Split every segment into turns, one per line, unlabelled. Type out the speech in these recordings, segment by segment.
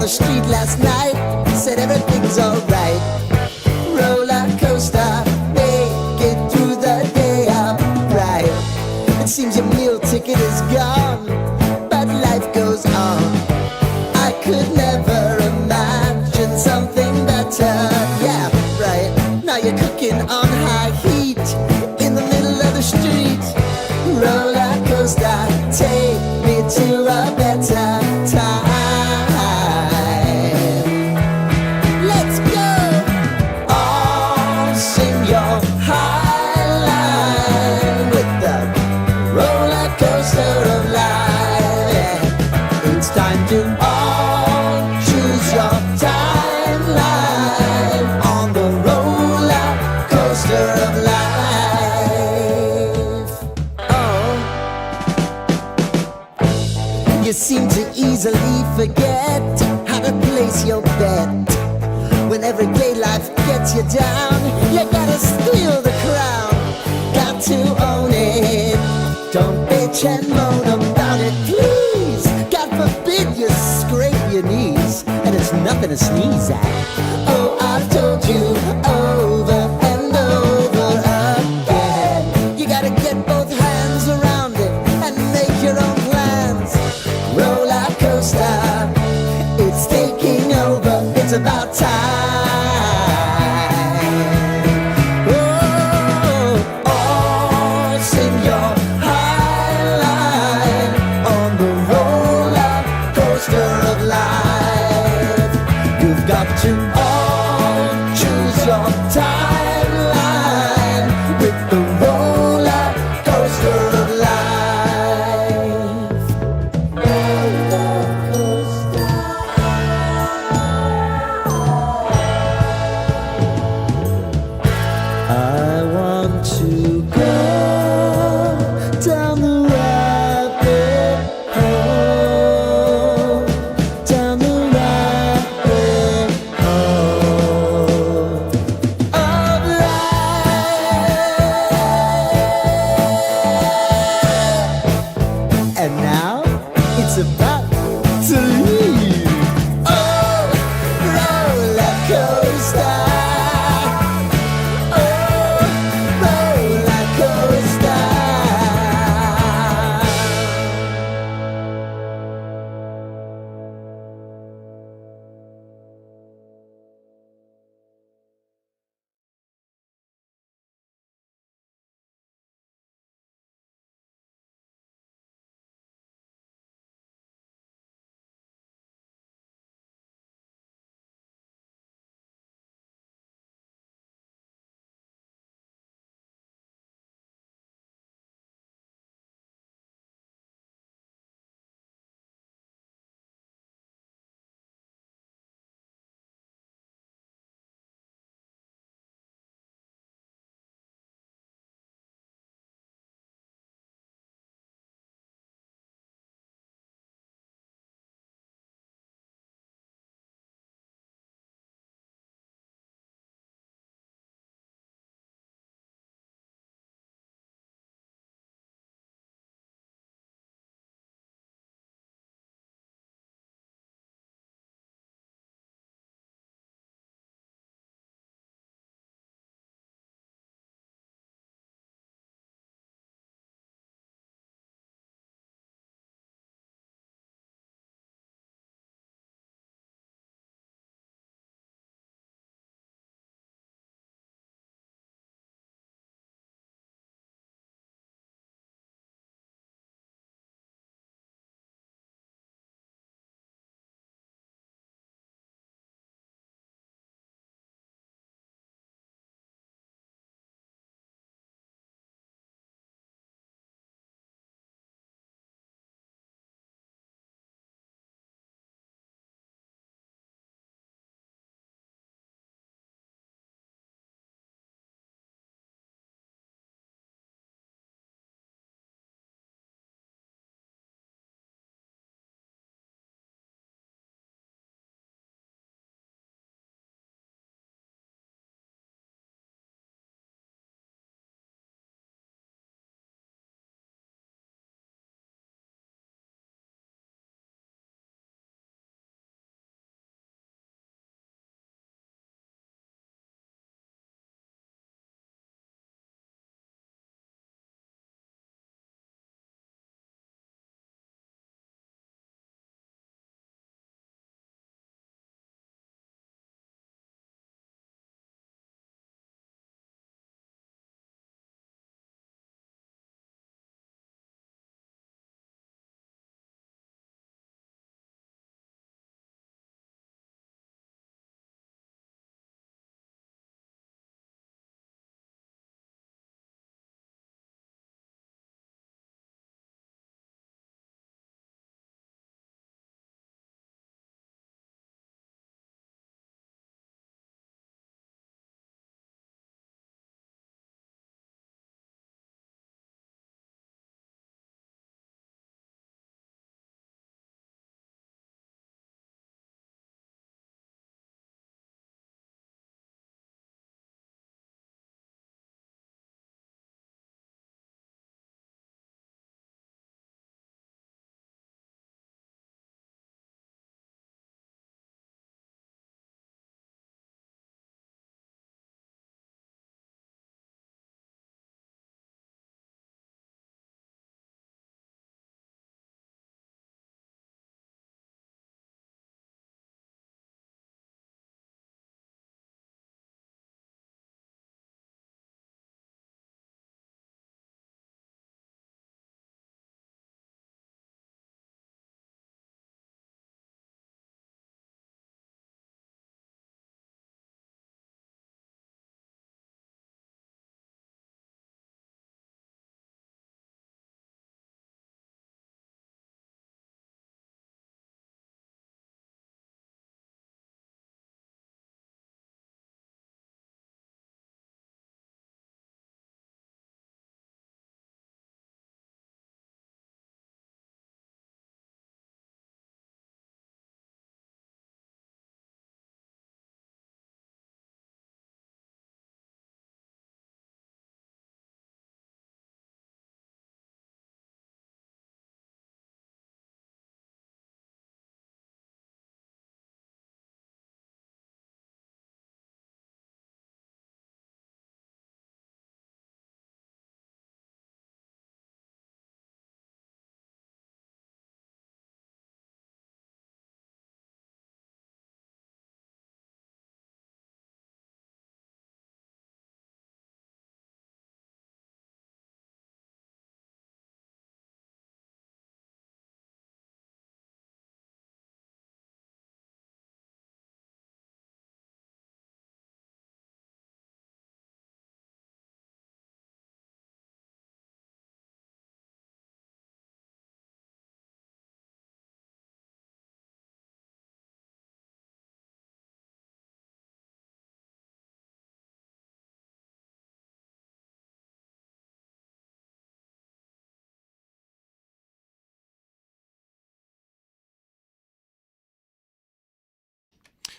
the street last night, said everything's alright. Roller coaster, make it through the day upright. It seems your meal ticket is gone, but life goes on. I could never imagine something better. Yeah, right. Now you're cooking on high heat in the middle of the street. Roller coaster, take me to a better time. Let's go! All sing your high line with the roller coaster of life. Yeah. It's time to all choose your timeline on the roller coaster of life. Oh, you seem to easily forget how to place your bet. When everyday life gets you down, you gotta steal the crown. Got to own it. Don't bitch and moan about it, please. God forbid you scrape your knees, and it's nothing to sneeze at. Oh, I've told you over and over again, you gotta get both hands around it and make your own plans. Roller coaster, it's taking over, it's about time. Oh, all sing your high line on the roller coaster of life. You've got to all choose your timeline with the roller coaster of life. Roller coaster.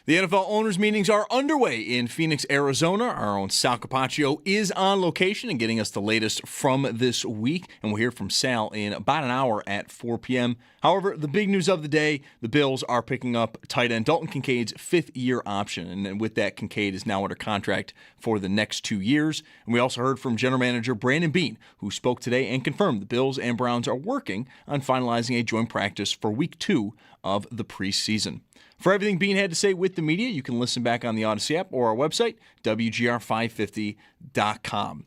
The NFL owners' meetings are underway in Phoenix, Arizona. Our own Sal Capaccio is on location and getting us the latest from this week. And we'll hear from Sal in about an hour at 4 p.m. However, the big news of the day, the Bills are picking up tight end Dalton Kincaid's fifth-year option. And with that, Kincaid is now under contract for the next 2 years. And we also heard from general manager Brandon Beane, who spoke today and confirmed the Bills and Browns are working on finalizing a joint practice for week 2 of the preseason. For everything Beane had to say with the media, you can listen back on the Odyssey app or our website, WGR550.com.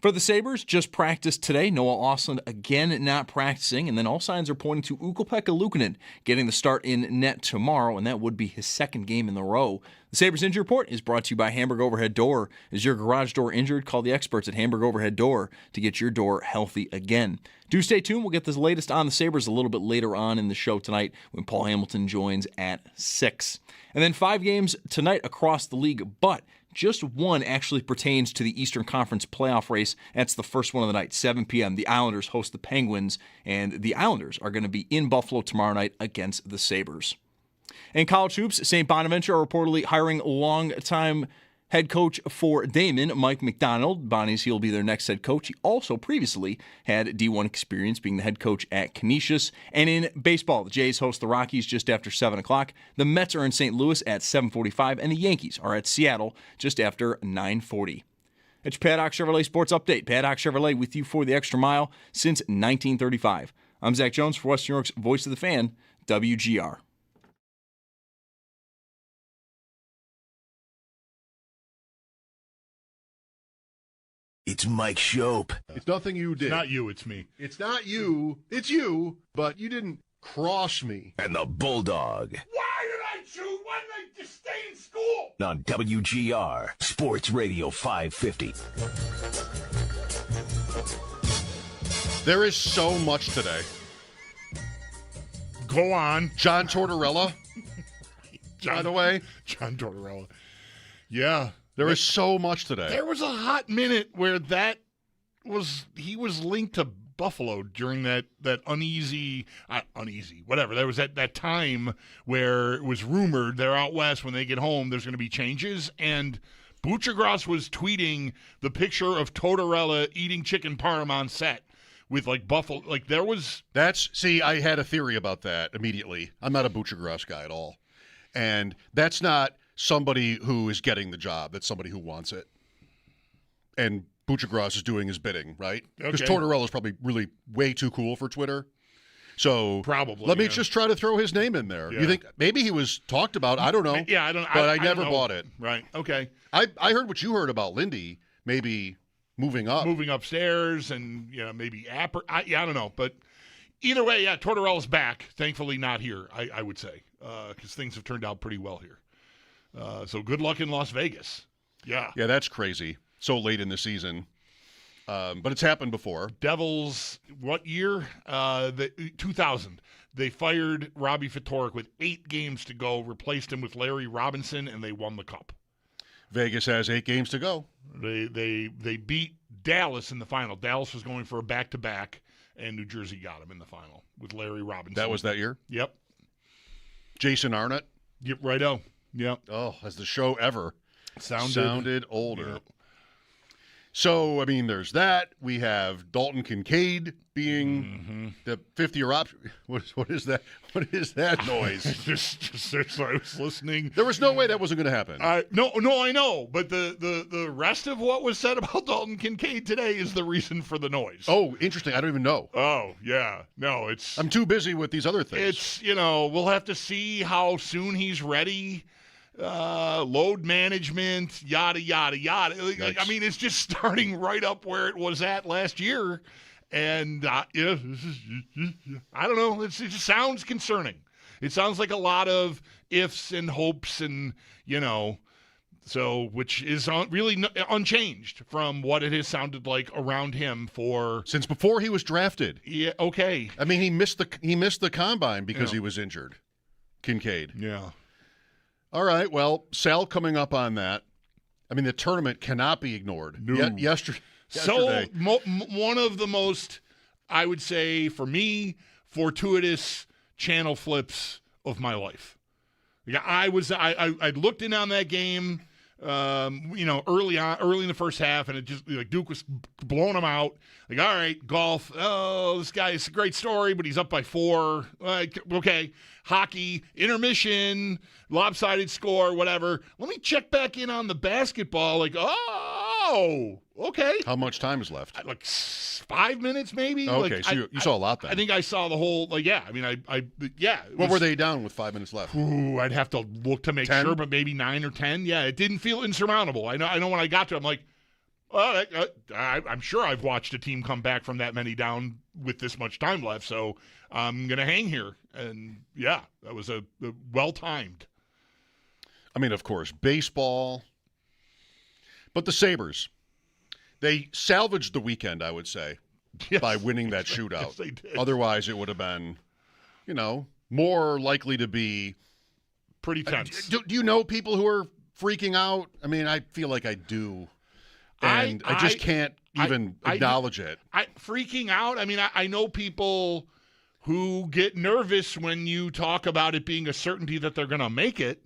For the Sabres, just practiced today. Noah Ostlund again not practicing, and then all signs are pointing to Ukko-Pekka Luukkonen getting the start in net tomorrow, and that would be his second game in a row. The Sabres Injury Report is brought to you by Hamburg Overhead Door. Is your garage door injured? Call the experts at Hamburg Overhead Door to get your door healthy again. Do stay tuned. We'll get this latest on the Sabres a little bit later on in the show tonight when Paul Hamilton joins at 6. And then 5 games tonight across the league, but just one actually pertains to the Eastern Conference playoff race. That's the first one of the night, 7 p.m. The Islanders host the Penguins, and the Islanders are going to be in Buffalo tomorrow night against the Sabres. In college hoops, St. Bonaventure are reportedly hiring longtime head coach for Damon, Mike McDonald. Bonnie's, he'll be their next head coach. He also previously had D1 experience being the head coach at Canisius. And in baseball, the Jays host the Rockies just after 7 o'clock. The Mets are in St. Louis at 7:45, and the Yankees are at Seattle just after 9:40. It's Paddock Chevrolet Sports Update. Paddock Chevrolet with you for the extra mile since 1935. I'm Zach Jones for West New York's Voice of the Fan, WGR.
It's Mike Schopp.
It's nothing you did.
It's not you, it's me.
It's not you. It's you, but you didn't cross me.
And the Bulldog.
Why did I choose? Why did I just stay in school?
On WGR, Sports Radio 550.
There is so much today.
Go on.
John Tortorella, by the way.
John Tortorella. Yeah.
There is so much today.
There was a hot minute where he was linked to Buffalo during that uneasy, whatever. There was that time where it was rumored they're out west. When they get home, there's going to be changes. And Butchergross was tweeting the picture of Tortorella eating chicken parm on set with like Buffalo. Like there was.
I had a theory about that immediately. I'm not a Butchergross guy at all. And that's not somebody who is getting the job. That's somebody who wants it. And Butchergross is doing his bidding, right? Because Tortorella is probably really way too cool for Twitter. So
probably.
Let me just try to throw his name in there. Yeah. You think maybe he was talked about? I don't know.
Yeah, I don't know.
But I never bought it.
Right. Okay.
I heard what you heard about Lindy, maybe moving up.
Moving upstairs and maybe I don't know. But either way, yeah, Tortorella's back. Thankfully not here, I would say, because things have turned out pretty well here. So good luck in Las Vegas. Yeah.
Yeah, that's crazy. So late in the season. But it's happened before.
Devils, what year? 2000. They fired Robbie Ftorek with 8 games to go, replaced him with Larry Robinson, and they won the cup.
Vegas has 8 games to go.
They beat Dallas in the final. Dallas was going for a back-to-back, and New Jersey got him in the final with Larry Robinson.
That was that year?
Yep.
Jason Arnott?
Yep, righto. Yep.
Oh, has the show ever sounded older.
Yep.
So, I mean, there's that. We have Dalton Kincaid being the 50-year option. What is that? What is that noise?
just I was listening.
There was no way that wasn't going to happen.
No, I know. But the rest of what was said about Dalton Kincaid today is the reason for the noise.
Oh, interesting. I don't even know.
Oh, yeah. No,
I'm too busy with these other things.
It's, we'll have to see how soon he's ready. Load management, yada, yada, yada.
Yikes.
I mean, it's just starting right up where it was at last year. And, I don't know. It just sounds concerning. It sounds like a lot of ifs and hopes and, so which is really unchanged from what it has sounded like around him since
before he was drafted.
Yeah, okay.
I mean, he missed the combine because he was injured. Kincaid.
Yeah.
All right, well, Sal coming up on that. I mean, the tournament cannot be ignored.
No.
Yesterday.
So one of the most, I would say, for me, fortuitous channel flips of my life. Yeah, I looked in on that game, early in the first half, and it just like Duke was blowing them out. Like, all right, golf. Oh, this guy is a great story, but he's up by 4. Like, okay, hockey, intermission, lopsided score, whatever. Let me check back in on the basketball. Like, oh, okay.
How much time is left?
Like 5 minutes, maybe.
Okay,
like,
so you saw a lot then.
I think I saw the whole. Like, yeah. I mean,
What were they down with 5 minutes left?
Ooh, I'd have to look to make
10?
sure, but maybe 9 or 10. Yeah, it didn't feel insurmountable. I know. When I got to it, I'm like, well, I'm sure I've watched a team come back from that many down with this much time left, so I'm going to hang here. And, yeah, that was a well-timed.
I mean, of course, baseball. But the Sabres, they salvaged the weekend, I would say,
Yes.
by winning that shootout.
Yes, they did.
Otherwise, it would have been, more likely to be.
Pretty tense.
Do you know people who are freaking out? I mean, I feel like I do. And I just can't even acknowledge it.
Freaking out? I mean, I know people who get nervous when you talk about it being a certainty that they're going to make it.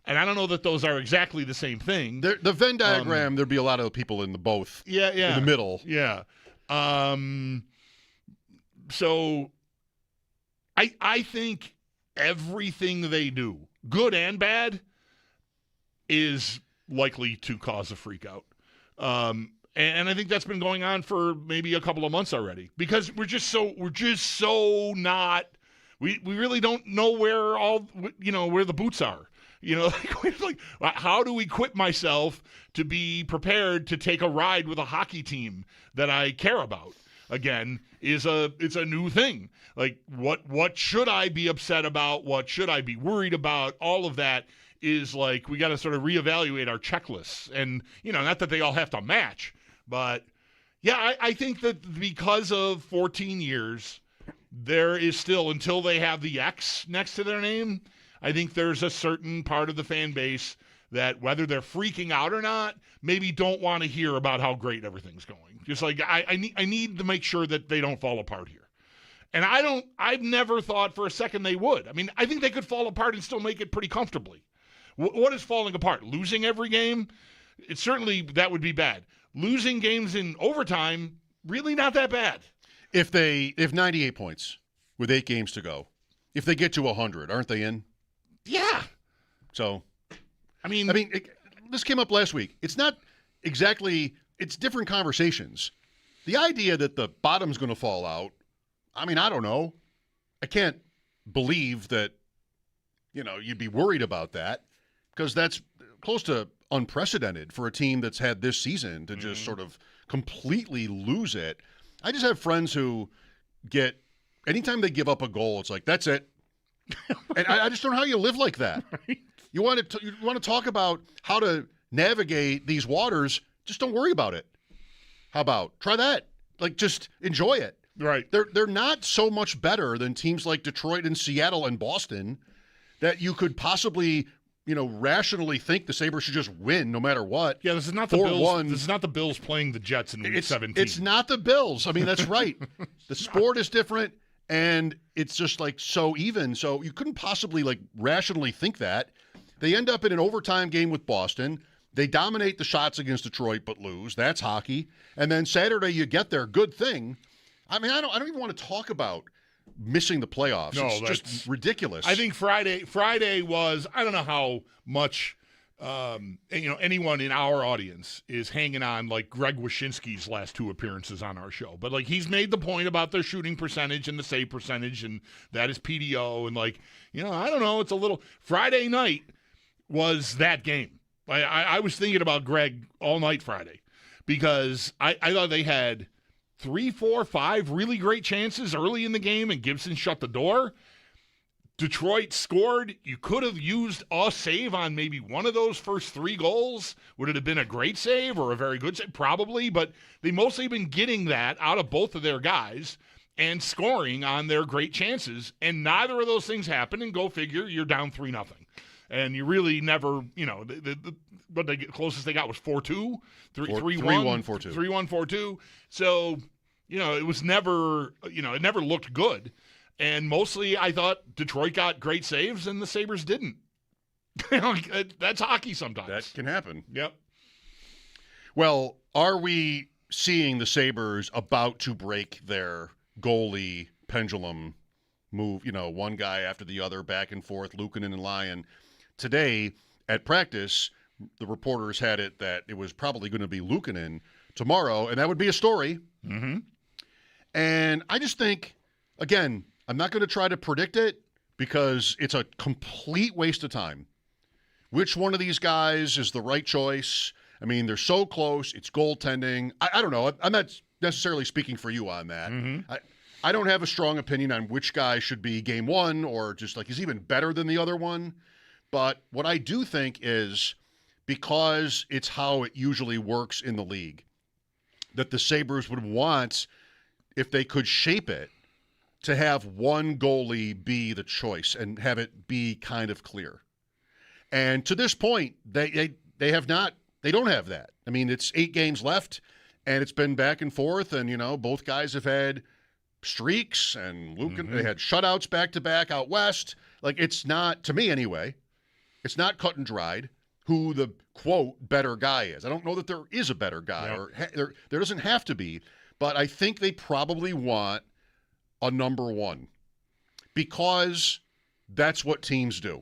And I don't know that those are exactly the same thing.
The Venn diagram, there'd be a lot of people in the both.
Yeah.
In the middle.
Yeah. So I think everything they do, good and bad, is likely to cause a freak out. And I think that's been going on for maybe a couple of months already because we're just so not. We really don't know where where the boots are. Like how do we equip myself to be prepared to take a ride with a hockey team that I care about? Again, it's a new thing. Like what should I be upset about? What should I be worried about? All of that is like we got to sort of reevaluate our checklists, and not that they all have to match, but yeah, I think that because of 14 years, there is still, until they have the X next to their name, I think there's a certain part of the fan base that, whether they're freaking out or not, maybe don't want to hear about how great everything's going. Just like I need to make sure that they don't fall apart here. And I've never thought for a second they would. I mean, I think they could fall apart and still make it pretty comfortably. What is falling apart? Losing every game? It certainly, that would be bad. Losing games in overtime, really not that bad.
If 98 points with 8 games to go, if they get to 100, aren't they in?
Yeah.
So,
I mean,
this came up last week. It's not exactly, it's different conversations. The idea that the bottom's going to fall out, I mean, I don't know. I can't believe that, you'd be worried about that because that's close to unprecedented for a team that's had this season to just sort of completely lose it. I just have friends who anytime they give up a goal, it's like, that's it. And I just don't know how you live like that. Right. You want to talk about how to navigate these waters, just don't worry about it. How about try that? Like, just enjoy it.
Right.
They're not so much better than teams like Detroit and Seattle and Boston that you could possibly, rationally think the Sabres should just win no matter what.
Yeah, this is not the Bills. This is not the Bills playing the Jets in Week 17.
It's not the Bills. I mean, that's right. The sport is different, and it's just like so even. So you couldn't possibly rationally think that. They end up in an overtime game with Boston. They dominate the shots against Detroit but lose. That's hockey. And then Saturday you get there. Good thing. I mean, I don't even want to talk about missing the playoffs.
No,
it's just ridiculous.
I think Friday was, I don't know how much anyone in our audience is hanging on like Greg Wyshynski's last 2 appearances on our show. But he's made the point about their shooting percentage and the save percentage, and that is PDO, and I don't know, it's a little Friday night was that game. I was thinking about Greg all night Friday because I thought they had 3, 4, 5 really great chances early in the game, and Gibson shut the door. Detroit scored. You could have used a save on maybe one of those first 3 goals. Would it have been a great save or a very good save? Probably, but they mostly have been getting that out of both of their guys and scoring on their great chances, and neither of those things happened, and go figure, you're down 3-0. And you really never, but the closest they got was 4-2, 3-1,
4-2.
3-1, 4-2. So, it was never, it never looked good. And mostly I thought Detroit got great saves and the Sabres didn't. That's hockey sometimes.
That can happen.
Yep.
Well, are we seeing the Sabres about to break their goalie pendulum move? One guy after the other, back and forth, Luukkonen and Lyon. Today at practice, the reporters had it that it was probably going to be Luukkonen tomorrow, and that would be a story.
Mm-hmm.
And I just think, again, I'm not going to try to predict it because it's a complete waste of time. Which one of these guys is the right choice? I mean, they're so close. It's goaltending. I don't know. I'm not necessarily speaking for you on that.
Mm-hmm.
I don't have a strong opinion on which guy should be game one or just like he's even better than the other one. But what I do think is because it's how it usually works in the league, that the Sabres would want, if they could shape it, to have one goalie be the choice and have it be kind of clear. And to this point, they don't have that. I mean, it's 8 games left, and it's been back and forth, and, both guys have had streaks, and they had shutouts back-to-back out west. Like, it's not, to me anyway, it's not cut and dried who the, quote, better guy is. I don't know that there is a better guy, or there doesn't have to be, but I think they probably want a number one because that's what teams do.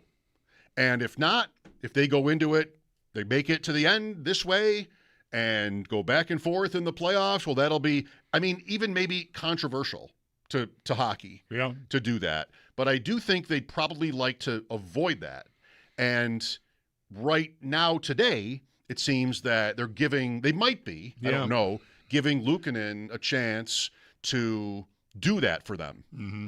And if not, if they go into it, they make it to the end this way and go back and forth in the playoffs, well, that'll be, even maybe controversial to hockey to do that. But I do think they'd probably like to avoid that. And right now, today, it seems that they might be, I don't know, giving Luukkonen a chance to do that for them.
Mm-hmm.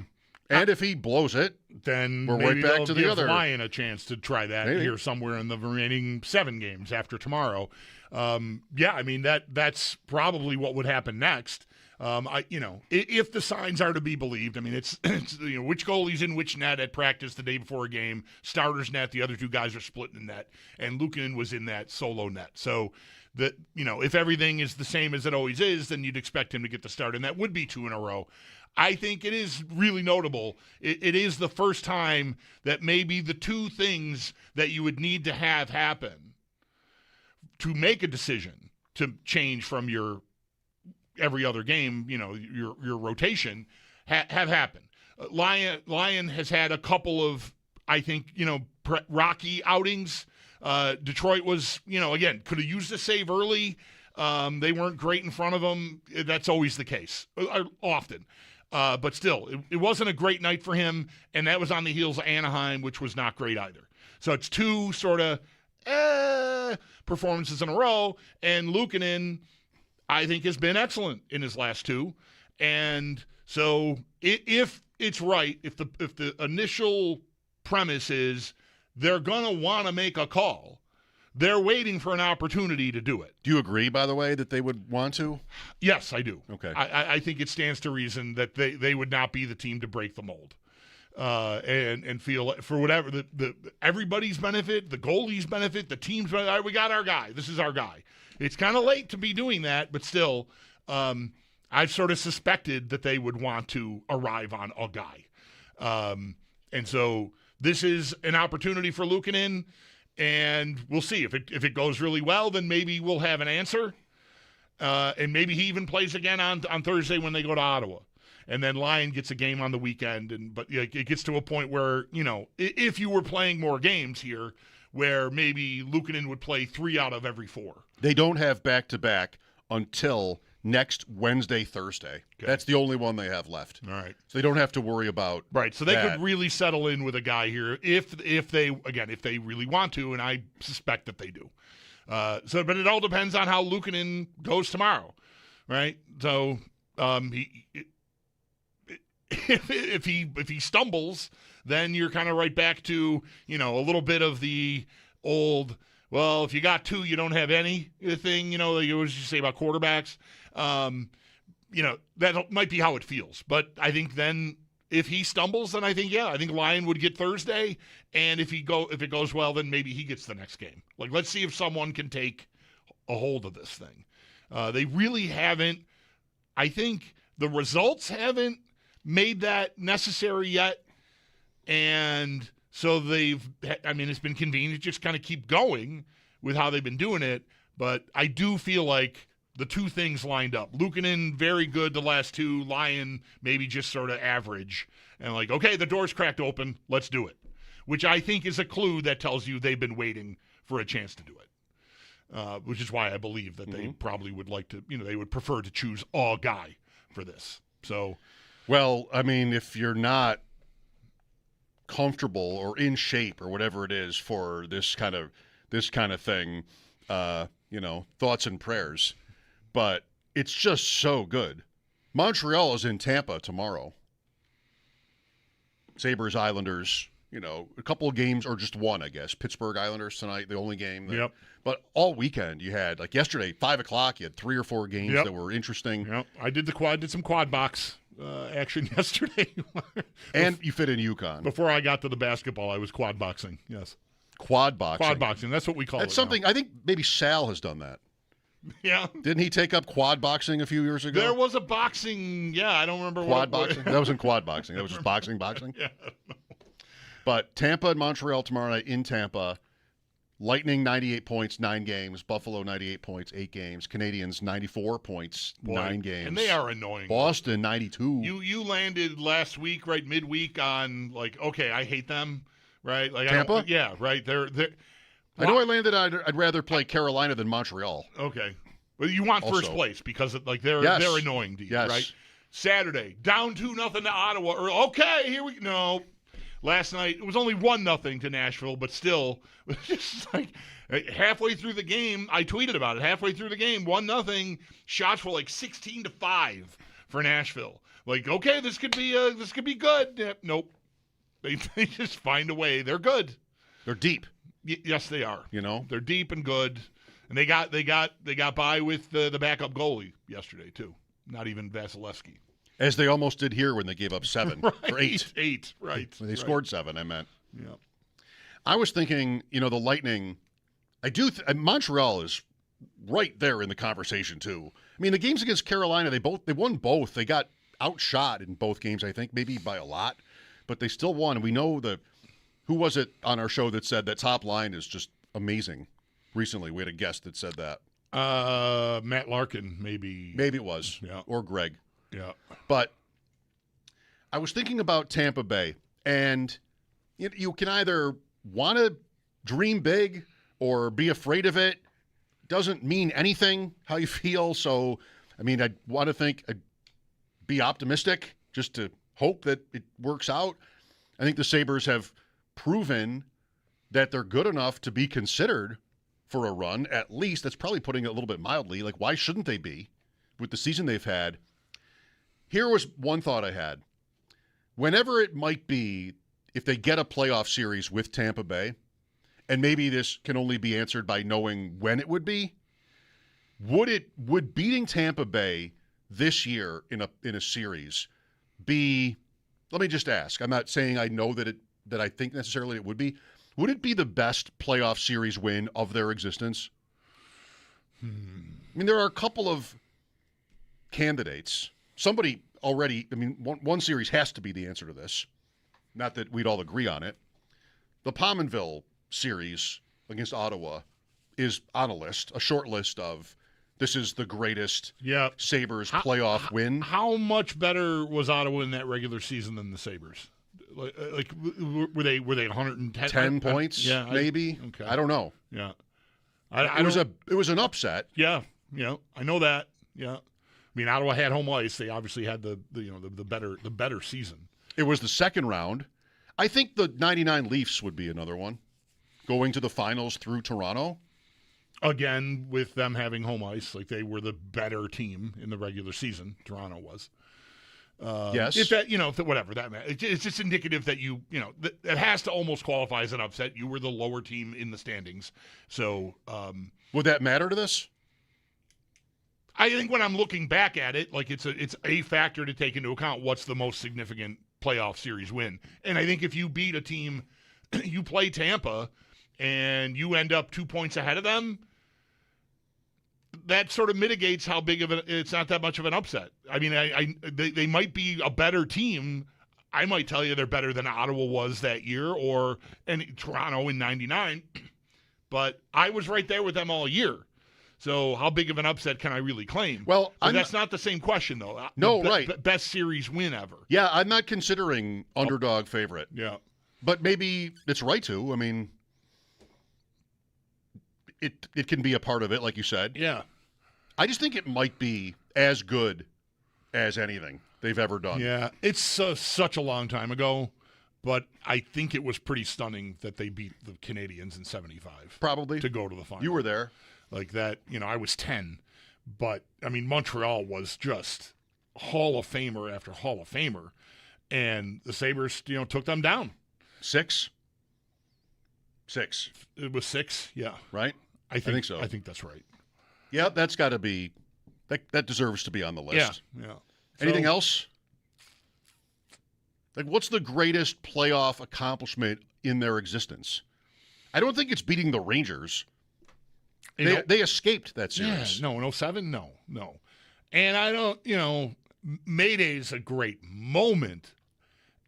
And if he blows it,
then
we're
maybe
right back to the
give
other.
Lyon a chance to try that here somewhere in the remaining 7 games after tomorrow. That's probably what would happen next. If the signs are to be believed, it's which goalie's in which net at practice the day before a game, starter's net, the other 2 guys are splitting the net, and Luukkonen was in that solo net. So that, if everything is the same as it always is, then you'd expect him to get the start, and that would be 2 in a row. I think it is really notable. It is the first time that maybe the 2 things that you would need to have happen to make a decision to change from your every other game, your rotation, have happened. Lyon has had a couple of, I think, rocky outings. Detroit was, again, could have used a save early. They weren't great in front of him. That's always the case, often. But still, it wasn't a great night for him, and that was on the heels of Anaheim, which was not great either. So it's 2 sort of performances in a row, and Luukkonen, I think, has been excellent in his last 2. And so if it's right, if the initial premise is they're going to want to make a call, they're waiting for an opportunity to do it.
Do you agree, by the way, that they would want to?
Yes, I do.
Okay.
I think it stands to reason that they would not be the team to break the mold. And feel for whatever the everybody's benefit, the goalie's benefit, the team's benefit. All right, we got our guy. This is our guy. It's kind of late to be doing that, but still, I've sort of suspected that they would want to arrive on a guy. And so this is an opportunity for Luukkonen, and we'll see. If it goes really well, then maybe we'll have an answer. And maybe he even plays again on Thursday when they go to Ottawa. And then Lyon gets a game on the weekend. But it gets to a point where, if you were playing more games here, where maybe Luukkonen would play 3 out of every 4.
They don't have back-to-back until next Wednesday, Thursday. Okay. That's the only one they have left.
All right.
So they don't have to worry about
so they could really settle in with a guy here if they really want to, and I suspect that they do. But it all depends on how Luukkonen goes tomorrow, right? So if he stumbles, then you're kind of right back to, a little bit of the old, well, if you got 2, you don't have any thing, you always say about quarterbacks. That might be how it feels. But I think then if he stumbles, then I think Lyon would get Thursday. And if it goes well, then maybe he gets the next game. Like, let's see if someone can take a hold of this thing. They really haven't. I think the results haven't made that necessary yet. And So it's been convenient to just kind of keep going with how they've been doing it. But I do feel like the two things lined up. Luukkonen, very good the last two. Lyon, maybe just sort of average. And like, okay, the door's cracked open. Let's do it. Which I think is a clue that tells you they've been waiting for a chance to do it. Which is why I believe that they probably would like to, they would prefer to choose a guy for this. So,
well, I mean, if you're not comfortable or in shape or whatever it is for this kind of thing, thoughts and prayers. But it's just so good. Montreal is in Tampa tomorrow. Sabres, Islanders, a couple of games, or just one, I guess. Pittsburgh Islanders tonight, the only game.
Yep.
But all weekend you had, like yesterday, 5 o'clock, you had 3 or 4 games that were interesting.
Yep. I did some quad box action yesterday.
And you fit in UConn.
Before I got to the basketball, I was quad boxing, yes.
Quad boxing.
Quad boxing, that's what we call it.
That's something,
now.
I think maybe Sal has done that.
Yeah.
Didn't he take up quad boxing a few years ago?
There was a boxing, I don't remember
quad boxing? That wasn't quad boxing. That was just boxing.
Yeah.
But Tampa and Montreal tomorrow night in Tampa. Lightning, 98 points, 9 games. Buffalo, 98 points, 8 games. Canadians, 94 points, 9 games.
And they are annoying.
Boston, 92.
You landed last week, right, midweek on, like, okay, I hate them, right? Like
Tampa?
Yeah, right. They're
I know I landed I'd rather play Carolina than Montreal.
Okay. Well, you want
Also.
first place because they're annoying to you,
yes.
right? Saturday, down 2-0 to Ottawa. Okay, here we go. Last night, it was only 1-0 to Nashville, but still, it was just like halfway through the game, I tweeted about it. Halfway through the game, 1-0, shots were like 16-5 for Nashville. Like, okay, this could be good. Nope. They just find a way. They're good.
They're deep.
Yes, they are.
They're
deep and good, and they got by with the backup goalie yesterday too. Not even Vasilevsky.
As they almost did here when they gave up 7 or 8.
8, right.
They scored 7, I meant.
Yeah.
I was thinking, the Lightning, Montreal is right there in the conversation too. I mean, the games against Carolina, they won both. They got outshot in both games, I think, maybe by a lot, but they still won. And we know who was it on our show that said that top line is just amazing? Recently, we had a guest that said that.
Matt Larkin, maybe.
Maybe it was.
Yeah.
Or Greg.
Yeah.
But I was thinking about Tampa Bay, and you can either want to dream big or be afraid of it. Doesn't mean anything how you feel. So, I want to be optimistic just to hope that it works out. I think the Sabres have proven that they're good enough to be considered for a run. At least that's probably putting it a little bit mildly. Like, why shouldn't they be with the season they've had? Here was one thought I had. Whenever it might be, if they get a playoff series with Tampa Bay, and maybe this can only be answered by knowing when it would be, would beating Tampa Bay this year in a series be, let me just ask, I'm not saying I know that I think necessarily it would it be the best playoff series win of their existence? I mean, there are a couple of candidates. Somebody already, one series has to be the answer to this. Not that we'd all agree on it. The Pominville series against Ottawa is on a short list of this is the greatest Sabres playoff win.
How much better was Ottawa in that regular season than the Sabres? Like were they 110
10 points?
Yeah,
maybe.
Okay.
I don't know.
Yeah,
it was an upset.
Yeah, I know that. Yeah. Ottawa had home ice. They obviously had the better season.
It was the second round. I think the 99 Leafs would be another one. Going to the finals through Toronto.
Again, with them having home ice, like they were the better team in the regular season. Toronto was.
Yes.
If that, whatever that meant. It's just indicative that it has to almost qualify as an upset. You were the lower team in the standings. So.
Would that matter to this?
I think when I'm looking back at it, like it's a factor to take into account. What's the most significant playoff series win? And I think if you beat a team, you play Tampa, and you end up 2 points ahead of them, that sort of mitigates how big of it's not that much of an upset. They might be a better team. I might tell you they're better than Ottawa was that year and Toronto in 99, but I was right there with them all year. So how big of an upset can I really claim?
Well,
that's not the same question, though.
No, right.
Best series win ever.
Yeah, I'm not considering underdog favorite.
Yeah.
But maybe it's right to. I mean, it can be a part of it, like you said.
Yeah.
I just think it might be as good as anything they've ever done.
Yeah, it's such a long time ago, but I think it was pretty stunning that they beat the Canadians in 75.
Probably.
To go to the final.
You were there.
Like that, I was 10. But, I mean, Montreal was just Hall of Famer after Hall of Famer. And the Sabres, took them down.
6?
It was 6, yeah.
Right?
I think
so.
I think that's right.
Yeah, that's got to be that deserves to be on the list.
Yeah.
Anything else? Like, what's the greatest playoff accomplishment in their existence? I don't think it's beating the Rangers. They escaped that series.
Yeah, no, in 07, no. And I don't, Mayday's a great moment.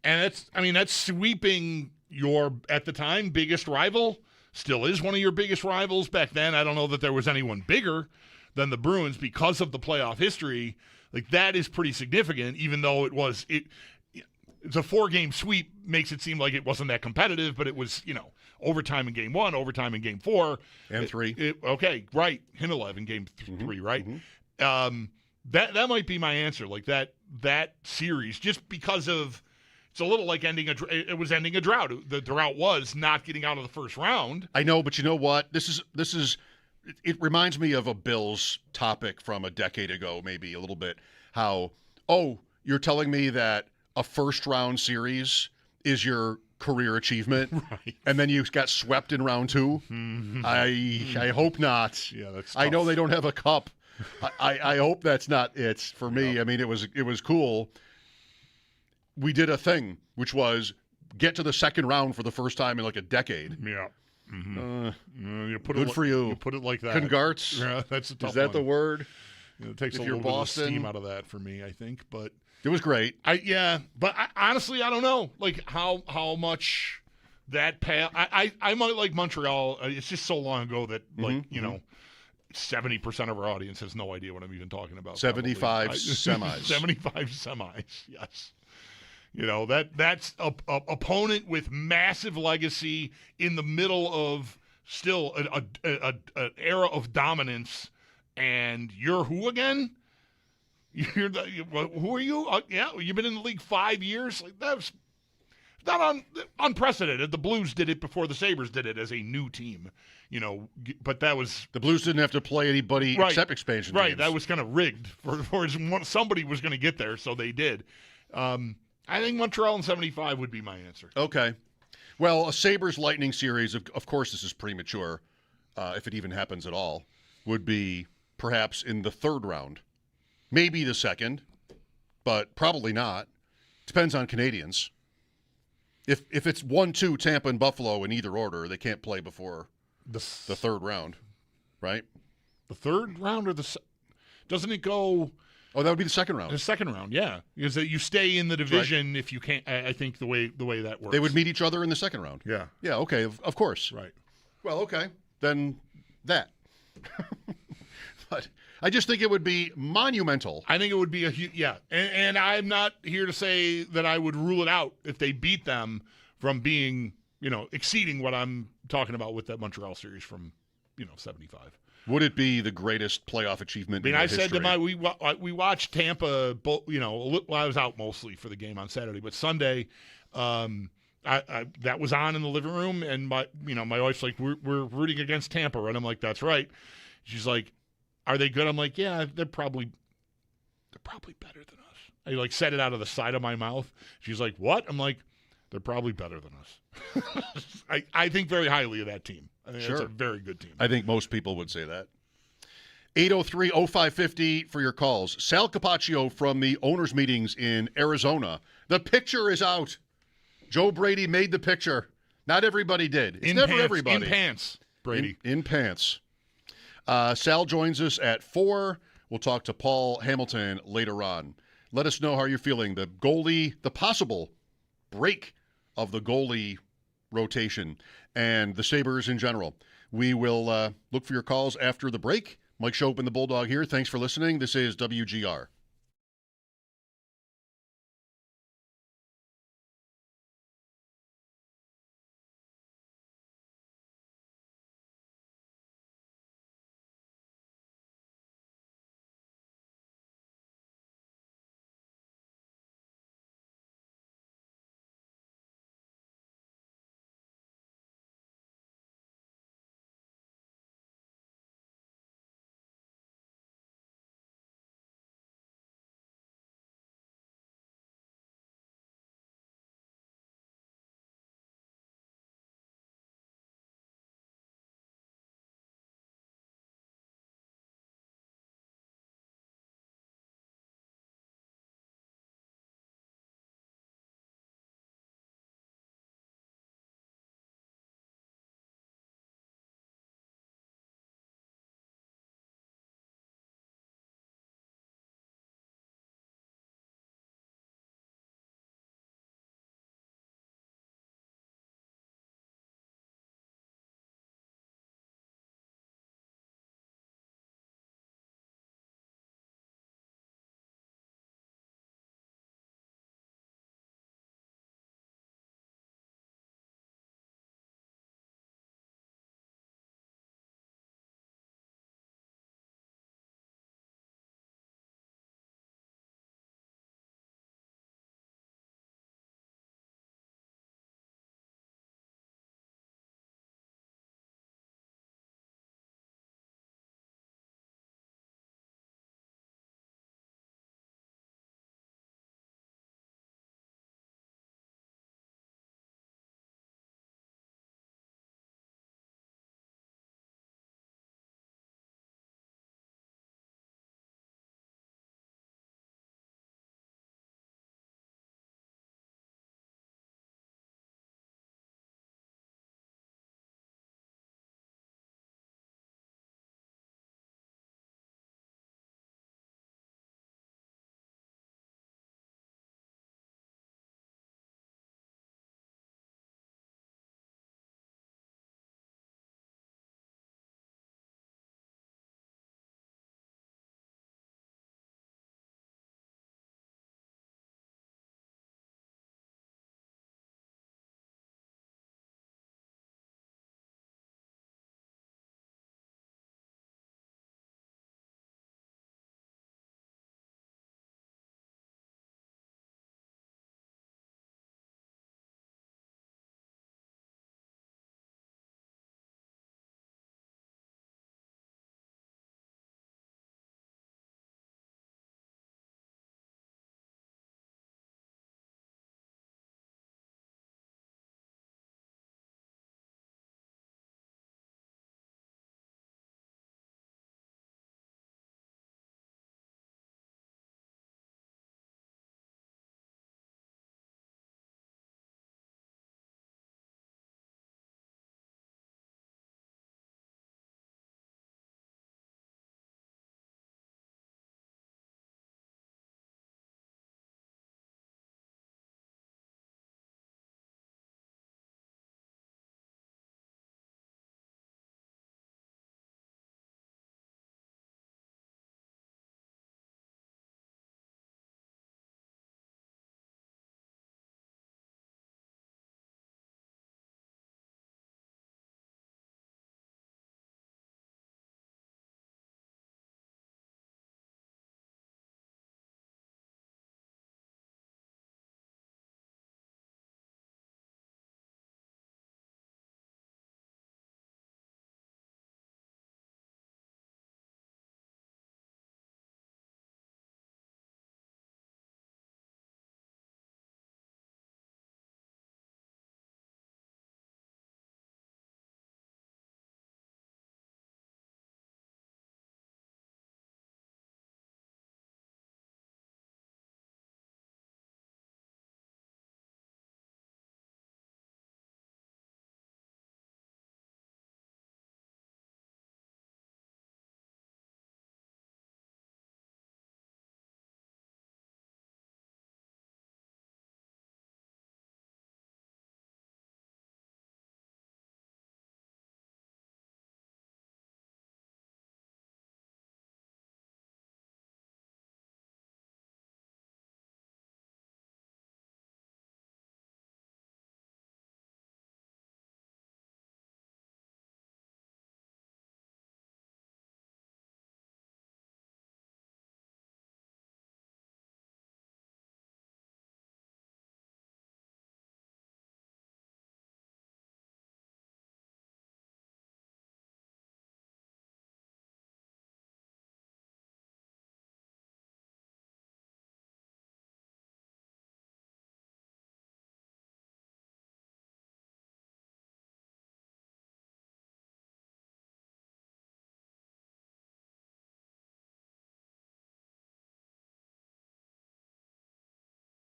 And that's sweeping your, at the time, biggest rival. Still is one of your biggest rivals. Back then, I don't know that there was anyone bigger than the Bruins because of the playoff history. Like, that is pretty significant, even though it's a 4-game sweep, makes it seem like it wasn't that competitive, but it was, overtime in game 1, overtime in game 4.
And 3.
Okay, right. Himelev in game 3, right?
Mm-hmm.
That might be my answer. Like, that series, just because of, it's a little like ending a drought. The drought was not getting out of the first round.
I know, but you know what? It reminds me of a Bills topic from a decade ago, maybe a little bit. How, you're telling me that a first-round series is your career achievement,
right?
And then you got swept in round 2? Mm-hmm. I hope not.
Yeah, that's
I know
tough.
they don't have a cup. I hope that's not it for me.
No.
I mean, it was cool. We did a thing, which was get to the second round for the first time in like a decade.
Yeah. Mm-hmm.
Good for you.
You put it like that.
Congrats.
Yeah, that's a tough
Is that
one.
the word?
It takes
If
a
you're
little bit of
Boston,
steam out of that for me, I think. But
it was great.
But honestly, I don't know, like how much that I might like Montreal. It's just so long ago that 70% of our audience has no idea what I'm even talking about.
75 semis.
75 semis. Yes. That's a opponent with massive legacy in the middle of still an era of dominance. And you're who again? Who are you? You've been in the league 5 years. Like, that's not unprecedented. The Blues did it before the Sabres did it as a new team. But that was
the Blues didn't have to play anybody except expansion
Right,
games.
that was kind of rigged for somebody was going to get there, so they did. I think Montreal in 75 would be my answer.
Okay. Well, a Sabres Lightning series, of course this is premature, if it even happens at all, would be perhaps in the third round. Maybe the second, but probably not. Depends on Canadians. If it's 1-2 Tampa and Buffalo in either order, they can't play before the third round, right?
The third round or doesn't it go?
Oh, that would be the second round.
The second round, yeah, because you stay in the division if you can't. I think the way that works,
they would meet each other in the second round.
Yeah,
yeah, okay, of course.
Right.
Well, okay, then that. But I just think it would be monumental.
I think it would be and I'm not here to say that I would rule it out if they beat them from being, exceeding what I'm talking about with that Montreal series from, 75.
Would it be the greatest playoff achievement?
I mean,
in
I
history?
said to we watched Tampa. I was out mostly for the game on Saturday, but Sunday, that was on in the living room, and my wife's like, we're rooting against Tampa, and I'm like, that's right. She's like, are they good? I'm like, yeah, they're probably better than us. I said it out of the side of my mouth. She's like, what? I'm like, they're probably better than us. I think very highly of that team. I think it's a very good team.
I think most people would say that. 803-0550 for your calls. Sal Capaccio from the owners' meetings in Arizona. The picture is out. Joe Brady made the picture. Not everybody did. It's never everybody.
In pants, Brady.
In pants. Sal joins us at 4. We'll talk to Paul Hamilton later on. Let us know how you're feeling. The possible break of the goalie rotation and the Sabres in general. We will look for your calls after the break. Mike Schopp and the Bulldog here. Thanks for listening. This is WGR.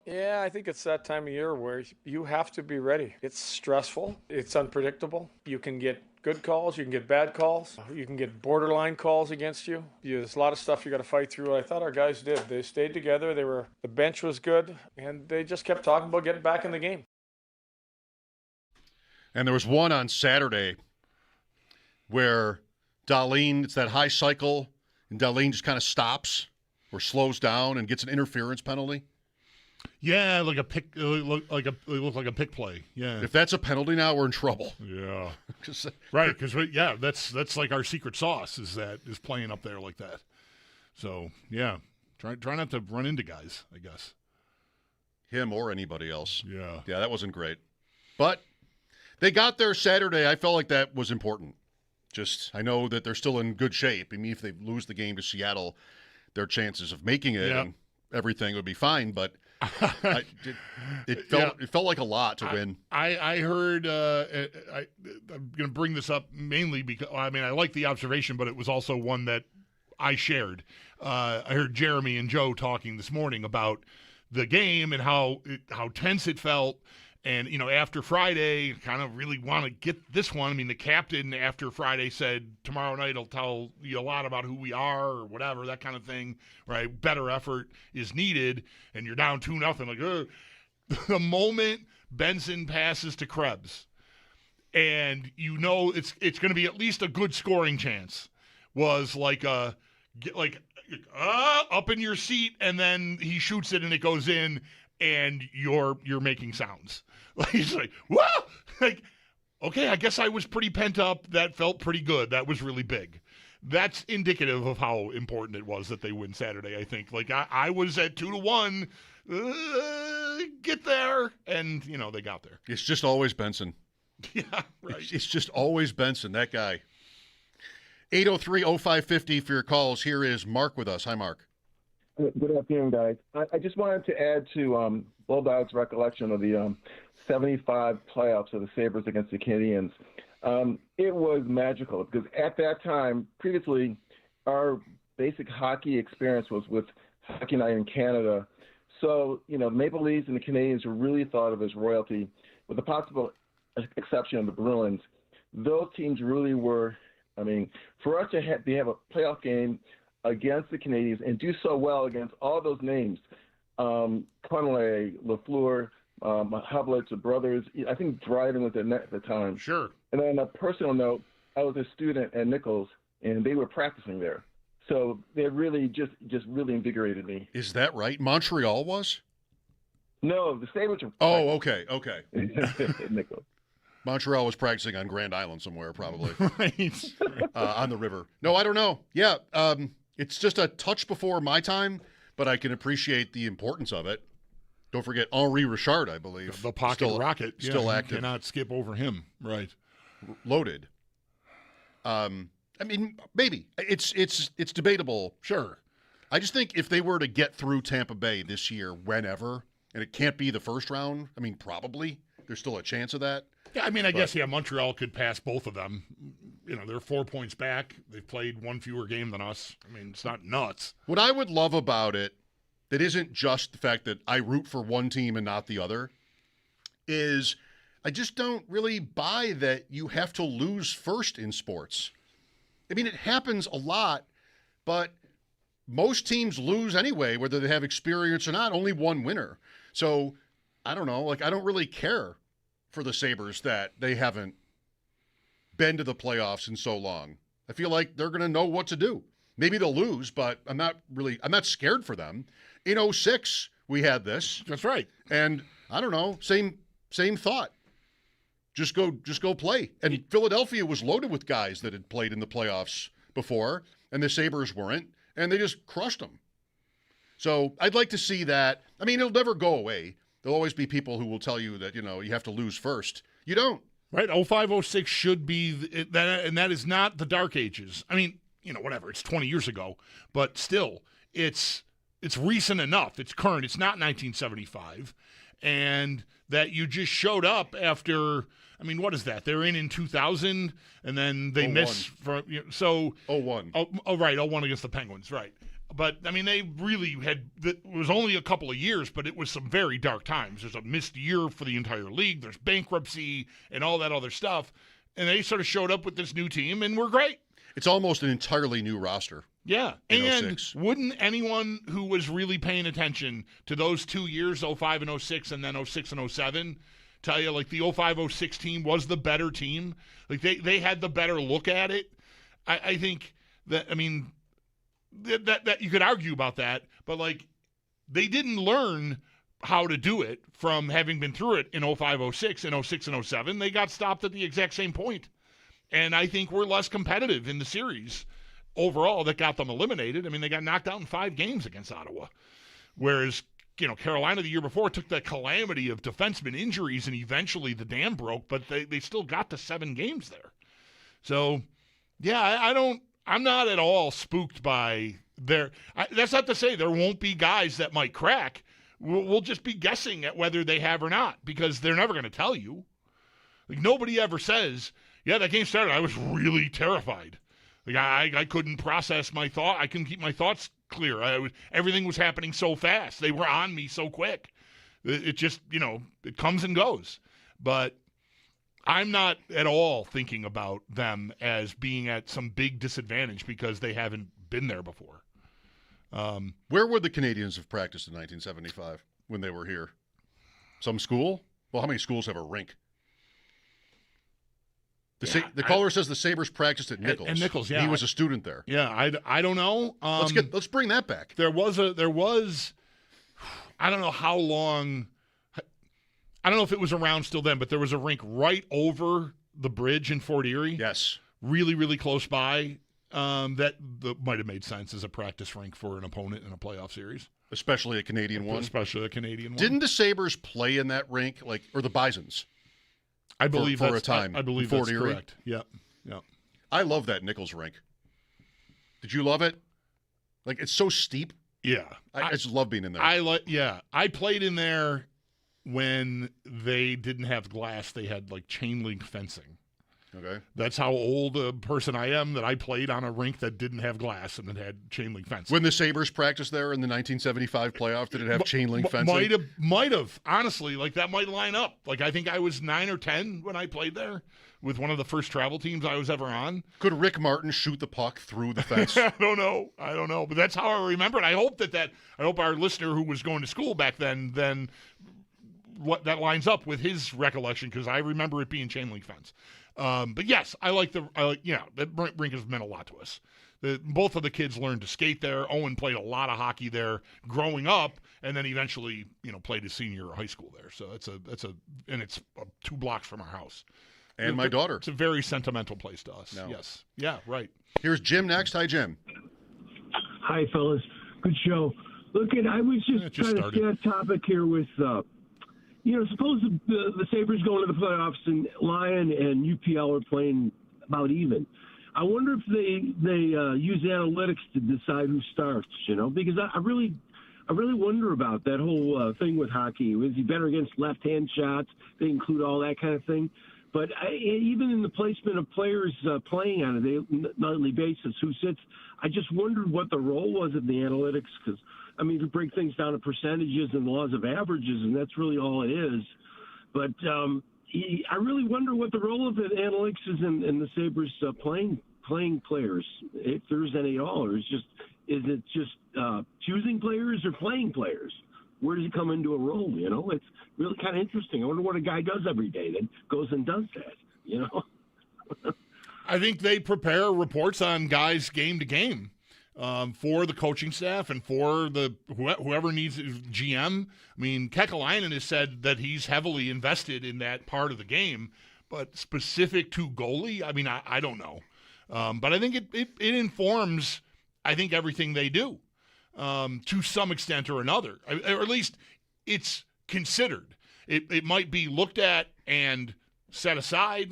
Yeah, I think it's that time of year where you have to be ready. It's stressful. It's unpredictable. You can get good calls. You can get bad calls. You can get borderline calls against you. There's a lot of stuff you got to fight through. I thought our guys did. They stayed together. The bench was good, and they just kept talking about getting back in the game.
And there was one on Saturday where Dahlin, it's that high cycle, and Dahlin just kind of stops or slows down and gets an interference penalty.
Yeah, like a pick, it looked like a pick play. Yeah.
If that's a penalty now, we're in trouble.
Yeah. Right, because that's like our secret sauce is playing up there like that. So yeah, try not to run into guys, I guess.
Him or anybody else.
Yeah.
Yeah, that wasn't great. But they got there Saturday. I felt like that was important. I know that they're still in good shape. I mean, if they lose the game to Seattle, their chances of making it and everything would be fine. But it felt like a lot to win.
I heard. I'm going to bring this up mainly because I like the observation, but it was also one that I shared. I heard Jeremy and Joe talking this morning about the game and how tense it felt. And, after Friday, kind of really want to get this one. I mean, the captain after Friday said, tomorrow night I'll tell you a lot about who we are or whatever, that kind of thing, right? Better effort is needed, and you're down 2-0. Like, the moment Benson passes to Krebs, and it's going to be at least a good scoring chance, was like up in your seat, and then he shoots it and it goes in, and you're making sounds. Like, he's like, whoa! Like, okay, I guess I was pretty pent up. That felt pretty good. That was really big. That's indicative of how important it was that they win Saturday, I think. Like, I was at 2-1, get there, and, they got there.
It's just always Benson.
Yeah, right.
It's just always Benson, that guy. 803-0550 for your calls. Here is Mark with us. Hi, Mark.
Good afternoon, guys. I just wanted to add to Bulldog's recollection of the 75 playoffs of the Sabres against the Canadiens. It was magical because at that time, previously, our basic hockey experience was with Hockey Night in Canada. So, Maple Leafs and the Canadiens were really thought of as royalty, with the possible exception of the Bruins. Those teams really were, for us to have a playoff game against the Canadiens and do so well against all those names, Connolly, Lafleur, Hublitz, the brothers, I think Dryden was at the time.
Sure.
And then on a personal note, I was a student at Nichols, and they were practicing there. So they really just really invigorated me.
Is that right? Montreal was?
No, the Sabres were
okay.
at Nichols.
Montreal was practicing on Grand Island somewhere, probably.
Right.
On the river. No, I don't know. Yeah, it's just a touch before my time, but I can appreciate the importance of it. Don't forget Henri Richard, I believe.
The pocket rocket.
Still active.
You cannot skip over him. Right.
Loaded. Maybe. It's debatable.
Sure.
I just think if they were to get through Tampa Bay this year, whenever, and it can't be the first round, probably. There's still a chance of that.
Yeah, I guess Montreal could pass both of them. They're 4 points back. They've played one fewer game than us. It's not nuts.
What I would love about it, that isn't just the fact that I root for one team and not the other, is I just don't really buy that you have to lose first in sports. It happens a lot, but most teams lose anyway, whether they have experience or not, only one winner. So, I don't know, I don't really care for the Sabres that they haven't been to the playoffs in so long. I feel like they're going to know what to do. Maybe they'll lose, but I'm not scared for them. In 2006, we had this.
That's right.
And I don't know, same thought. Just go play. And Philadelphia was loaded with guys that had played in the playoffs before, and the Sabres weren't, and they just crushed them. So I'd like to see that. It'll never go away. There'll always be people who will tell you that, you have to lose first. You don't.
Right. 05, 06 should be that, and that is not the dark ages. Whatever. It's 20 years ago, but still, it's recent enough. It's current. It's not 1975, and that you just showed up after. What is that? They're in 2000, and then they miss from.
01.
Oh, right. 01 against the Penguins. Right. But, I mean, they really it was only a couple of years, but it was some very dark times. There's a missed year for the entire league. There's bankruptcy and all that other stuff. And they sort of showed up with this new team, and we're great.
It's almost an entirely new roster.
Yeah.
In
And
06.
wouldn't anyone who was really paying attention to those 2 years, 05 and 06, and then 06 and 07, tell you, like, the 05-06 team was the better team? Like, they had the better look at it. I think that, I mean, that you could argue about that, but, like, they didn't learn how to do it from having been through it in 05-06 and 06 and 07. They got stopped at the exact same point. And I think we're less competitive in the series overall that got them eliminated. I mean, they got knocked out in 5 games against Ottawa, whereas, Carolina the year before took that calamity of defenseman injuries and eventually the dam broke, but they still got to 7 games there. So, yeah, I'm not at all spooked by that's not to say there won't be guys that might crack. We'll just be guessing at whether they have or not, because they're never going to tell you. Like, nobody ever says, yeah, that game started, I was really terrified. Like, I couldn't process my thought. I couldn't keep my thoughts clear. Everything was happening so fast. They were on me so quick. It just, it comes and goes. But I'm not at all thinking about them as being at some big disadvantage because they haven't been there before.
Where would the Canadians have practiced in 1975 when they were here? Some school? Well, how many schools have a rink? The caller says the Sabres practiced at Nichols.
At Nichols, yeah.
He was a student there.
Yeah, I don't know.
Let's bring that back.
There was I don't know how long. I don't know if it was around still then, but there was a rink right over the bridge in Fort Erie.
Yes,
really, really close by. That might have made sense as a practice rink for an opponent in a playoff series,
especially a Canadian one.
Didn't
the Sabres play in that rink, or the Bisons?
I believe
for a time.
I believe
Fort
that's
Erie?
correct. Yeah.
I love that Nichols rink. Did you love it? Like, it's so steep.
Yeah,
I just love being in there.
I played in there when they didn't have glass. They had like chain link fencing.
Okay.
That's how old a person I am, that I played on a rink that didn't have glass and it had chain link fencing.
When the Sabres practiced there in the 1975 playoff, did it have chain link fencing?
Might have. Honestly, like, that might line up. Like, I think I was 9 or 10 when I played there with one of the first travel teams I was ever on.
Could Rick Martin shoot the puck through the fence?
I don't know. But that's how I remember it. I hope our listener who was going to school back then what that lines up with his recollection, because I remember it being chain link fence. But yes, that rink has meant a lot to us. Both of the kids learned to skate there. Owen played a lot of hockey there growing up, and then eventually, played his senior year of high school there. So it's 2 blocks from our house.
And my daughter.
It's a very sentimental place to us.
No.
Yes. Yeah, right.
Here's Jim next. Hi, Jim.
Hi, fellas. Good show. Look, I was just trying to stay on topic here with, suppose the Sabres go into the playoffs and Lion and UPL are playing about even. I wonder if they use analytics to decide who starts, because I really wonder about that whole thing with hockey. Is he better against left-hand shots? They include all that kind of thing. But even in the placement of players playing on a nightly basis, who sits, I just wondered what the role was of the analytics, because, you break things down to percentages and laws of averages, and that's really all it is. But I really wonder what the role of the analytics is in the Sabres playing players, if there's any at all, or is it just choosing players or playing players? Where does he come into a role? It's really kind of interesting. I wonder what a guy does every day that goes and does that.
I think they prepare reports on guys game to game for the coaching staff and for whoever needs GM. Kekalainen has said that he's heavily invested in that part of the game, but specific to goalie, I don't know. But I think it informs, everything they do. To some extent or another, or at least it's considered. It might be looked at and set aside,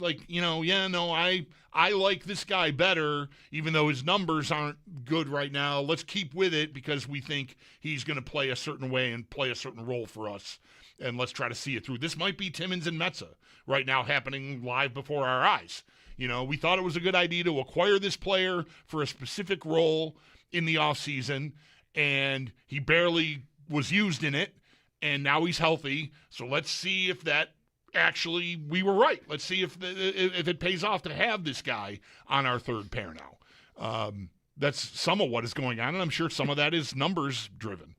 I like this guy better, even though his numbers aren't good right now. Let's keep with it because we think he's going to play a certain way and play a certain role for us, and let's try to see it through. This might be Timmins and Metza right now happening live before our eyes. We thought it was a good idea to acquire this player for a specific role in the offseason, and he barely was used in it, and now he's healthy. So let's see if that actually we were right. Let's see if it pays off to have this guy on our third pair now. That's some of what is going on, and I'm sure some of that is numbers driven.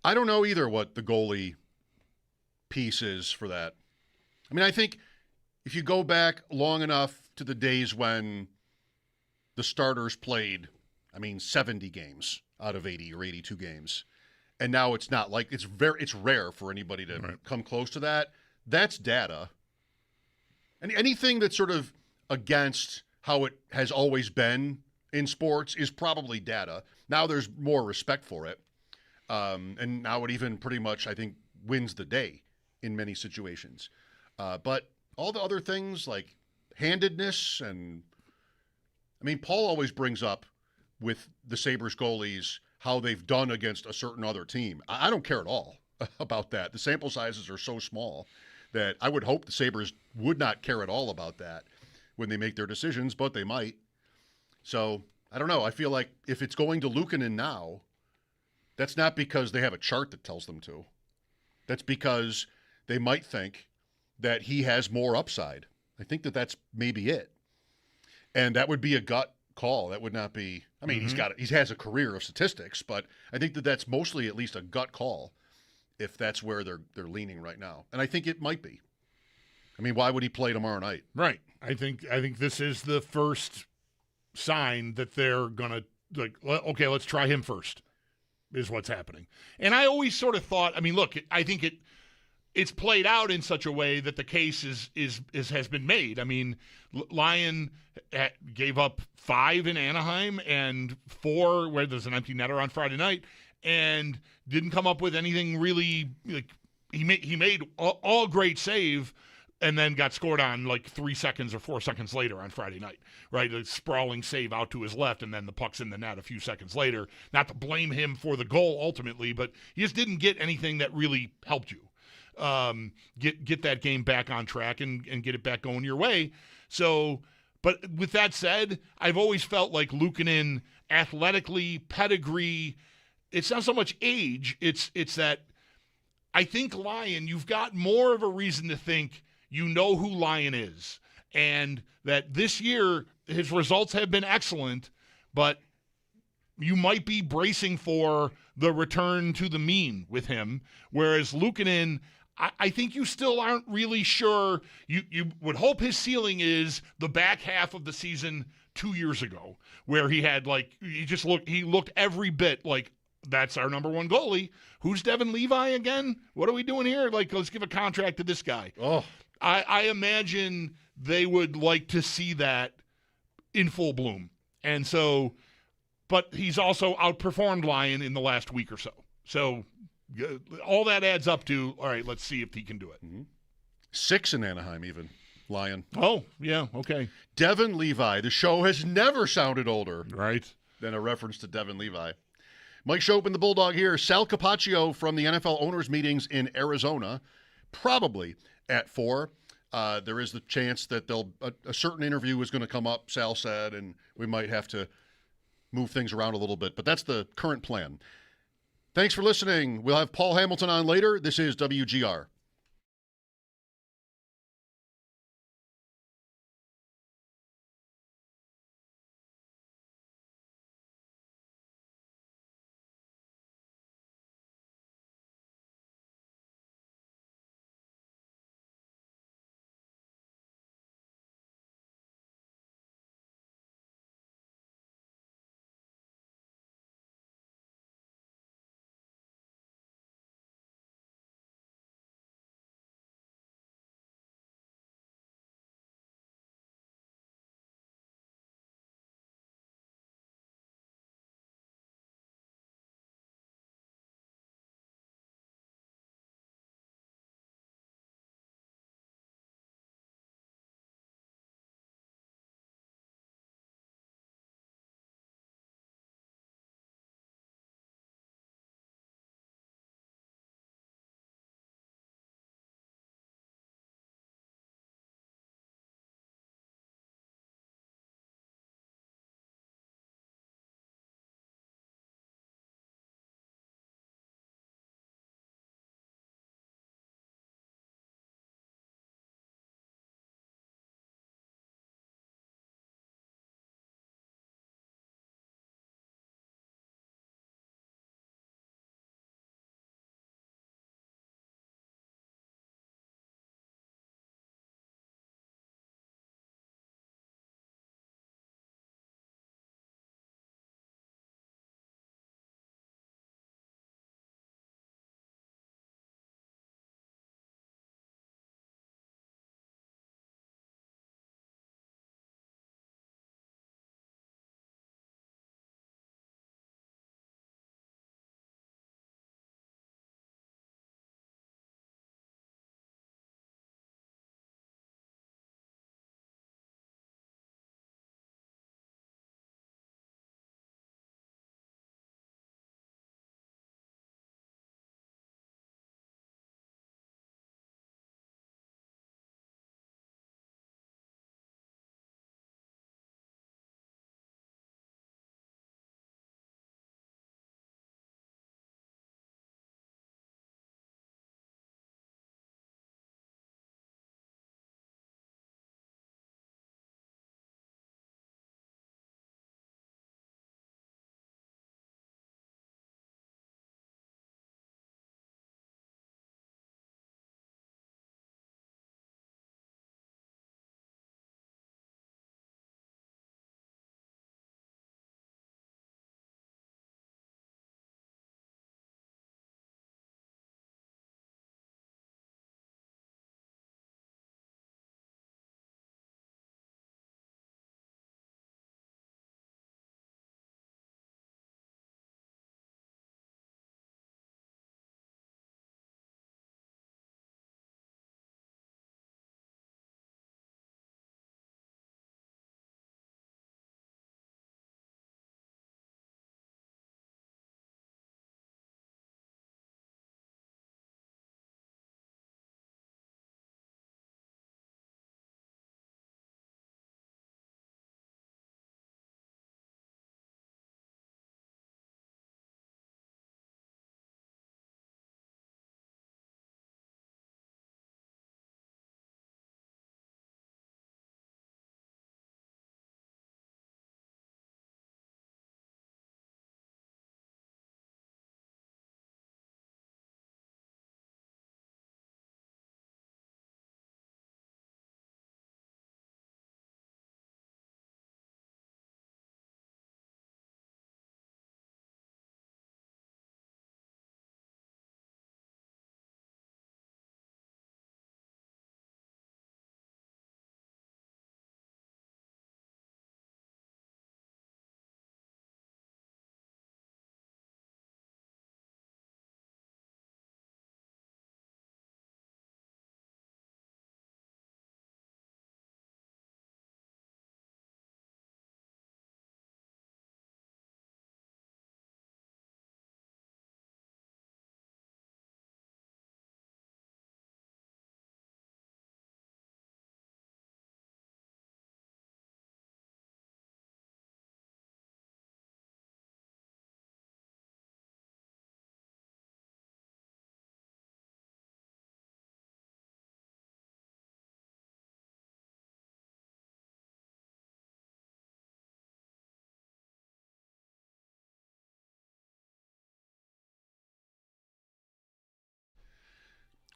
I don't know either what the goalie piece is for that. I mean, I think if you go back long enough to the days when the starters played, 70 games out of 80 or 82 games, and now it's not like it's rare for anybody to come close to that. That's data. And anything that's sort of against how it has always been in sports is probably data. Now there's more respect for it. And now it even pretty much, I think, wins the day in many situations. But all the other things like handedness and, Paul always brings up with the Sabres goalies how they've done against a certain other team. I don't care at all about that. The sample sizes are so small that I would hope the Sabres would not care at all about that when they make their decisions, but they might. So, I don't know. I feel like if it's going to Luukkonen now, that's not because they have a chart that tells them to. That's because they might think that he has more upside. I think that that's maybe it. And that would be a gut call. That would not be, he has a career of statistics, but I think that that's mostly at least a gut call if that's where they're leaning right now. And I think it might be. Why would he play tomorrow night?
Right. I think this is the first sign that they're going to, okay, let's try him first, is what's happening. And I always sort of thought, look, I think it's played out in such a way that the case has been made. Lyon gave up 5 in Anaheim and 4 where there's an empty netter on Friday night, and didn't come up with anything really. He made all great save, and then got scored on 3 seconds or 4 seconds later on Friday night, right? A sprawling save out to his left, and then the puck's in the net a few seconds later. Not to blame him for the goal ultimately, but he just didn't get anything that really helped you get that game back on track and get it back going your way. So, but with that said, I've always felt like Luukkonen, athletically, pedigree, it's not so much age, it's that I think Lyon, you've got more of a reason to think you know who Lyon is, and that this year his results have been excellent, but you might be bracing for the return to the mean with him, whereas Luukkonen, I think you still aren't really sure. You would hope his ceiling is the back half of the season 2 years ago, where he had he looked every bit like that's our number one goalie. Who's Devin Levi again? What are we doing here? Let's give a contract to this guy.
Oh,
I imagine they would like to see that in full bloom. And so, but he's also outperformed Lyon in the last week or so. So all that adds up to, all right, let's see if he can do it.
6 in Anaheim even, Lyon.
Oh, yeah, okay.
Devin Levi. The show has never sounded older.
Right.
Than a reference to Devin Levi. Mike Schopp and the Bulldog here. Sal Capaccio from the NFL owners meetings in Arizona, probably at 4. There is the chance that a certain interview is going to come up, Sal said, and we might have to move things around a little bit. But that's the current plan. Thanks for listening. We'll have Paul Hamilton on later. This is WGR.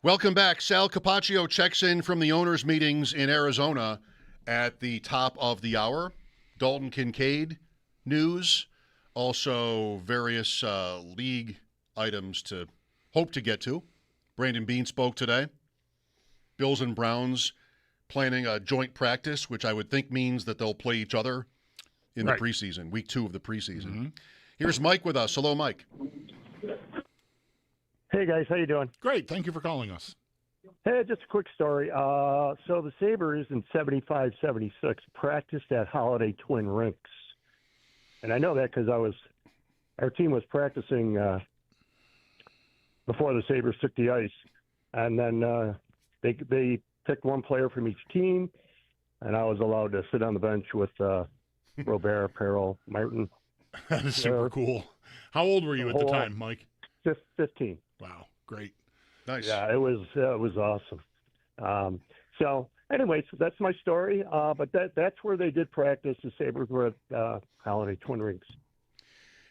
Welcome back. Sal Capaccio checks in from the owners' meetings in Arizona at the top of the hour. Dalton Kincaid news, also various league items to hope to get to. Brandon Beane spoke today. Bills and Browns planning a joint practice, which I would think means that they'll play each other in the preseason, week 2 of the preseason. Mm-hmm. Here's Mike with us. Hello, Mike.
Hey, guys. How you doing?
Great. Thank you for calling us.
Hey, just a quick story. So the Sabres in 75-76 practiced at Holiday Twin Rinks. And I know that because our team was practicing before the Sabres took the ice. And then they picked one player from each team, and I was allowed to sit on the bench with Robert, Perel, Martin.
That is super cool. How old were you at the time, Mike?
15.
Wow, great.
Nice.
Yeah, it was awesome. So, anyways, that's my story. But that's where they did practice. The Sabres were at Holiday Twin Rinks.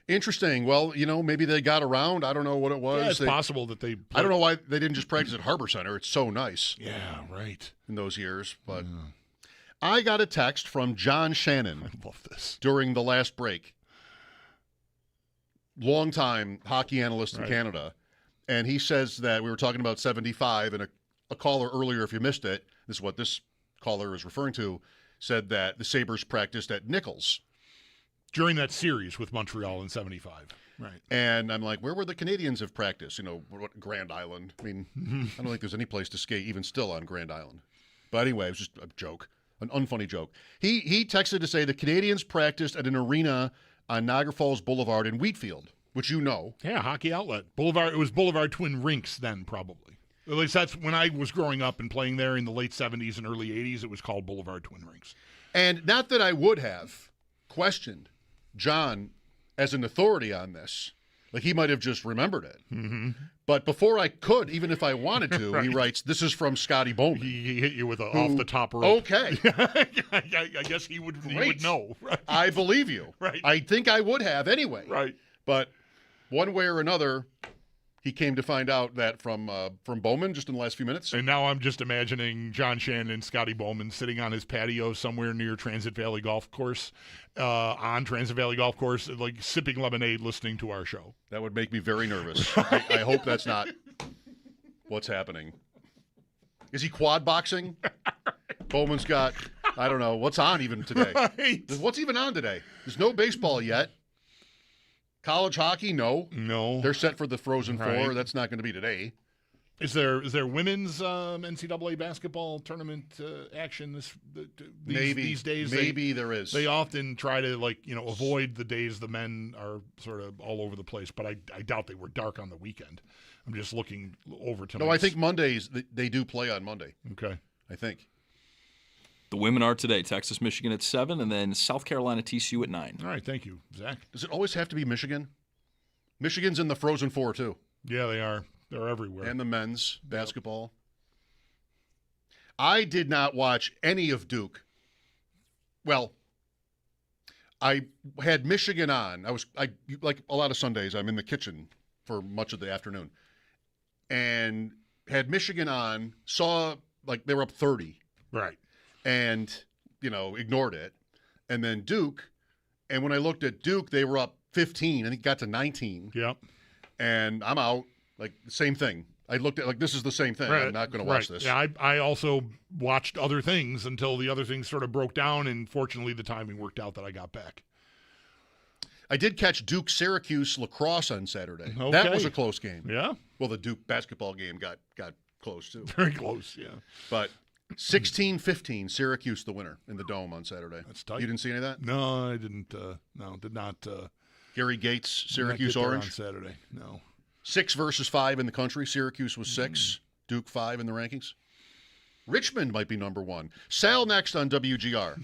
Interesting. Well, maybe they got around. I don't know what it was.
Yeah, it's possible that they.
I don't know why they didn't just practice at Harbor Center. It's so nice.
Yeah, right.
In those years, but I got a text from John Shannon.
I love this.
During the last break. Longtime hockey analyst in Canada. And he says that we were talking about 75, and a caller earlier, if you missed it, this is what this caller is referring to, said that the Sabres practiced at Nichols.
During that series with Montreal in 75. Right.
And I'm like, where were the Canadians have practiced? Grand Island. I mean, I don't think there's any place to skate even still on Grand Island. But anyway, it was just a joke, an unfunny joke. He texted to say the Canadians practiced at an arena on Niagara Falls Boulevard in Wheatfield, which you know.
Yeah, hockey outlet. Boulevard. It was Boulevard Twin Rinks then, probably. At least that's when I was growing up and playing there in the late 70s and early 80s. It was called Boulevard Twin Rinks.
And not that I would have questioned John as an authority on this. Like, he might have just remembered it.
Mm-hmm.
But before I could, even if I wanted to, he writes, this is from Scotty Bowman.
He hit you with off-the-top rope.
Okay.
I guess he would know. Right.
I believe you.
Right.
I think I would have anyway.
Right.
But one way or another, he came to find out that from Bowman just in the last few minutes.
And now I'm just imagining John Shannon and Scotty Bowman sitting on his patio somewhere near Transit Valley Golf Course, like sipping lemonade, listening to our show.
That would make me very nervous. I hope that's not what's happening. Is he quad boxing? Bowman's got, I don't know, what's on even today?
Right.
What's even on today? There's no baseball yet. College hockey, no. They're set for the Frozen Four. That's not going to be today.
Is there women's NCAA basketball tournament action these days?
Maybe there is.
They often try to avoid the days the men are sort of all over the place, but I doubt they were dark on the weekend. I'm just looking over tonight.
No, I think Mondays they do play on Monday.
Okay,
I think.
The women are today. Texas, Michigan at 7, and then South Carolina, TCU at 9.
All right, thank you, Zach.
Does it always have to be Michigan? Michigan's in the Frozen Four, too.
Yeah, they are. They're everywhere.
And the men's basketball. I did not watch any of Duke. Well, I had Michigan on. I like a lot of Sundays, I'm in the kitchen for much of the afternoon. And had Michigan on, saw they were up 30.
Right.
And, ignored it. And then Duke, and when I looked at Duke, they were up 15. I think it got to 19.
Yep.
And I'm out. Same thing. I looked at this is the same thing. I'm not going to watch this.
Yeah, I also watched other things until the other things sort of broke down, and fortunately the timing worked out that I got back.
I did catch Duke-Syracuse lacrosse on Saturday.
Okay.
That was a close game.
Yeah.
Well, the Duke basketball game got close, too.
Very close, yeah.
But 16-15, Syracuse the winner in the Dome on Saturday.
That's tight.
You didn't see any of that?
No, I didn't. Did not.
Gary Gates, Syracuse
not get
Orange.
on Saturday, no.
6 versus 5 in the country. Syracuse was 6. Duke 5 in the rankings. Richmond might be number 1. Sal next on WGR.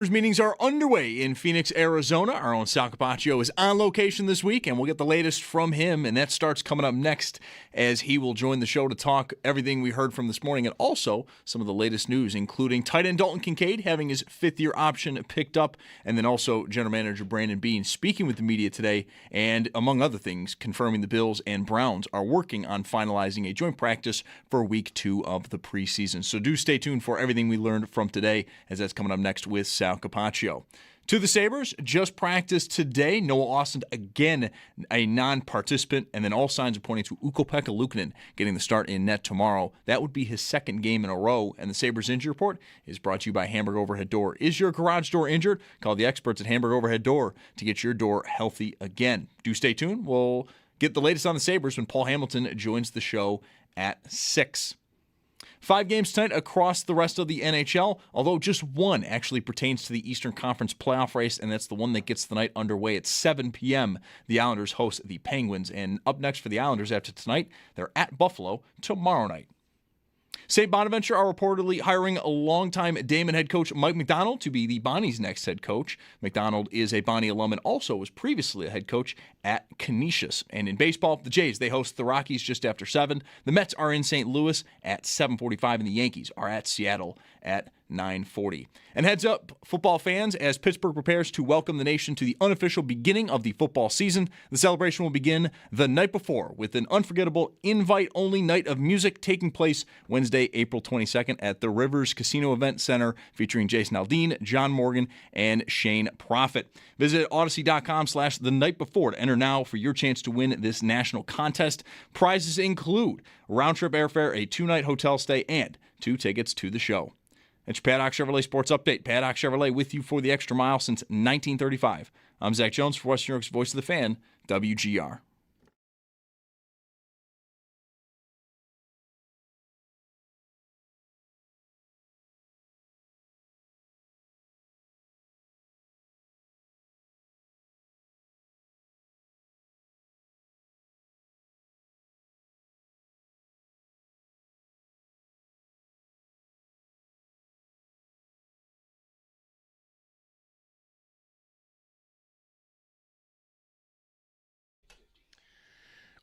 Meetings are underway in Phoenix, Arizona. Our own Sal Capaccio is on location this week, and we'll get the latest from him, and that starts coming up next as he will join the show to talk everything we heard from this morning and also some of the latest news, including tight end Dalton Kincaid having his fifth-year option picked up, and then also general manager Brandon Beane speaking with the media today and, among other things, confirming the Bills and Browns are working on finalizing a joint practice for week 2 of the preseason. So do stay tuned for everything we learned from today, as that's coming up next with Sal Capaccio. To the Sabres, just practiced today. Noah Austin, again, a non-participant, and then all signs are pointing to Ukko-Pekka Luukkonen getting the start in net tomorrow. That would be his second game in a row, and the Sabres injury report is brought to you by Hamburg Overhead Door. Is your garage door injured? Call the experts at Hamburg Overhead Door to get your door healthy again. Do stay tuned. We'll get the latest on the Sabres when Paul Hamilton joins the show at 6. 5 games tonight across the rest of the NHL, although just one actually pertains to the Eastern Conference playoff race, and that's the one that gets the night underway at 7 p.m. The Islanders host the Penguins, and up next for the Islanders after tonight, they're at Buffalo tomorrow night. St. Bonaventure are reportedly hiring a longtime Damon head coach Mike McDonald to be the Bonnie's next head coach. McDonald is a Bonnie alum and also was previously a head coach at Canisius. And in baseball, the Jays, they host the Rockies just after 7. The Mets are in St. Louis at 7:45, and the Yankees are at Seattle at 9:40. And heads up, football fans, as Pittsburgh prepares to welcome the nation to the unofficial beginning of the football season, the celebration will begin the night before with an unforgettable invite-only night of music taking place Wednesday, April 22nd at the Rivers Casino Event Center featuring Jason Aldean, John Morgan, and Shane Profit. Visit Odyssey.com/the-night-before to enter now for your chance to win this national contest. Prizes include round-trip airfare, a 2-night hotel stay, and 2 tickets to the show. It's your Paddock Chevrolet Sports Update. Paddock Chevrolet with you for the extra mile since 1935. I'm Zach Jones for Western New York's Voice of the Fan, WGR.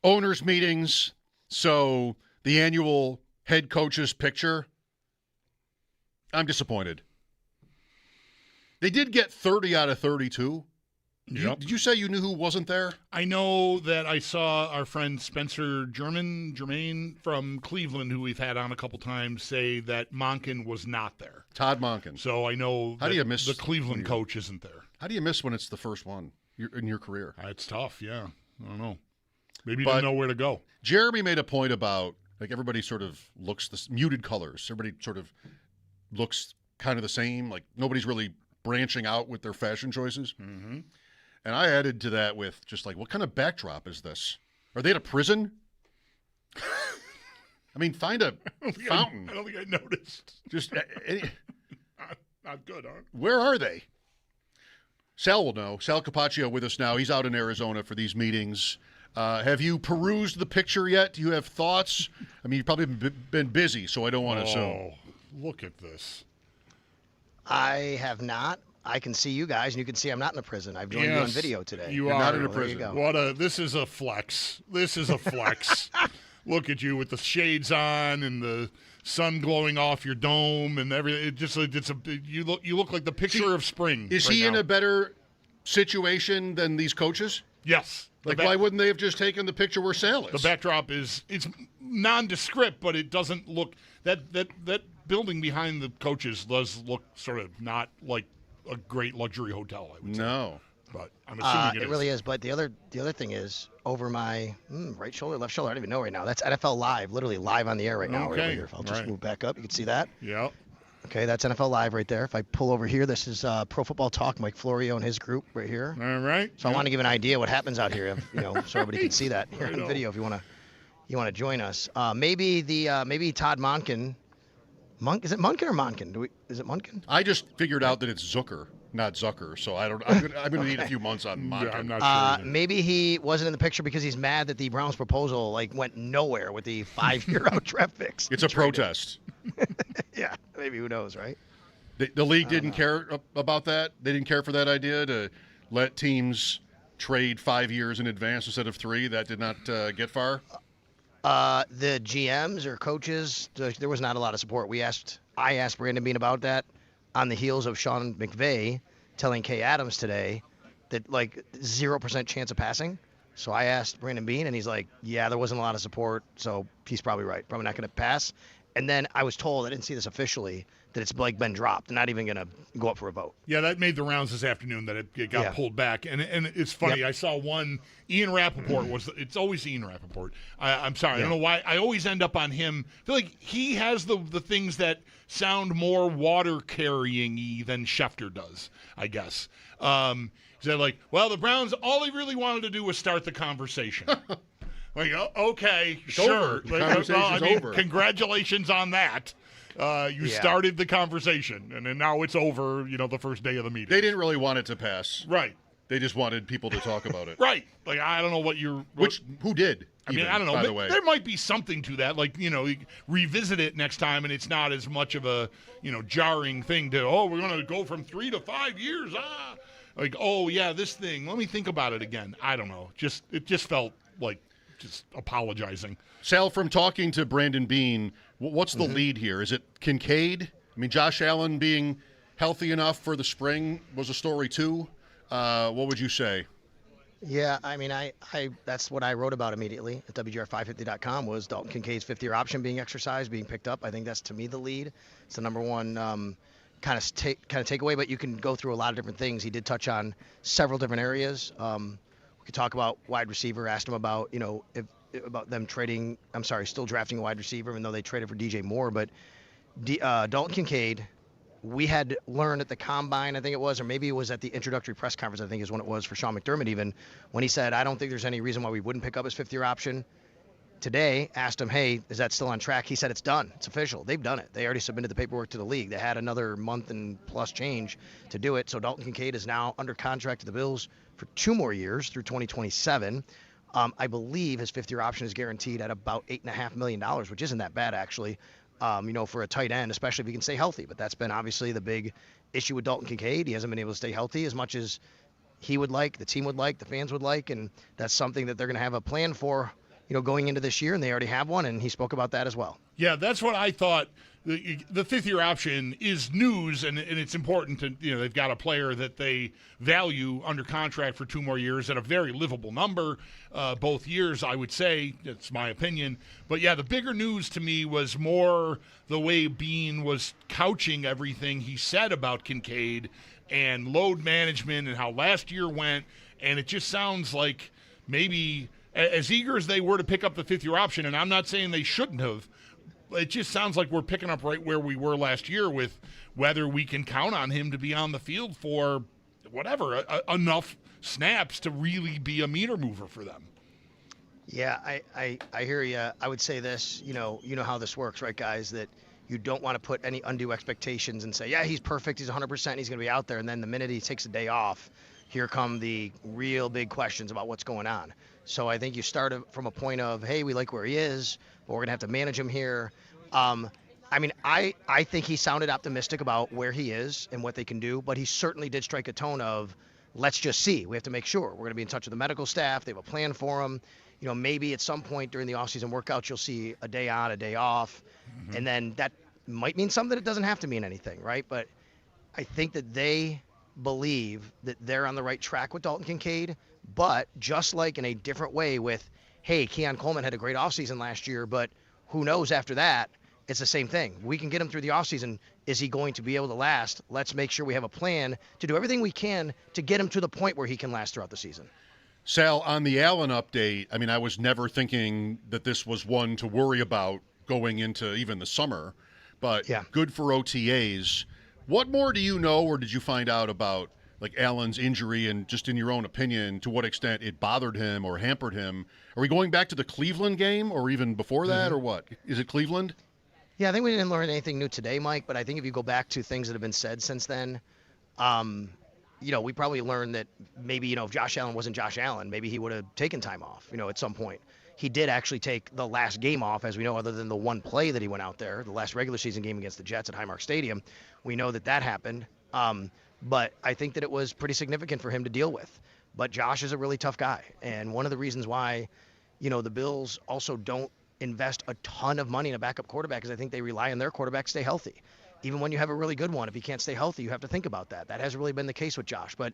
Owners' meetings, so the annual head coach's picture, I'm disappointed. They did get 30 out of 32.
Yep.
Did you say you knew who wasn't there?
I know that I saw our friend Spencer Germain from Cleveland, who we've had on a couple times, say that Monken was not there.
Todd Monken.
So I know
How do you miss
the Cleveland coach isn't there.
How do you miss when it's the first one in your career?
It's tough, yeah. I don't know. Maybe you didn't know where to go.
Jeremy made a point about, like, everybody sort of looks this muted colors. Everybody sort of looks kind of the same. Like, nobody's really branching out with their fashion choices.
Mm-hmm.
And I added to that with just like, what kind of backdrop is this? Are they at a prison? I mean, find a fountain.
I don't think I noticed.
Just
not good, huh?
Where are they? Sal will know. Sal Capaccio with us now. He's out in Arizona for these meetings. Have you perused the picture yet? Do you have thoughts? I mean, you've probably been busy, so I don't want to assume.
Oh, look at this.
I have not. I can see you guys, and you can see I'm not in a prison. I've joined you on video today.
You're
not in a prison.
This is a flex. This is a flex. Look at you with the shades on and the sun glowing off your dome and everything. You look like the picture of spring.
Is he in a better situation than these coaches?
Yes.
Like, why wouldn't they have just taken the picture where Sal is?
The backdrop it's nondescript, but it doesn't look that building behind the coaches does look sort of not like a great luxury hotel, I would say.
No.
But I'm assuming
it really is. But the other thing is over my right shoulder, left shoulder. I don't even know right now. That's NFL Live, literally live on the air right now.
Okay.
Right here. If I'll just move back up, you can see that.
Yeah.
Okay, that's NFL Live right there. If I pull over here, this is Pro Football Talk, Mike Florio and his group right here.
All right.
So I want to give an idea what happens out here, so everybody can see that here on video. If you want to join us, maybe Todd Monken. Is it Monken or Monken? Is it Monken?
I just figured out that it's Zucker, not Zucker. So I'm gonna need a few months on Monken.
Yeah, I'm not sure.
Maybe he wasn't in the picture because he's mad that the Browns proposal went nowhere with the 5-year out draft picks.
It's a protest.
Yeah, maybe, who knows, right?
The league didn't care about that? They didn't care for that idea to let teams trade 5 years in advance instead of 3? That did not get far?
The GMs or coaches, there was not a lot of support. I asked Brandon Beane about that on the heels of Sean McVay telling Kay Adams today that, 0% chance of passing. So I asked Brandon Beane, and he's like, yeah, there wasn't a lot of support, so he's probably right. Probably not going to pass. And then I was told, I didn't see this officially, that it's been dropped, not even going to go up for a vote.
Yeah, that made the rounds this afternoon, that it got pulled back. And it's funny, I saw one, Ian Rappaport it's always Ian Rappaport. I'm sorry, I don't know why, I always end up on him. I feel like he has the things that sound more water-carrying-y than Schefter does, I guess. They're like, well, the Browns, all they really wanted to do was start the conversation. Okay,
it's
sure.
Over. The conversation's over.
Congratulations on that. You started the conversation, and then now it's over, the first day of the meeting.
They didn't really want it to pass.
Right.
They just wanted people to talk about it.
Right. I don't know what you're...
Who did?
I don't know.
By the way.
There might be something to that. Revisit it next time, and it's not as much of a, jarring thing to, we're going to go from 3 to 5 years. This thing. Let me think about it again. I don't know. It just felt like just apologizing.
Sal, from talking to Brandon Beane, what's the lead here? Is it Kincaid? I mean, Josh Allen being healthy enough for the spring was a story too. What would you say?
Yeah, I mean, I that's what I wrote about immediately at WGR550.com was Dalton Kincaid's 5th-year option being exercised, being picked up. I think that's, to me, the lead. It's the number one kind of takeaway, but you can go through a lot of different things. He did touch on several different areas. We could talk about wide receiver. Asked him about, about them still drafting a wide receiver, even though they traded for DJ Moore. But Dalton Kincaid, we had learned at the Combine, I think it was, or maybe it was at the introductory press conference, I think is when it was for Sean McDermott even, when he said, I don't think there's any reason why we wouldn't pick up his 5th-year option. Today, asked him, hey, is that still on track? He said it's done. It's official. They've done it. They already submitted the paperwork to the league. They had another month and plus change to do it. So Dalton Kincaid is now under contract to the Bills for 2 more years through 2027. I believe his 5th-year option is guaranteed at about $8.5 million, which isn't that bad, actually, for a tight end, especially if he can stay healthy. But that's been obviously the big issue with Dalton Kincaid. He hasn't been able to stay healthy as much as he would like, the team would like, the fans would like, and that's something that they're going to have a plan for, going into this year, and they already have one, and he spoke about that as well.
Yeah, that's what I thought. The 5th-year option is news, and it's important to, they've got a player that they value under contract for 2 more years at a very livable number, both years, I would say. That's my opinion. But, yeah, the bigger news to me was more the way Beane was couching everything he said about Kincaid and load management and how last year went, and it just sounds like maybe – as eager as they were to pick up the 5th-year option, and I'm not saying they shouldn't have, it just sounds like we're picking up right where we were last year with whether we can count on him to be on the field for whatever, enough snaps to really be a meter mover for them.
Yeah, I hear you. I would say this, you know how this works, right, guys, that you don't want to put any undue expectations and say, yeah, he's perfect, he's 100%, he's going to be out there, and then the minute he takes a day off, here come the real big questions about what's going on. So I think you start from a point of, hey, we like where he is, but we're going to have to manage him here. I think he sounded optimistic about where he is and what they can do, but he certainly did strike a tone of, let's just see. We have to make sure. We're going to be in touch with the medical staff. They have a plan for him. Maybe at some point during the offseason workouts, you'll see a day on, a day off, and then that might mean something. It doesn't have to mean anything, right? But I think that they believe that they're on the right track with Dalton Kincaid, but just like in a different way with, hey, Keon Coleman had a great offseason last year, but who knows after that, it's the same thing. We can get him through the offseason. Is he going to be able to last? Let's make sure we have a plan to do everything we can to get him to the point where he can last throughout the season.
Sal, on the Allen update, I was never thinking that this was one to worry about going into even the summer, but good for OTAs. What more do you know or did you find out about Allen's injury and just in your own opinion, to what extent it bothered him or hampered him? Are we going back to the Cleveland game or even before that or what? Is it Cleveland?
Yeah, I think we didn't learn anything new today, Mike, but I think if you go back to things that have been said since then, we probably learned that maybe, if Josh Allen wasn't Josh Allen, maybe he would have taken time off, at some point. he did actually take the last game off, as we know, other than the one play that he went out there, the last regular season game against the Jets at Highmark Stadium. We know that happened. But I think that it was pretty significant for him to deal with. But Josh is a really tough guy. And one of the reasons why, the Bills also don't invest a ton of money in a backup quarterback is I think they rely on their quarterback to stay healthy. Even when you have a really good one, if he can't stay healthy, you have to think about that. That has really been the case with Josh. But,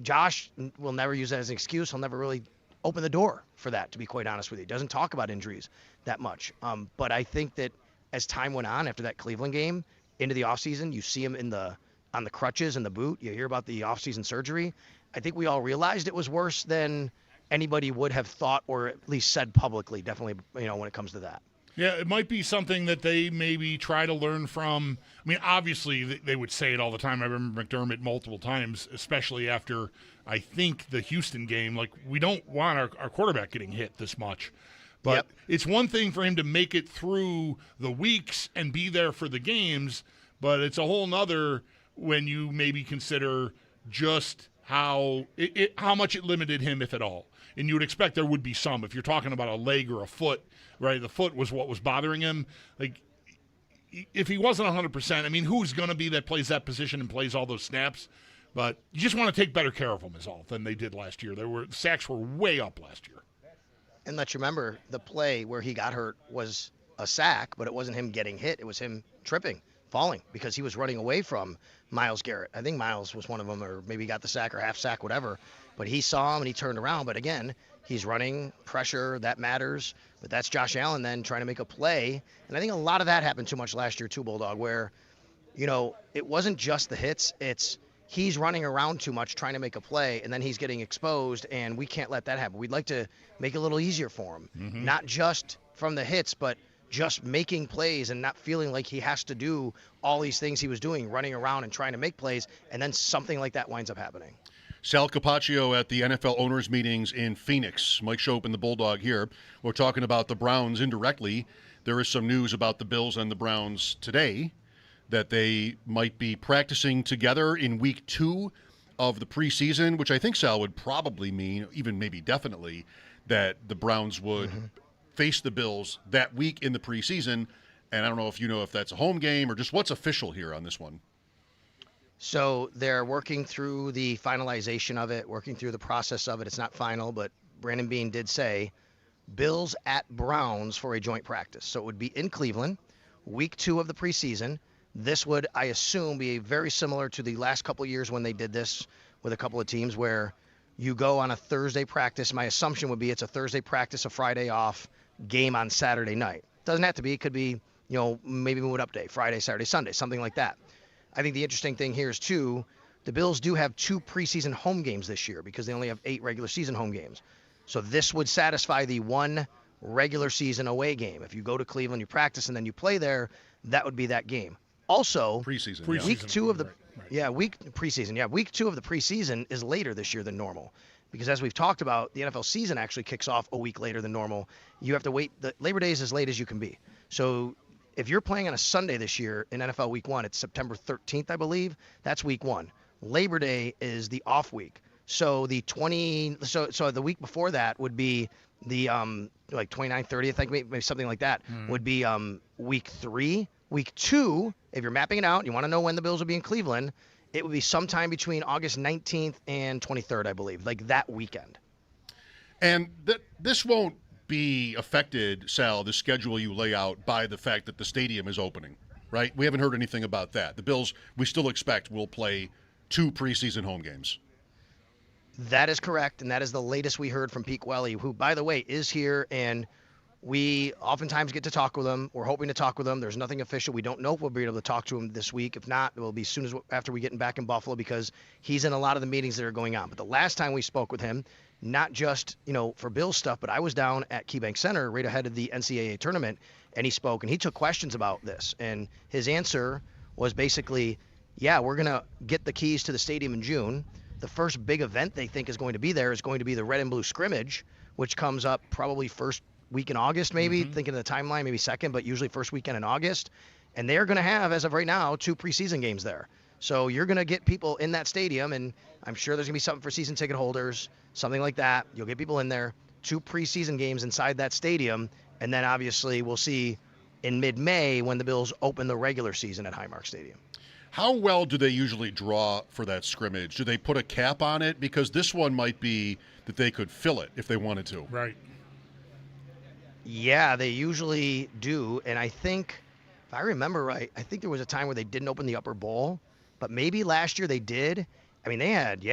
Josh will never use that as an excuse. He'll never really open the door for that, to be quite honest with you. He doesn't talk about injuries that much. But I think that as time went on after that Cleveland game into the offseason, you see him on the crutches and the boot. You hear about the offseason surgery. I think we all realized it was worse than anybody would have thought or at least said publicly, definitely, when it comes to that.
Yeah, it might be something that they maybe try to learn from. I mean, obviously, they would say it all the time. I remember McDermott multiple times, especially after, I think, the Houston game. Like, we don't want our quarterback getting hit this much. But It's one thing for him to make it through the weeks and be there for the games, but it's a whole nother when you maybe consider just how much it limited him, if at all. And you would expect there would be some. If you're talking about a leg or a foot, right? The foot was what was bothering him. Like, if he wasn't 100%, I mean, who's going to be that plays that position and plays all those snaps? But you just want to take better care of him is all than they did last year. Sacks were way up last year.
And let's remember, the play where he got hurt was a sack, but it wasn't him getting hit. It was him tripping, falling, because he was running away from Myles Garrett. I think Myles was one of them, or maybe he got the sack or half sack, whatever. But he saw him and he turned around. But again, he's running, pressure, that matters. But that's Josh Allen then trying to make a play. And I think a lot of that happened too much last year too, Bulldog, where, it wasn't just the hits. It's he's running around too much trying to make a play, and then he's getting exposed, and we can't let that happen. We'd like to make it a little easier for him, not just from the hits, but just making plays and not feeling like he has to do all these things he was doing, running around and trying to make plays, and then something like that winds up happening.
Sal Capaccio at the NFL owners meetings in Phoenix. Mike Schopp and the Bulldog here. We're talking about the Browns indirectly. There is some news about the Bills and the Browns today that they might be practicing together in week 2 of the preseason, which I think, Sal, would probably mean, even maybe definitely, that the Browns would face the Bills that week in the preseason. And I don't know if you know if that's a home game or just what's official here on this one.
So they're working through the finalization of it, working through the process of it. It's not final, but Brandon Beane did say Bills at Browns for a joint practice. So it would be in Cleveland, week 2 of the preseason. This would, I assume, be very similar to the last couple of years when they did this with a couple of teams where you go on a Thursday practice. My assumption would be it's a Thursday practice, a Friday off, game on Saturday night. Doesn't have to be. It could be, maybe move it up day, Friday, Saturday, Sunday, something like that. I think the interesting thing here is, too, the Bills do have 2 preseason home games this year because they only have 8 regular season home games. So this would satisfy the 1 regular season away game. If you go to Cleveland, you practice, and then you play there, that would be that game. Also,
preseason.
Week 2 of the week 2 of the preseason is later this year than normal. Because as we've talked about, the NFL season actually kicks off a week later than normal. You have to wait. The Labor Day is as late as you can be. So if you're playing on a Sunday this year in NFL Week 1, it's September 13th, I believe. That's Week 1. Labor Day is the off week. So the the week before that would be the 29th, 30th, I think maybe something like that would be Week 3. Week 2, if you're mapping it out, you want to know when the Bills will be in Cleveland, it would be sometime between August 19th and 23rd, I believe, like that weekend.
And this won't be affected, Sal, the schedule you lay out, by the fact that the stadium is opening, right? We haven't heard anything about that. The Bills, we still expect, will play 2 preseason home games.
That is correct, and that is the latest we heard from Pete Gwelly, who, by the way, is here, and we oftentimes get to talk with him. We're hoping to talk with him. There's nothing official. We don't know if we'll be able to talk to him this week. If not, it will be as soon as after we get back in Buffalo because he's in a lot of the meetings that are going on. But the last time we spoke with him, not just, for Bills stuff, but I was down at KeyBank Center right ahead of the NCAA tournament, and he spoke, and he took questions about this. And his answer was basically, yeah, we're going to get the keys to the stadium in June. The first big event they think is going to be there is going to be the Red and Blue scrimmage, which comes up probably first week in August, maybe, thinking of the timeline, maybe second, but usually first weekend in August. And they're going to have, as of right now, 2 preseason games there. So you're going to get people in that stadium, and I'm sure there's going to be something for season ticket holders, something like that. You'll get people in there. 2 preseason games inside that stadium, and then obviously we'll see in mid-May when the Bills open the regular season at Highmark Stadium.
How well do they usually draw for that scrimmage? Do they put a cap on it? Because this one might be that they could fill it if they wanted to.
Right.
Yeah, they usually do. And I think, if I remember right, I think there was a time where they didn't open the upper bowl, but maybe last year they did. I mean, they had,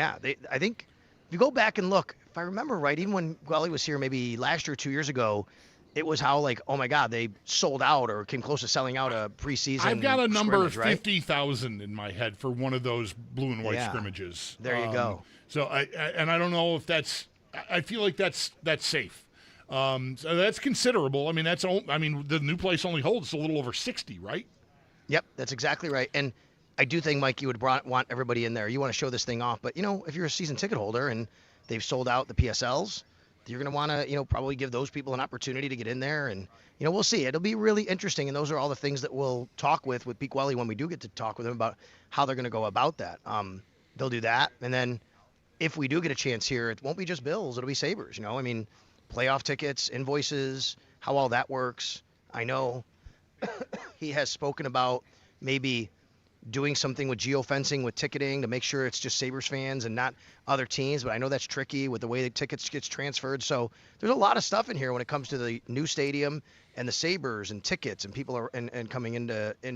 I think if you go back and look, if I remember right, even when Gwelly was here maybe last year, 2 years ago, it was how, like, oh my God, they sold out or came close to selling out a preseason.
I've got a number of
right?
50,000 in my head for one of those blue and white scrimmages.
There you go.
So I don't know if that's. I feel like that's safe. So that's considerable. I mean, the new place only holds a little over 60, right?
Yep, that's exactly right. And I do think, Mike, you would want everybody in there. You want to show this thing off, but if you're a season ticket holder and they've sold out the PSLs, you're going to want to, probably give those people an opportunity to get in there. And, we'll see. It'll be really interesting. And those are all the things that we'll talk with Pete Gwelly when we do get to talk with him about how they're going to go about that. They'll do that. And then if we do get a chance here, it won't be just Bills. It'll be Sabres, I mean, playoff tickets, invoices, how all that works. I know he has spoken about maybe doing something with geofencing with ticketing to make sure it's just Sabres fans and not other teams, but I know that's tricky with the way the tickets gets transferred. So there's a lot of stuff in here when it comes to the new stadium and the Sabres and tickets and people are and coming in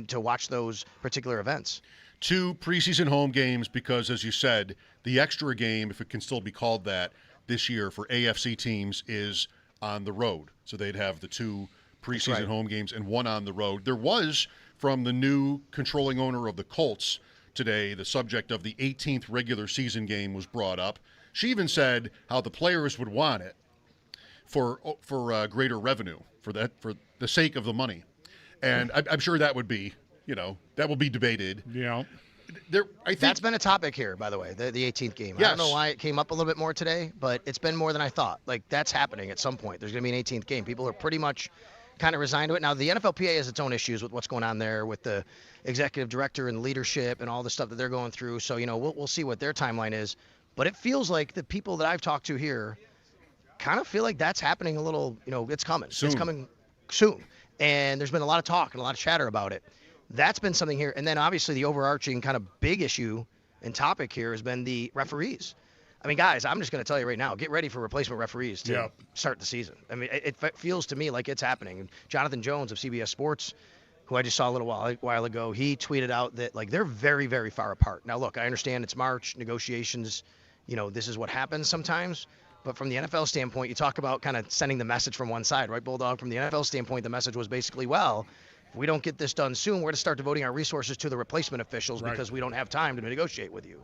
to watch those particular events.
2 preseason home games because, as you said, the extra game, if it can still be called that, this year for AFC teams is on the road. So they'd have the 2 preseason home games and 1 on the road. There was, from the new controlling owner of the Colts today, the subject of the 18th regular season game was brought up. She even said how the players would want it for greater revenue, for the sake of the money. And I'm sure that would be, that will be debated.
Yeah.
I think
that's been a topic here, by the way, the 18th game. Yes. I don't know why it came up a little bit more today, but it's been more than I thought. Like, that's happening at some point. There's going to be an 18th game. People are pretty much kind of resigned to it. Now, the NFLPA has its own issues with what's going on there with the executive director and leadership and all the stuff that they're going through. So, we'll see what their timeline is. But it feels like the people that I've talked to here kind of feel like that's happening a little, it's coming.
Soon.
It's coming soon. And there's been a lot of talk and a lot of chatter about it. That's been something here. And then obviously the overarching kind of big issue and topic here has been the referees. I mean, guys, I'm just going to tell you right now, get ready for replacement referees to start the season. I mean, it feels to me like it's happening. Jonathan Jones of CBS Sports, who I just saw a little while ago, he tweeted out that, like, they're very, very far apart. Now, look, I understand it's March, negotiations, this is what happens sometimes. But from the NFL standpoint, you talk about kind of sending the message from one side, right, Bulldog? From the NFL standpoint, the message was basically, well, if we don't get this done soon, we're going to start devoting our resources to the replacement officials because we don't have time to negotiate with you.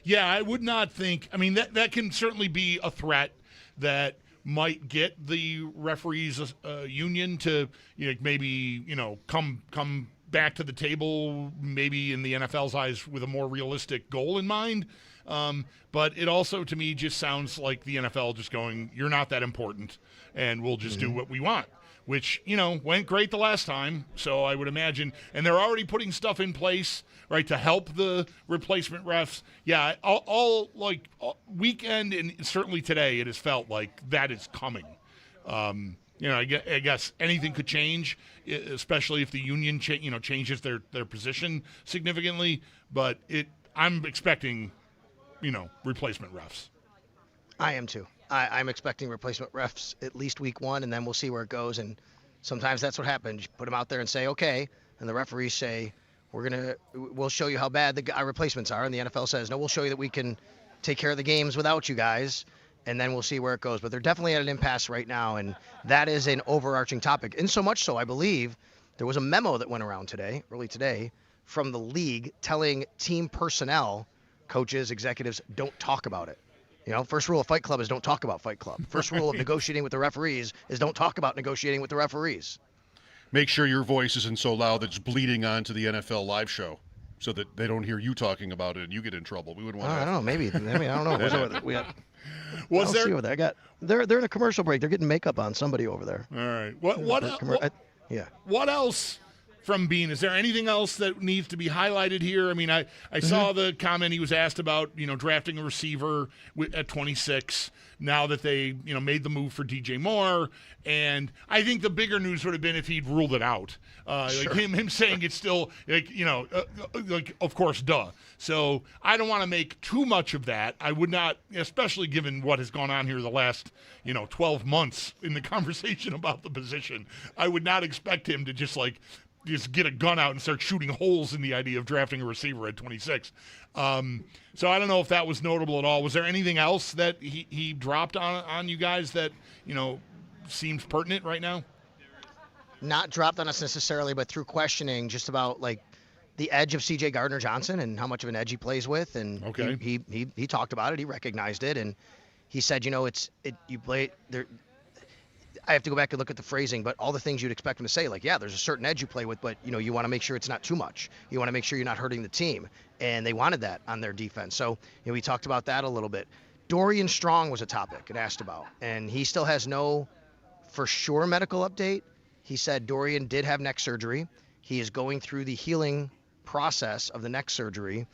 Yeah, I would not think. I mean, that can certainly be a threat that might get the referees union to maybe come back to the table, maybe in the NFL's eyes with a more realistic goal in mind. But it also, to me, just sounds like the NFL just going, you're not that important, and we'll just do what we want. Which, went great the last time, so I would imagine. And they're already putting stuff in place, right, to help the replacement refs. Yeah, all weekend and certainly today, it has felt like that is coming. I guess anything could change, especially if the union changes their position significantly. But I'm expecting, replacement refs.
I am too. I'm expecting replacement refs at least week 1, and then we'll see where it goes. And sometimes that's what happens. You put them out there and say, okay, and the referees say, we'll show you how bad our replacements are. And the NFL says, no, we'll show you that we can take care of the games without you guys, and then we'll see where it goes. But they're definitely at an impasse right now, and that is an overarching topic. And so much so, I believe, there was a memo that went around early today, from the league telling team personnel, coaches, executives, don't talk about it. First rule of Fight Club is don't talk about Fight Club. First rule of negotiating with the referees is don't talk about negotiating with the referees.
Make sure your voice isn't so loud that it's bleeding onto the NFL live show so that they don't hear you talking about it and you get in trouble. We wouldn't want to.
I don't know. Maybe I don't know. They're in a commercial break. They're getting makeup on somebody over there.
All right. What else from Bean. Is there anything else that needs to be highlighted here? I mean, I saw the comment he was asked about, drafting a receiver at 26 now that they, made the move for DJ Moore. And I think the bigger news would have been if he'd ruled it out. Sure. Like him saying it's still, of course, duh. So I don't want to make too much of that. I would not, especially given what has gone on here the last, 12 months in the conversation about the position. I would not expect him to just get a gun out and start shooting holes in the idea of drafting a receiver at 26. So I don't know if that was notable at all. Was there anything else that he dropped on you guys that, seems pertinent right now?
Not dropped on us necessarily, but through questioning just about the edge of C.J. Gardner-Johnson and how much of an edge he plays with. And
okay.
he talked about it. He recognized it. And he said, you play there. I have to go back and look at the phrasing, but all the things you'd expect him to say, there's a certain edge you play with, but you want to make sure it's not too much. You want to make sure you're not hurting the team, and they wanted that on their defense. So we talked about that a little bit. Dorian Strong was a topic and asked about, and he still has no for sure medical update. He said Dorian did have neck surgery. He is going through the healing process of the neck surgery,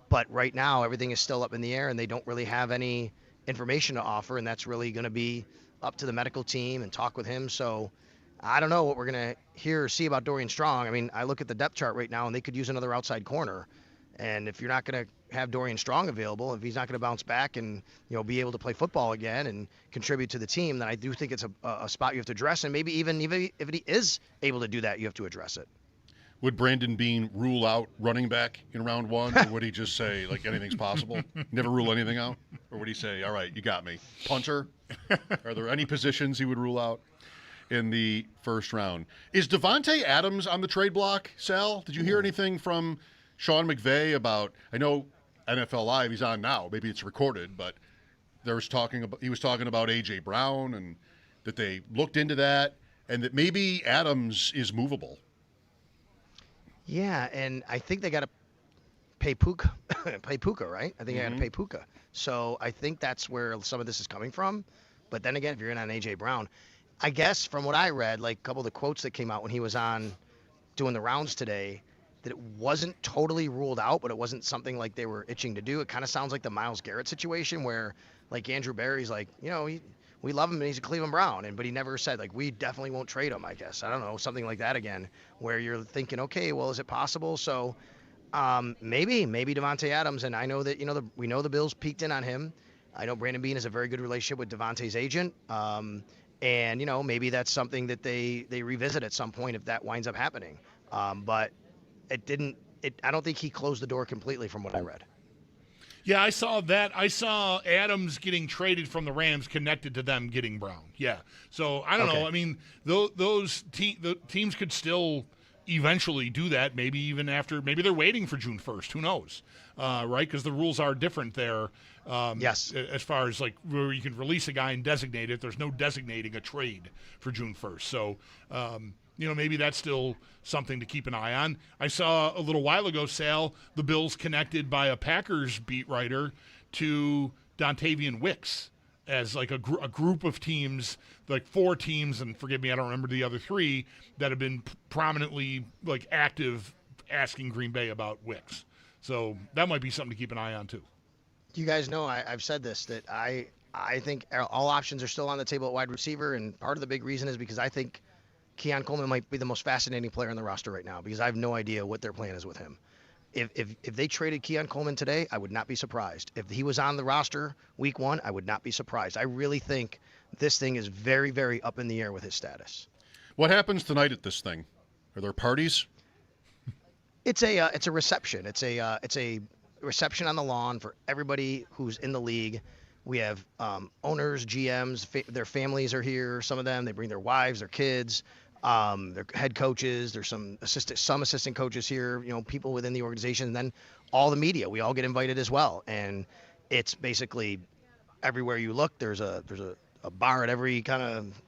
but right now everything is still up in the air, and they don't really have any information to offer, and that's really going to be up to the medical team and talk with him. So I don't know what we're going to hear or see about Dorian Strong. I mean, I look at the depth chart right now, and they could use another outside corner. And if you're not going to have Dorian Strong available, if he's not going to bounce back and be able to play football again and contribute to the team, then I do think it's a spot you have to address. And maybe even if he is able to do that, you have to address it.
Would Brandon Bean rule out running back in round one, or would he just say anything's possible? Never rule anything out? Or would he say, all right, you got me? Punter? Are there any positions he would rule out in the first round? Is Davante Adams on the trade block, Sal? Did you hear anything from Sean McVay about, I know NFL Live, he's on now, maybe it's recorded, but he was talking about A.J. Brown and that they looked into that and that maybe Adams is movable.
Yeah, and I think they got to pay Puka, right? I think they got to pay Puka. So I think that's where some of this is coming from. But then again, if you're in on A.J. Brown, I guess from what I read, a couple of the quotes that came out when he was on doing the rounds today, that it wasn't totally ruled out, but it wasn't something like they were itching to do. It kind of sounds like the Myles Garrett situation where, Andrew Berry's we love him and he's a Cleveland Brown, but he never said, we definitely won't trade him, I guess. I don't know, something like that again, where you're thinking, okay, well, is it possible? So maybe Davante Adams, and I know that, we know the Bills peeked in on him. I know Brandon Bean has a very good relationship with Davante's agent, and, maybe that's something that they revisit at some point if that winds up happening. But I don't think he closed the door completely from what I read.
Yeah, I saw that. I saw Adams getting traded from the Rams connected to them getting Brown. Yeah. So I don't know. I mean, the teams could still eventually do that. Maybe even after. Maybe they're waiting for June 1st. Who knows? Right? Because the rules are different there.
Yes.
As far as where you can release a guy and designate it, there's no designating a trade for June 1st. So. Maybe that's still something to keep an eye on. I saw a little while ago, Sal, the Bills connected by a Packers beat writer to Dontavian Wicks as a group of teams, 4 teams, and forgive me, I don't remember the other 3, that have been prominently active asking Green Bay about Wicks. So that might be something to keep an eye on too.
You guys know I've said this, that I think all options are still on the table at wide receiver, and part of the big reason is because I think Keon Coleman might be the most fascinating player on the roster right now because I have no idea what their plan is with him. If they traded Keon Coleman today, I would not be surprised. If he was on the roster week 1, I would not be surprised. I really think this thing is very, very up in the air with his status.
What happens tonight at this thing? Are there parties?
It's a reception. It's a reception on the lawn for everybody who's in the league. We have owners, GMs, their families are here. Some of them, they bring their wives, their kids. Their head coaches, there's some assistant coaches here, people within the organization, and then all the media. We all get invited as well, and it's basically everywhere you look. There's a bar at every kind of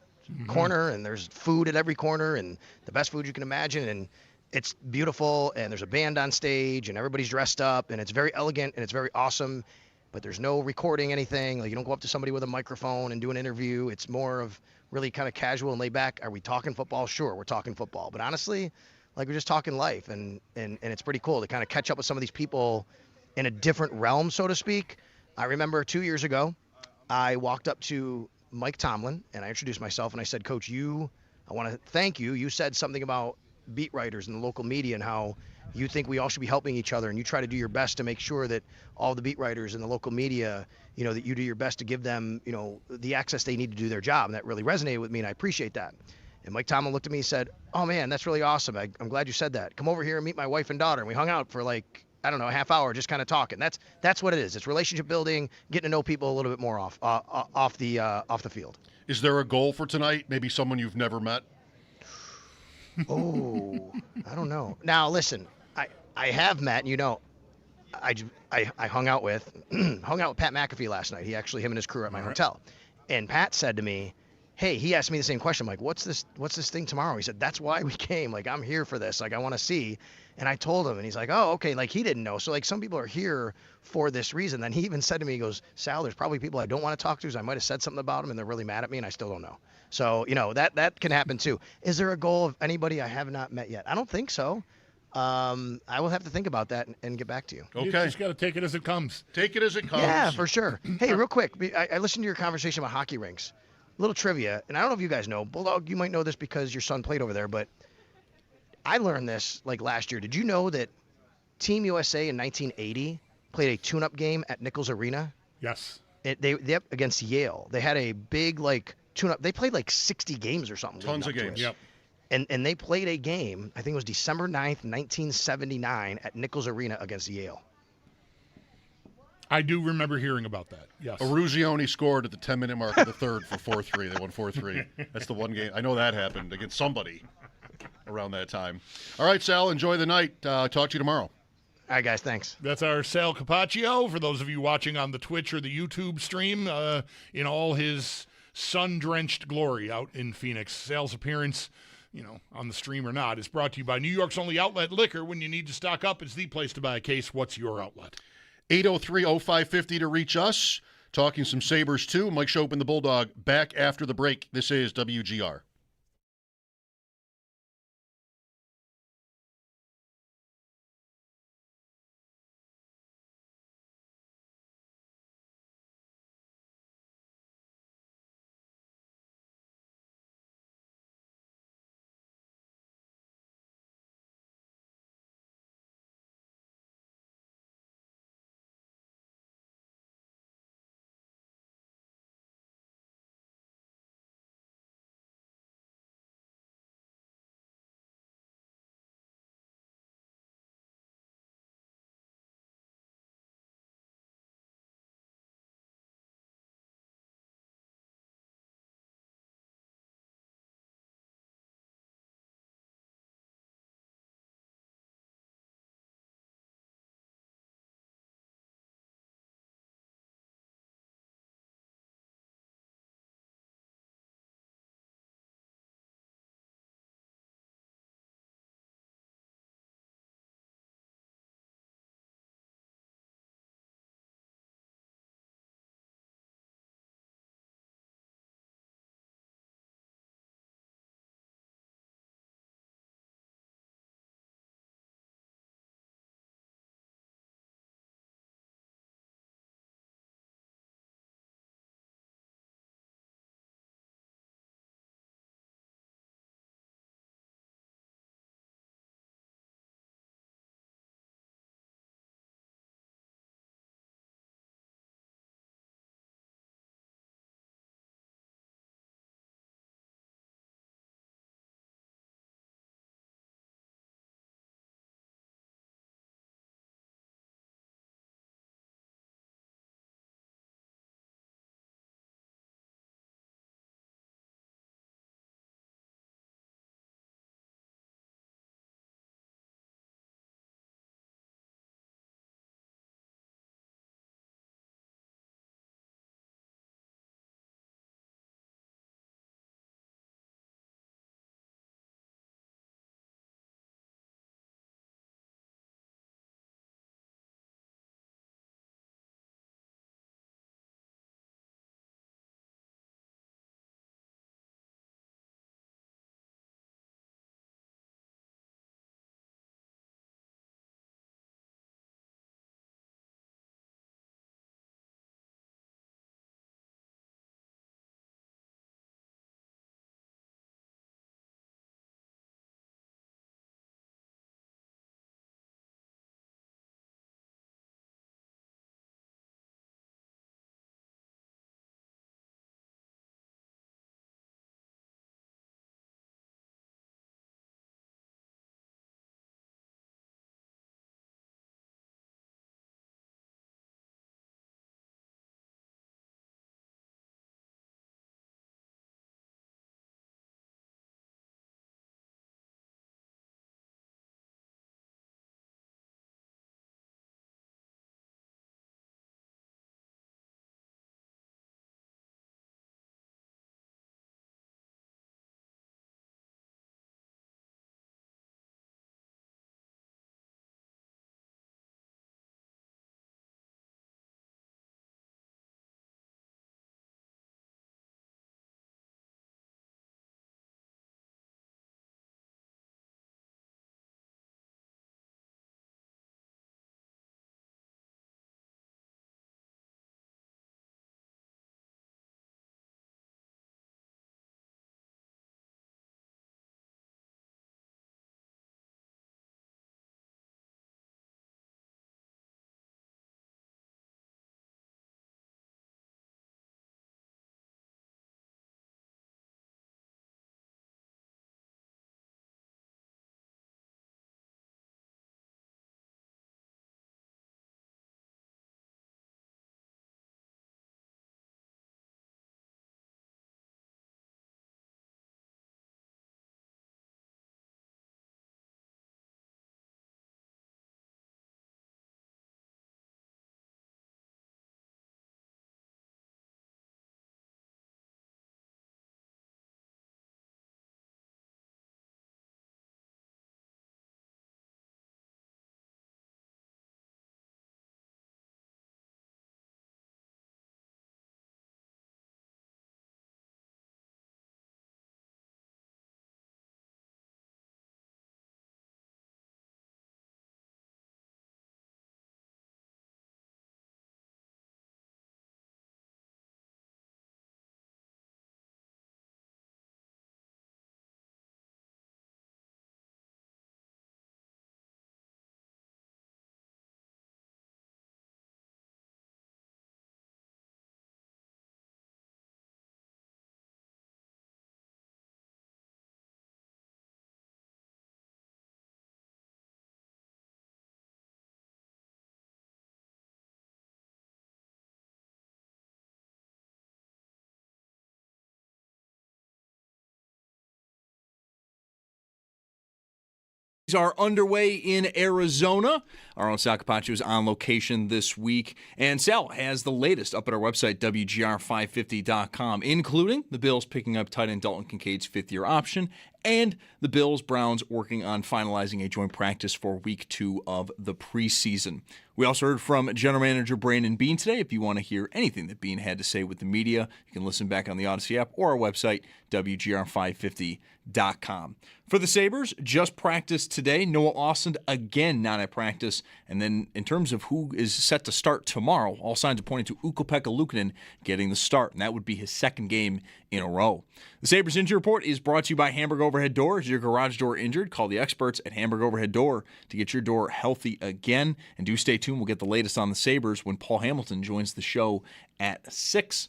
corner, and there's food at every corner, and the best food you can imagine, and it's beautiful, and there's a band on stage, and everybody's dressed up, and it's very elegant, and it's very awesome, but there's no recording anything. You don't go up to somebody with a microphone and do an interview. It's more of really kind of casual and laid back. Are we talking football? Sure, we're talking football. But honestly, Like we're just talking life, and it's pretty cool to kind of catch up with some of these people in a different realm, so to speak. I remember 2 years ago, I walked up to Mike Tomlin and I introduced myself and I said, Coach, I want to thank you. You said something about beat writers and the local media and how you think we all should be helping each other, and you try to do your best to make sure that all the beat writers and the local media, that you do your best to give them, the access they need to do their job. And that really resonated with me, and I appreciate that. And Mike Tomlin looked at me and said, oh man, that's really awesome. I'm glad you said that. Come over here and meet my wife and daughter. And we hung out for I don't know, a half hour just kind of talking. That's what it is. It's relationship building, getting to know people a little bit more off the field.
Is there a goal for tonight? Maybe someone you've never met?
Oh, I don't know. Now listen, I have met, I hung out with Pat McAfee last night. Him and his crew were at my hotel. And Pat said to me, hey, he asked me the same question. I'm like, what's this thing tomorrow? He said, that's why we came. Like, I'm here for this. Like, I want to see. And I told him, and he's like, oh, okay. Like, he didn't know. So, like, some people are here for this reason. Then he even said to me, he goes, Sal, there's probably people I don't want to talk to. So I might have said something about them, and they're really mad at me, and I still don't know. So, that can happen too. Is there a goal of anybody I have not met yet? I don't think so. I will have to think about that and get back to you.
Okay. You just got to take it as it comes.
Take it as it comes.
Yeah, for sure. Hey, real quick, I listened to your conversation about hockey rinks. Little trivia, and I don't know if you guys know, Bulldog, you might know this because your son played over there, but I learned this last year. Did you know that Team USA in 1980 played a tune-up game at Nichols Arena?
Yes.
They against Yale. They had a big tune-up. They played 60 games or something.
Tons of games.
Yep.
And they played a game, I think it was December 9th, 1979 at Nichols Arena against Yale.
I do remember hearing about that, yes.
Eruzione scored at the 10-minute mark of the third for 4-3. They won 4-3. That's the one game. I know that happened against somebody around that time. All right, Sal, enjoy the night. Talk to you tomorrow.
All right, guys, thanks.
That's our Sal Capaccio. For those of you watching on the Twitch or the YouTube stream, in all his sun-drenched glory out in Phoenix. Sal's appearance, on the stream or not, is brought to you by New York's only outlet liquor. When you need to stock up, it's the place to buy a case. What's your outlet?
803-0550 to reach us. Talking some Sabres, too. Mike Schopp and the Bulldog back after the break. This is WGR.
Are underway in Arizona. Our own Sal Capaccio is on location this week, and Sal has the latest up at our website, WGR550.com, including the Bills picking up tight end Dalton Kincaid's fifth-year option, and the Bills-Browns working on finalizing a joint practice for Week 2 of the preseason. We also heard from General Manager Brandon Beane today. If you want to hear anything that Beane had to say with the media, you can listen back on the Odyssey app or our website, WGR550.com. For the Sabres, just practiced today. Noah Austin again not at practice. And then in terms of who is set to start tomorrow, all signs are pointing to Ukko-Pekka Luukkonen getting the start, and that would be his second game in a row. The Sabres Injury Report is brought to you by Hamburg Overhead Door. Is your garage door injured? Call the experts at Hamburg Overhead Door to get your door healthy again. And do stay tuned. We'll get the latest on the Sabres when Paul Hamilton joins the show at 6.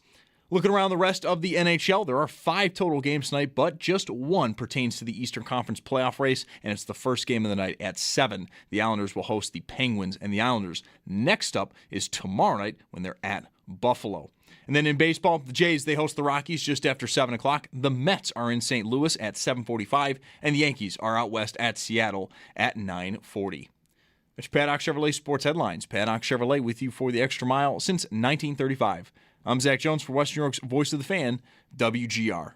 Looking around the rest of the NHL, there are 5 total games tonight, but just one pertains to the Eastern Conference playoff race, and it's the first game of the night at 7. The Islanders will host the Penguins, and the Islanders next up is tomorrow night when they're at Buffalo. And then in baseball, the Jays, they host the Rockies just after 7 o'clock. The Mets are in St. Louis at 7:45, and the Yankees are out west at Seattle at 9:40. That's Paddock Chevrolet Sports Headlines. Paddock Chevrolet with you for the extra mile since 1935. I'm Zach Jones for Western New York's Voice of the Fan, WGR.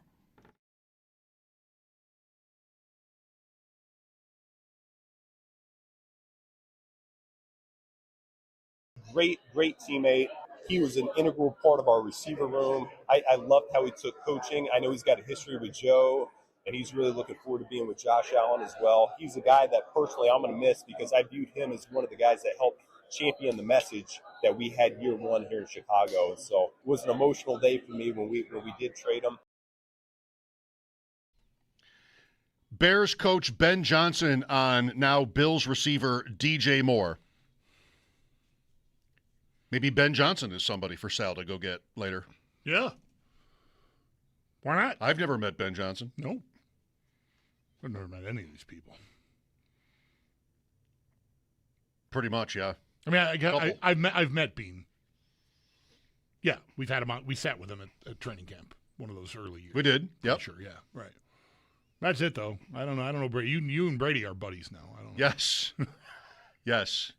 Great teammate. He was an integral part of our receiver room. I loved how he took coaching. I know he's got a history with Joe, and he's really looking forward to being with Josh Allen as well. He's a guy that personally I'm going to miss because I viewed him as one of the guys that helped champion the message that we had year one here in Chicago. So it was an emotional day for me when we did trade him.
Bears coach Ben Johnson on now Bills receiver DJ Moore. Maybe Ben Johnson is somebody for Sal to go get later.
Yeah. Why not?
I've never met Ben Johnson.
No. I've never met any of these people.
Pretty much, yeah.
I mean, I've met Bean. Yeah, we've had him on. We sat with him at training camp one of those early years.
We did. Yep.
Sure. Yeah. Right. That's it, though. I don't know. Brady. You and Brady are buddies now. I don't know.
Yes. Yes.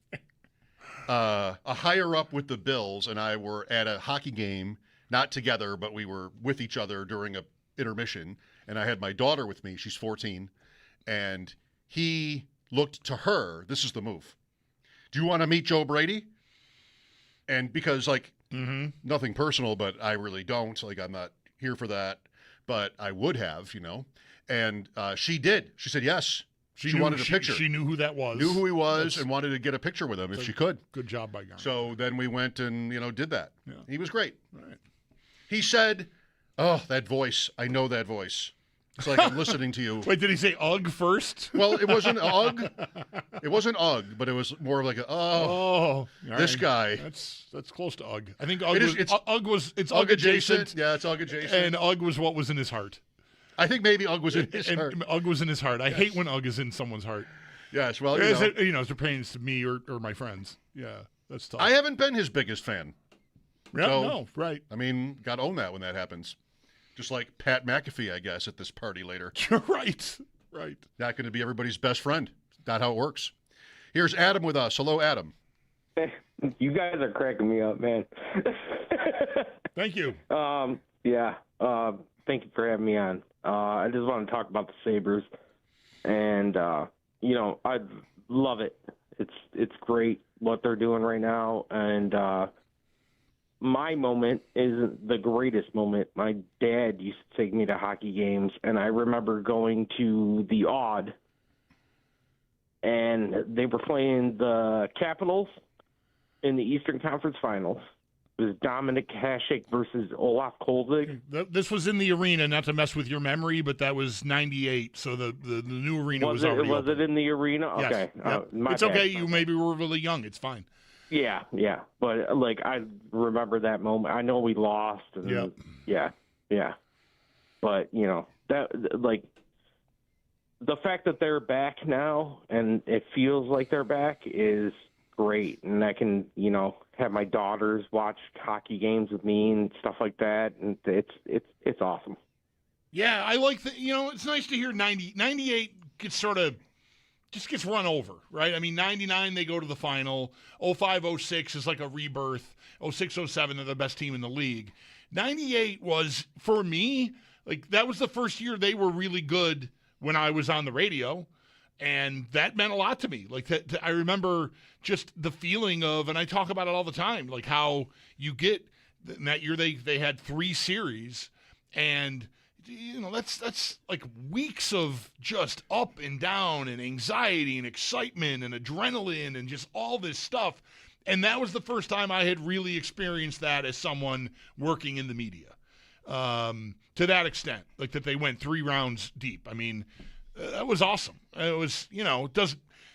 A higher up with the Bills and I were at a hockey game, not together, but we were with each other during a intermission. And I had my daughter with me. She's 14, and he looked to her. This is the move. Do you want to meet Joe Brady? And because, nothing personal, but I really don't. Like, I'm not here for that. But I would have, And she did. She said yes. She wanted a picture.
She knew who that was.
Knew who he was and wanted to get a picture with him if she could.
Good job by Garner.
So then we went and, did that.
Yeah.
He was great.
Right.
He said, oh, that voice. I know that voice. It's like I'm listening to you.
Wait, did he say "ugh" first?
Well, it wasn't "ugh." It wasn't "ugh," but it was more like this guy.
That's close to "ugh." I think "ugh" was "ugh" adjacent.
Yeah, it's "ugh" adjacent.
And "ugh" was what was in his heart.
I think maybe "ugh" was in his heart.
"Ugh" was in his heart. I hate when "ugh" is in someone's heart.
Yes, well,
as it pertains to me or my friends. Yeah, that's tough.
I haven't been his biggest fan.
Yeah,
so,
no, right.
I mean, got to own that when that happens. Just like Pat McAfee, I guess, at this party later.
You're right. Right.
Not going to be everybody's best friend. Not how it works. Here's Adam with us. Hello, Adam.
Hey, you guys are cracking me up, man.
Thank you.
Yeah. Thank you for having me on. I just want to talk about the Sabres. And, I love it. It's great what they're doing right now. And, my moment isn't the greatest moment. My dad used to take me to hockey games, and I remember going to the Odd, and they were playing the Capitals in the Eastern Conference Finals. It was Dominic Hasek versus Olaf Kolzig.
This was in the arena, not to mess with your memory, but that was 98, so the new arena was already
Was
open.
it in the arena? Okay.
Yes. It's okay. You maybe were really young. It's fine.
Yeah. But, I remember that moment. I know we lost. And, yeah. But, that, the fact that they're back now and it feels like they're back is great. And I can, have my daughters watch hockey games with me and stuff like that. And it's awesome.
Yeah, I like the, it's nice to hear 98 gets sort of just gets run over, right? I mean, 99, they go to the final. 05, 06 is like a rebirth. 06, 07, they're the best team in the league. 98 was, for me, like that was the first year they were really good when I was on the radio. And that meant a lot to me. Like I remember just the feeling of, and I talk about it all the time, like how you get, in that year they had 3 series, and that's like weeks of just up and down and anxiety and excitement and adrenaline and just all this stuff. And that was the first time I had really experienced that as someone working in the media, to that extent, like that they went 3 rounds deep. I mean, that was awesome. It was,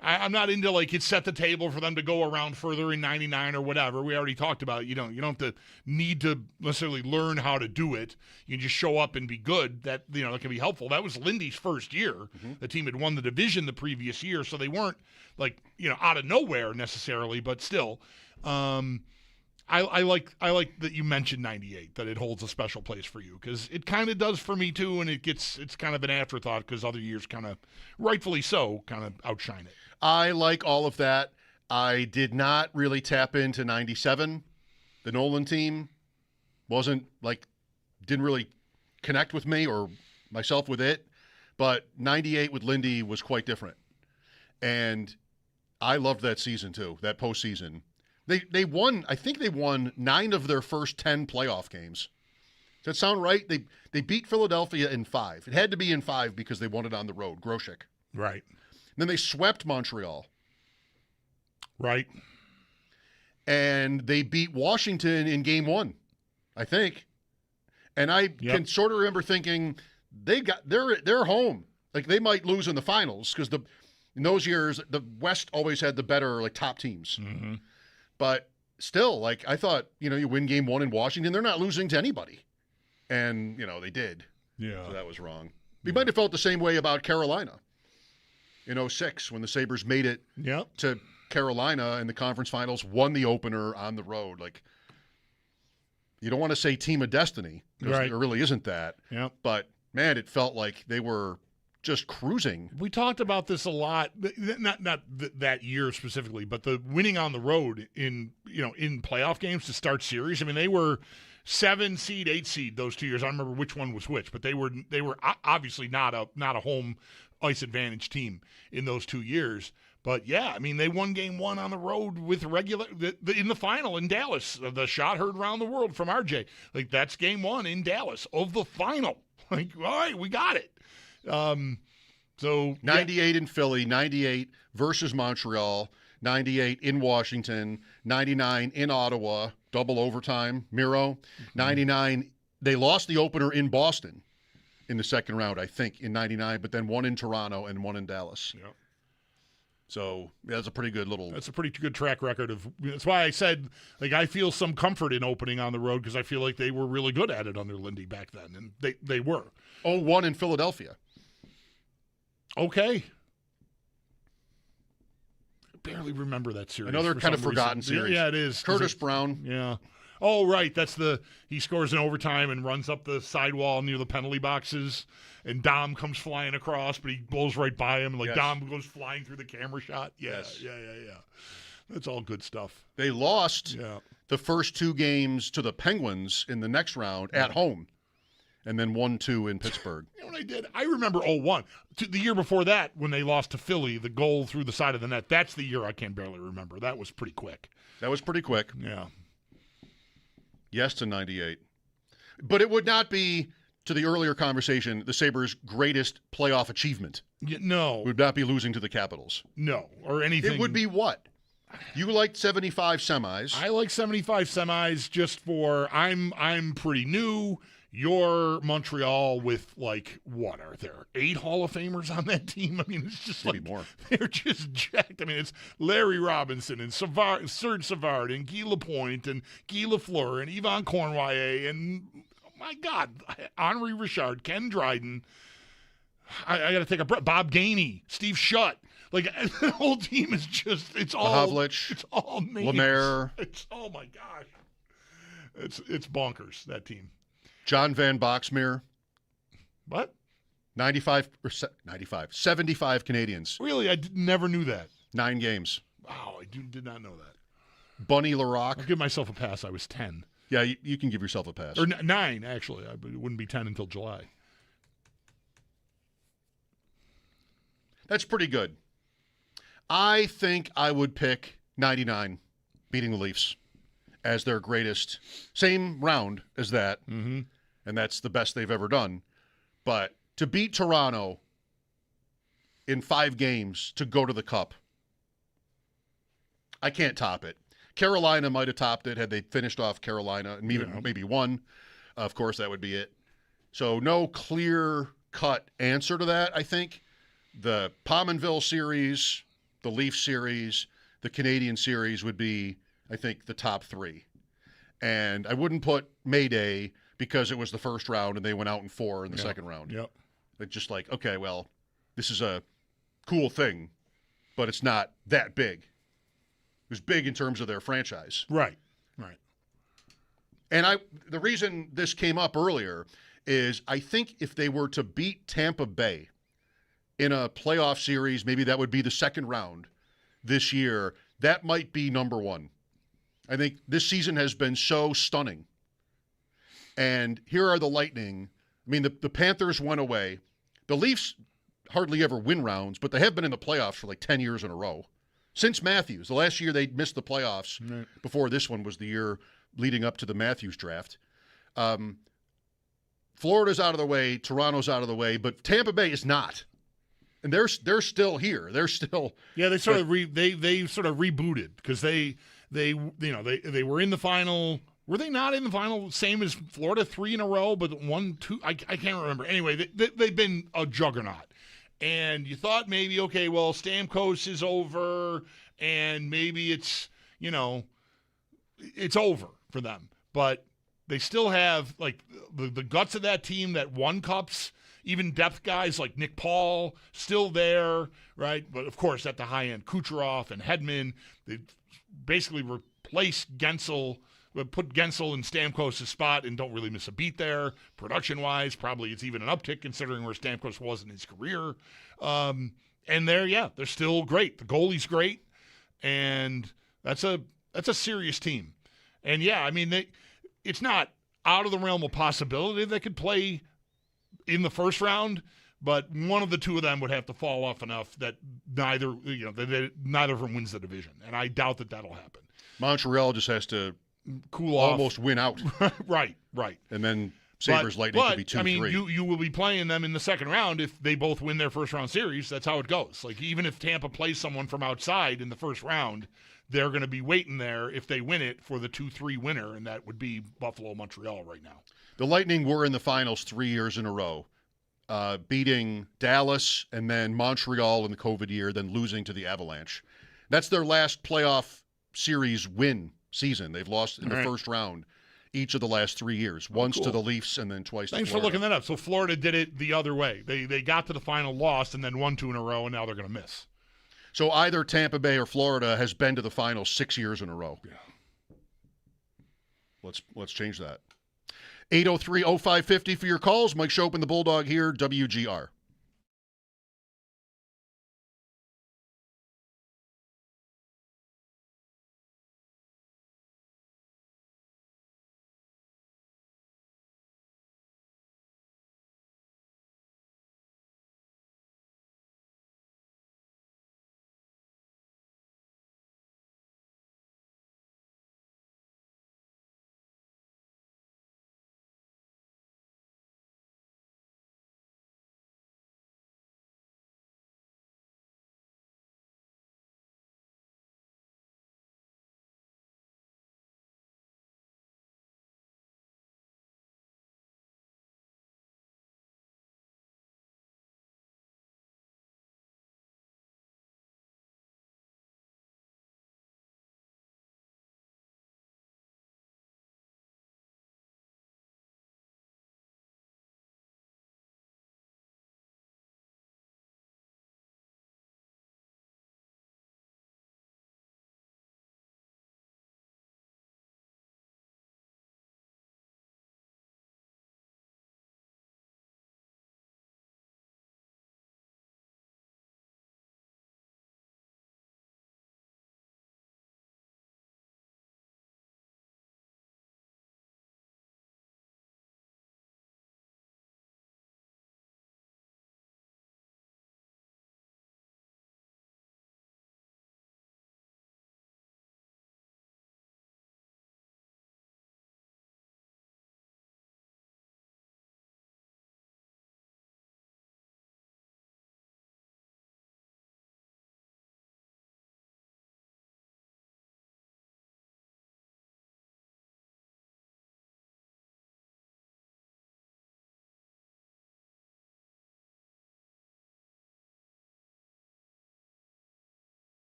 I'm not into like it set the table for them to go around further in 99 or whatever. We already talked about, you don't have to need to necessarily learn how to do it. You can just show up and be good. That can be helpful. That was Lindy's first year. Mm-hmm. The team had won the division the previous year, so they weren't like, out of nowhere necessarily, but still. I like that you mentioned 98, that it holds a special place for you, because it kind of does for me too, and it's kind of an afterthought because other years kind of, rightfully so, kind of outshine it.
I like all of that. I did not really tap into 97. The Nolan team didn't really connect with me or myself with it, but 98 with Lindy was quite different. And I loved that season too, that postseason. They won, I think they won 9 of their first 10 playoff games. Does that sound right? They beat Philadelphia in 5. It had to be in 5 because they won it on the road, Grosek.
Right.
And then they swept Montreal.
Right.
And they beat Washington in game 1, I think. And I can sort of remember thinking they're home. Like they might lose in the finals because in those years the West always had the better top teams.
Mm-hmm.
But still, I thought, you win game 1 in Washington, they're not losing to anybody. And, they did.
Yeah.
So that was wrong. We might have felt the same way about Carolina in 06 when the Sabres made it to Carolina in the conference finals, won the opener on the road. You don't want to say team of destiny, because there really isn't that.
Yep.
But, man, it felt like they were just cruising.
We talked about this a lot, not that year specifically, but the winning on the road in playoff games to start series. I mean, they were 7 seed, 8 seed those 2 years. I don't remember which one was which, but they were obviously not a home ice advantage team in those 2 years. But yeah, I mean, they won game 1 on the road with in the final in Dallas. The shot heard around the world from RJ. That's game 1 in Dallas of the final. All right, we got it. So
98 in Philly, 98 versus Montreal, 98 in Washington, 99 in Ottawa, double overtime, Miro. 99, they lost the opener in Boston in the second round, I think, in 99, but then 1 in Toronto and 1 in Dallas.
Yep.
So that's a pretty good
That's a pretty good track record of. That's why I said I feel some comfort in opening on the road, because I feel like they were really good at it under Lindy back then, and they were.
0-1 in Philadelphia.
Okay. I barely remember that series.
Another kind of forgotten series.
Yeah, it is.
Curtis Brown.
Yeah. Oh, right. That's he scores in overtime and runs up the sidewall near the penalty boxes, and Dom comes flying across, but he blows right by him. Dom goes flying through the camera shot. Yeah, yes. Yeah. That's all good stuff.
They lost the first 2 games to the Penguins in the next round at home, and then 1-2 in Pittsburgh.
You know what I did? I remember 0-1. The year before that, when they lost to Philly, the goal through the side of the net, that's the year I can barely remember. That was pretty quick.
Yeah. Yes to 98. But it would not be, to the earlier conversation, the Sabres' greatest playoff achievement.
No.
It would not be losing to the Capitals.
No. Or anything.
It would be what? You liked 75 semis.
I like 75 semis just for I'm pretty new. You're Montreal with what are there? 8 Hall of Famers on that team? I mean, it's just
maybe more.
They're just jacked. I mean, it's Larry Robinson and Serge Savard and Guy Lapointe and Guy Lafleur and Yvon Cornwallier and, oh my God, Henri Richard, Ken Dryden. I got to take a breath. Bob Gainey, Steve Shutt. The whole team is just, it's all
Havlich,
it's all names.
Lemaire.
Oh my gosh. It's bonkers, that team.
John Van Boxmeer.
What?
95 or 75 Canadians.
Really? Never knew that.
9 games.
Wow, I did not know that.
Bunny LaRock.
I'll give myself a pass. I was 10.
Yeah, you can give yourself a pass.
Or 9, actually. It wouldn't be 10 until July.
That's pretty good. I think I would pick 99 beating the Leafs as their greatest. Same round as that, and that's the best they've ever done. But to beat Toronto in 5 games to go to the Cup, I can't top it. Carolina might have topped it had they finished off Carolina and maybe won. Of course, that would be it. So no clear-cut answer to that, I think. The Pominville series, the Leaf series, the Canadian series would be, I think, the top 3. And I wouldn't put Mayday because it was the first round and they went out in 4 in the second round.
Yep.
It's just like, okay, well, this is a cool thing, but it's not that big. It was big in terms of their franchise.
Right.
And the reason this came up earlier is I think if they were to beat Tampa Bay in a playoff series, maybe that would be the second round this year, that might be number 1. I think this season has been so stunning. And here are the Lightning. I mean, the Panthers went away. The Leafs hardly ever win rounds, but they have been in the playoffs for like 10 years in a row. Since Matthews. The last year they missed the playoffs before this one was the year leading up to the Matthews draft. Florida's out of the way. Toronto's out of the way. But Tampa Bay is not. And they're still here. They're still
they sort of they sort of rebooted because they were in the final. Were they not in the final? Same as Florida, 3 in a row, but 1, 2. I can't remember. Anyway, they've been a juggernaut. And you thought maybe, okay, well, Stamkos is over, and maybe it's over for them. But they still have like the guts of that team that won cups. Even depth guys like Nick Paul still there, right? But, of course, at the high end, Kucherov and Hedman, they basically replaced Gensel, put Gensel in Stamkos' spot and don't really miss a beat there. Production-wise, probably it's even an uptick considering where Stamkos was in his career. And they're still great. The goalie's great, and that's a serious team. And, yeah, I mean, it's not out of the realm of possibility they could play in the first round, but one of the two of them would have to fall off enough that neither of them wins the division, and I doubt that that'll happen.
Montreal just has to
cool off,
almost win out.
right.
And then Sabres Lightning could be 2-3.
I mean, you will be playing them in the second round if they both win their first round series. That's how it goes. Like even if Tampa plays someone from outside in the first round, they're going to be waiting there if they win it for the 2-3 winner, and that would be Buffalo, Montreal right now.
The Lightning were in the finals 3 years in a row, beating Dallas and then Montreal in the COVID year, then losing to the Avalanche. That's their last playoff series win season. They've lost in the first round each of the last 3 years, once to the Leafs and then twice to Florida.
Thanks for looking that up. So Florida did it the other way. They got to the final, lost, and then won 2 in a row, and now they're going to miss.
So either Tampa Bay or Florida has been to the final 6 years in a row.
Yeah.
Let's change that. 803-0550 for your calls. Mike Schopp and the Bulldog here, WGR.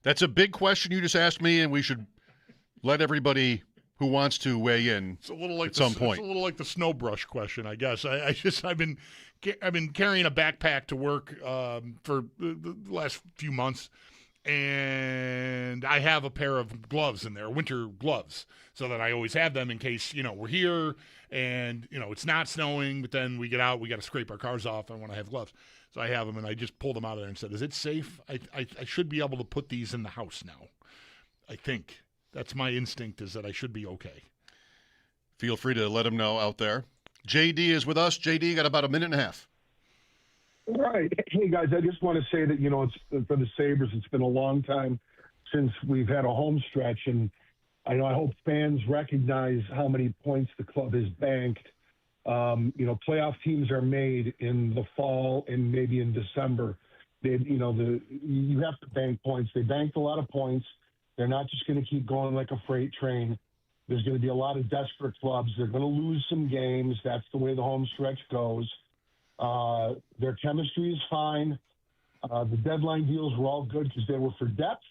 That's a big question you just asked me, and we should let everybody who wants to weigh in
It's a little like
at some point.
It's a little like the snow brush question, I guess. I've been carrying a backpack to work for the last few months, and I have a pair of gloves in there, winter gloves, so that I always have them in case we're here and it's not snowing, but then we get out, we got to scrape our cars off. I want to have gloves, so I have them, and I just pulled them out of there and said, "Is it safe? I should be able to put these in the house now. I think." That's my instinct, is that I should be okay.
Feel free to let them know out there. JD is with us. JD, got about a minute and a half.
All right. Hey, guys, I just want to say that, it's for the Sabres, it's been a long time since we've had a home stretch, and I hope fans recognize how many points the club has banked. Playoff teams are made in the fall and maybe in December. You have to bank points. They banked a lot of points. They're not just going to keep going like a freight train. There's going to be a lot of desperate clubs. They're going to lose some games. That's the way the home stretch goes. Their chemistry is fine. The deadline deals were all good because they were for depth.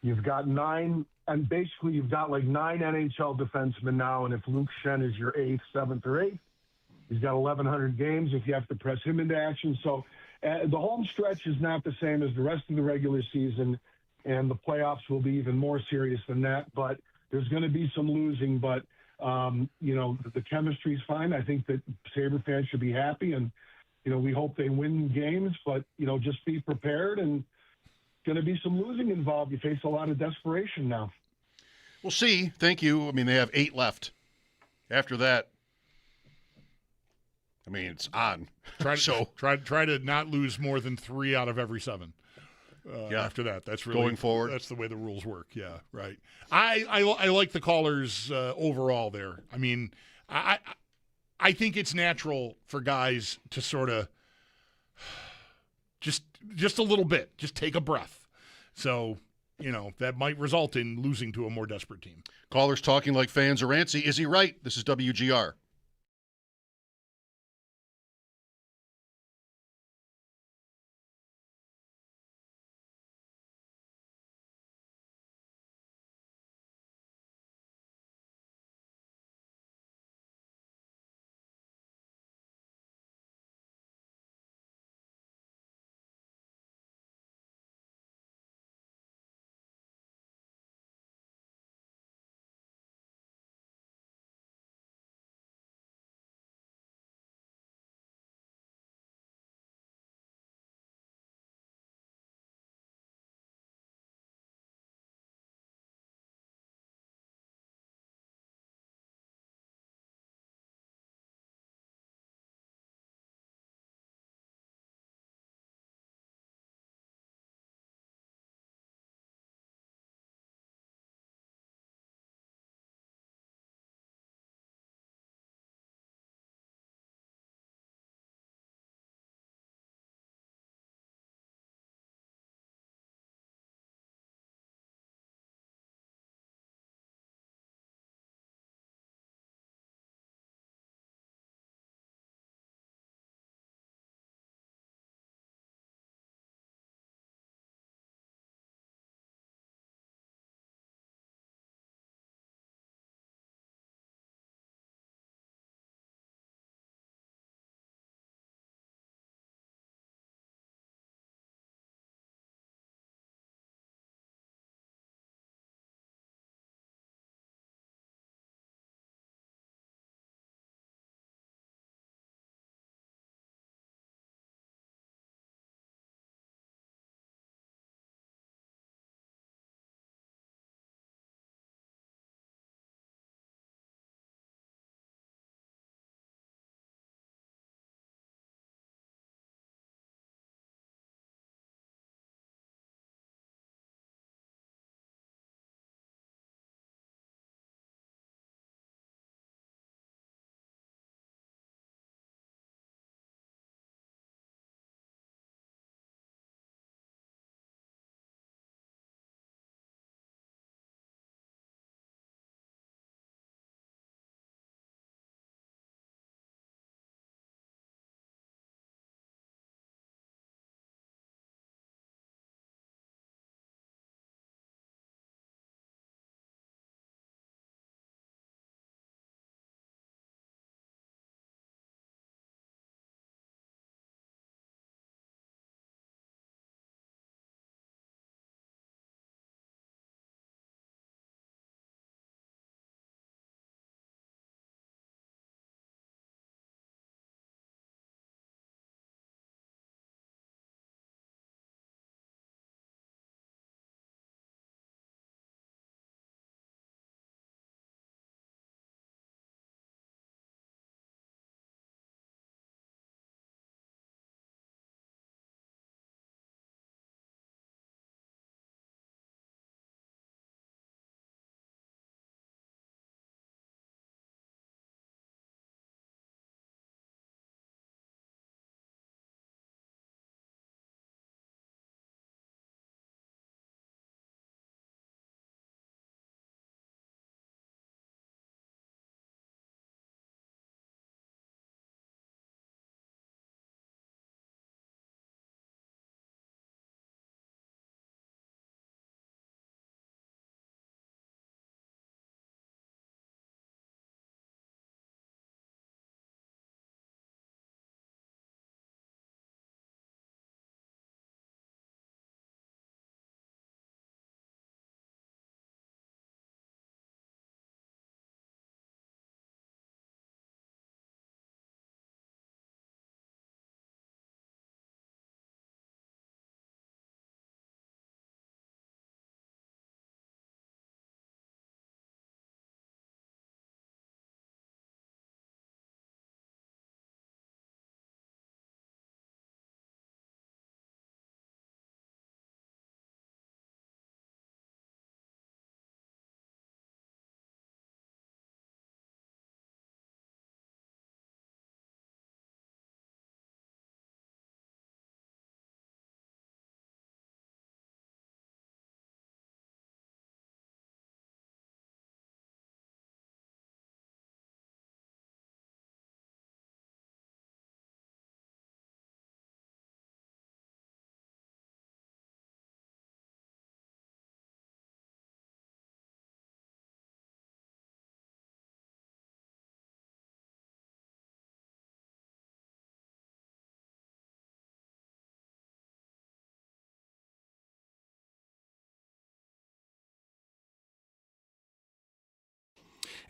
You've got nine like 9 NHL defensemen now, and if Luke Shen is your 8th, 7th, or 8th, he's got 1,100 games if you have to press him into action. So the home stretch is not the same as the rest of the regular season, and the playoffs will be even more serious than that. But there's going to be some losing, but, the chemistry's fine. I think that Sabre fans should be happy, and, we hope they win games, but, just be prepared, and going to be some losing involved. You face a lot of desperation now.
We'll see. Thank you. They have 8 left. After that, it's on.
Try to not lose more than 3 out of every 7. After that, that's really
going forward.
That's the way the rules work. Yeah, right. I like the callers overall there. I think it's natural for guys to sort of just a little bit, just take a breath. So that might result in losing to a more desperate team.
Callers talking like fans are antsy. Is he right? This is WGR.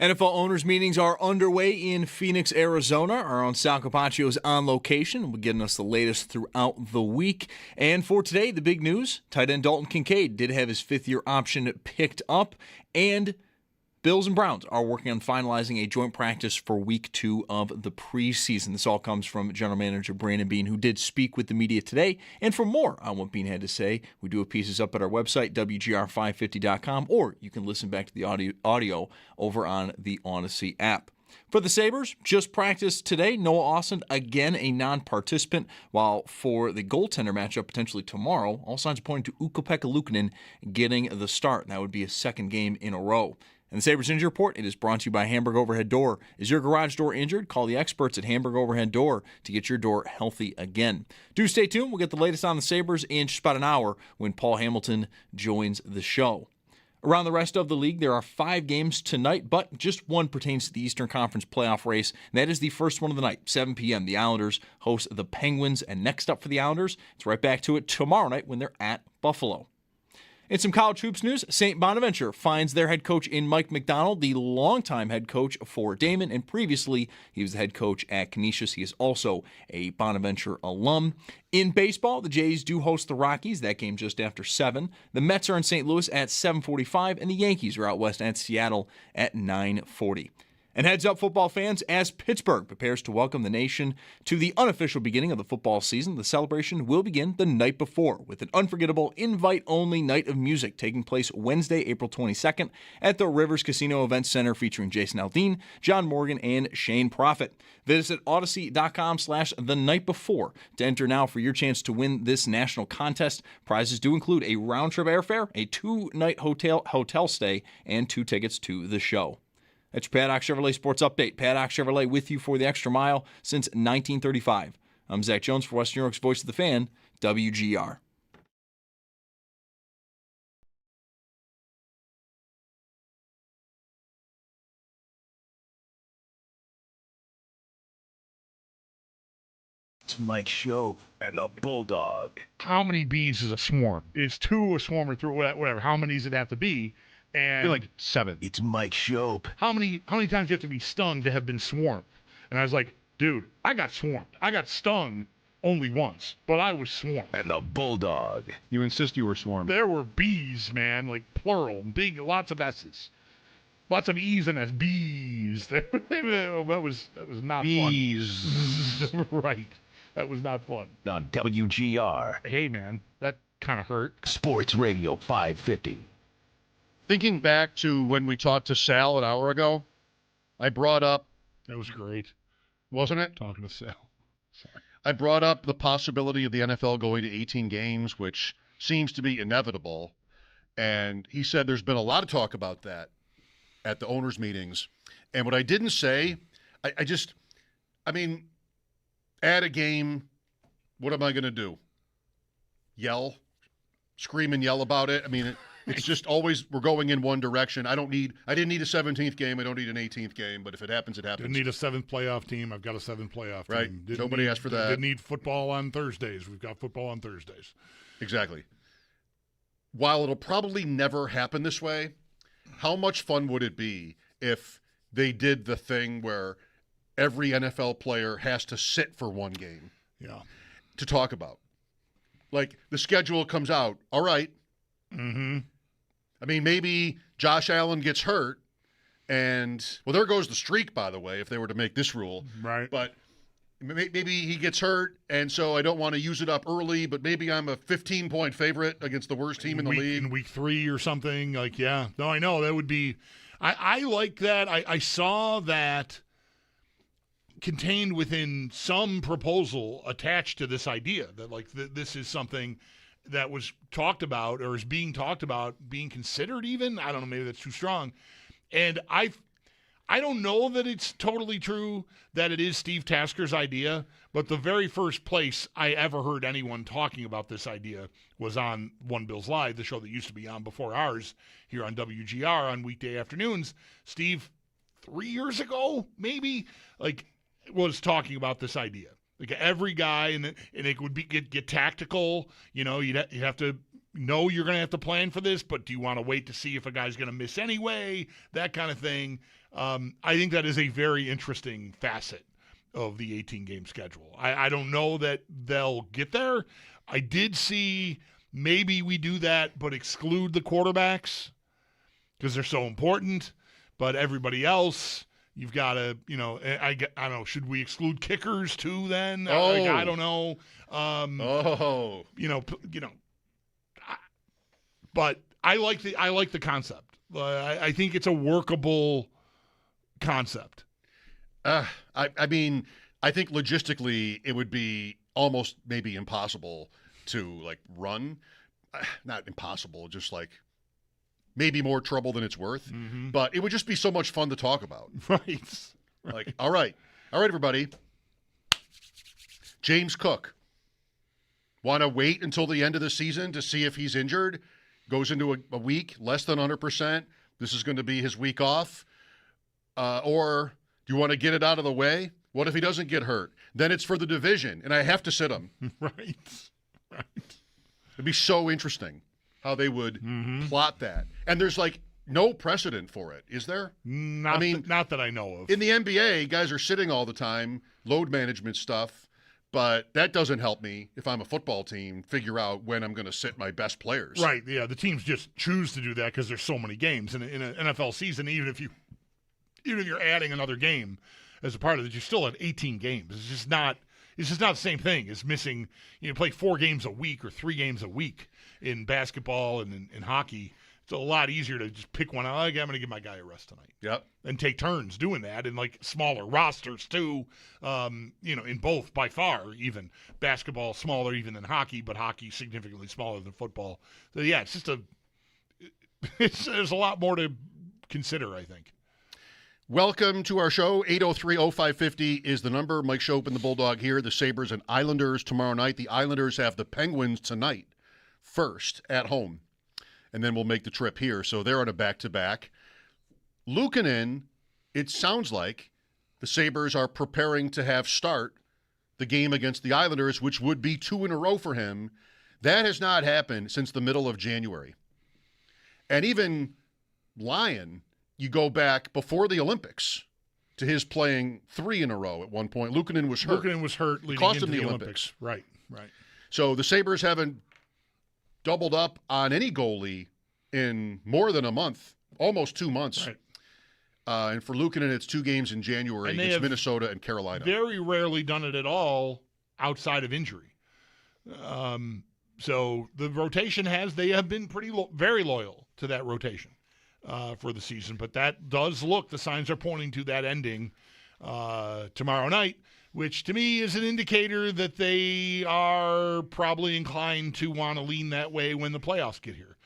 NFL owners' meetings are underway in Phoenix, Arizona. Our own Sal Capaccio is on location. We'll be getting us the latest throughout the week. And for today, the big news, tight end Dalton Kincaid did have his fifth-year option picked up, and Bills and Browns are working on finalizing a joint practice for week 2 of the preseason. This all comes from General Manager Brandon Beane, who did speak with the media today. And for more on what Beane had to say, we do have pieces up at our website, WGR550.com, or you can listen back to the audio over on the Odyssey app. For the Sabres, just practiced today. Noah Austin, again a non-participant, while for the goaltender matchup potentially tomorrow, all signs are pointing to Ukko-Pekka Luukkonen getting the start. That would be a second game in a row. And the Sabres Injury Report, it is brought to you by Hamburg Overhead Door. Is your garage door injured? Call the experts at Hamburg Overhead Door to get your door healthy again. Do stay tuned. We'll get the latest on the Sabres in just about an hour when Paul Hamilton joins the show. Around the rest of the league, there are 5 games tonight, but just one pertains to the Eastern Conference playoff race. And that is the first one of the night, 7 p.m. The Islanders host the Penguins, and next up for the Islanders, it's right back to it tomorrow night when they're at Buffalo. In some college hoops news, St. Bonaventure finds their head coach in Mike McDonald, the longtime head coach for Damon, and previously he was the head coach at Canisius. He is also a Bonaventure alum. In baseball, the Jays do host the Rockies. That game just after 7. The Mets are in St. Louis at 7:45, and the Yankees are out west at Seattle at 9:40. And heads up, football fans, as Pittsburgh prepares to welcome the nation to the unofficial beginning of the football season, the celebration will begin the night before with an unforgettable invite-only night of music taking place Wednesday, April 22nd at the Rivers Casino Event Center featuring Jason Aldean, John Morgan, and Shane Profit. Visit Odyssey.com/the-night-before to enter now for your chance to win this national contest. Prizes do include a round-trip airfare, a 2-night hotel stay, and 2 tickets to the show. That's your Paddock Chevrolet Sports Update. Paddock Chevrolet with you for the extra mile since 1935. I'm Zach Jones for Western New York's Voice of the Fan, WGR.
It's Mike Schopp and the Bulldog.
How many bees is a swarm? Is 2 a swarm or 3, whatever? How many does it have to be? And
like 7.
It's Mike Schopp.
How many times do you have to be stung to have been swarmed? And I was like, dude, I got swarmed. I got stung only once, but I was swarmed.
And the Bulldog.
You insist you were swarmed.
There were bees, man, like plural, big, lots of S's. Lots of E's and S's. Bees. that was not
bees.
fun. Right. That was not fun.
On WGR.
Hey, man, that kind of hurt.
Sports Radio 550.
Thinking back to when we talked to Sal an hour ago, I brought up...
That was great.
Wasn't it?
Talking to Sal. Sorry.
I brought up the possibility of the NFL going to 18 games, which seems to be inevitable. And he said there's been a lot of talk about that at the owners' meetings. And what I didn't say, I mean, add a game, what am I going to do? Yell? Scream and yell about it? I mean... It's just always we're going in one direction. I didn't need a 17th game. I don't need an 18th game. But if it happens, it happens.
Didn't need a 7th playoff team. I've got a 7th playoff team.
Right. Nobody asked for that.
Didn't need football on Thursdays. We've got football on Thursdays.
Exactly. While it'll probably never happen this way, how much fun would it be if they did the thing where every NFL player has to sit for one game?
Yeah.
To talk about. Like the schedule comes out. All right.
Mm-hmm.
I mean, maybe Josh Allen gets hurt, and, well, there goes the streak, by the way, if they were to make this rule.
Right.
But maybe he gets hurt, and so I don't want to use it up early, but maybe I'm a 15-point favorite against the worst team in the league.
In week 3 or something. Like, yeah. No, I know. That would be – I like that. I saw that contained within some proposal attached to this idea that, like, this is something – that was talked about or is being talked about, being considered even. I don't know, maybe that's too strong. And I don't know that it's totally true that it is Steve Tasker's idea, but the very first place I ever heard anyone talking about this idea was on One Bills Live, the show that used to be on before ours here on WGR on weekday afternoons. Steve, 3 years ago, maybe, like, was talking about this idea. Like every guy, and it would be get tactical. You know, you'd have to know you're going to have to plan for this, but do you want to wait to see if a guy's going to miss anyway? That kind of thing. I think that is a very interesting facet of the 18-game schedule. I don't know that they'll get there. I did see maybe we do that, but exclude the quarterbacks because they're so important. But everybody else, you've got to, I don't know, should we exclude kickers too then? I don't know. But I like the concept. I think it's a workable concept.
I mean, I think logistically it would be almost maybe impossible to run. Not impossible, just maybe more trouble than it's worth.
Mm-hmm.
But it would just be so much fun to talk about.
Right.
All right, everybody. James Cook. Want to wait until the end of the season to see if he's injured? Goes into a week, less than 100%. This is going to be his week off. Or do you want to get it out of the way? What if he doesn't get hurt? Then it's for the division, and I have to sit him.
Right.
It'd be so interesting how they would plot that. And there's no precedent for it, is there?
Not that I know of.
In the NBA, guys are sitting all the time, load management stuff, but that doesn't help me if I'm a football team figure out when I'm going to sit my best players.
Right, yeah. The teams just choose to do that because there's so many games. In an NFL season, even if you're adding another game as a part of it, you're still at 18 games. It's just not the same thing as missing, play 4 games a week or 3 games a week in basketball and in hockey. It's a lot easier to just pick one. I'm going to give my guy a rest tonight.
Yep.
And take turns doing that in smaller rosters too. In both by far, even basketball smaller even than hockey, but hockey significantly smaller than football. So yeah, it's just there's a lot more to consider, I think.
Welcome to our show. 803-0550 is the number. Mike Schopp and the Bulldog here. The Sabres and Islanders tomorrow night. The Islanders have the Penguins tonight first at home. And then we'll make the trip here. So they're on a back-to-back. Luukkonen, it sounds like the Sabres are preparing to have start the game against the Islanders, which would be 2 in a row for him. That has not happened since the middle of January. And even Lyon, you go back before the Olympics to his playing 3 in a row at one point. Luukkonen was hurt.
Leading
cost
into
him the
Olympics. Right.
So the Sabres haven't doubled up on any goalie in more than a month, almost 2 months.
Right.
And for Luukkonen, it's 2 games in January against Minnesota and Carolina.
Very rarely done it at all outside of injury. So the rotation they have been very loyal to that rotation for the season. But that does the signs are pointing to that ending tomorrow night, which to me is an indicator that they are probably inclined to want to lean that way when the playoffs get here.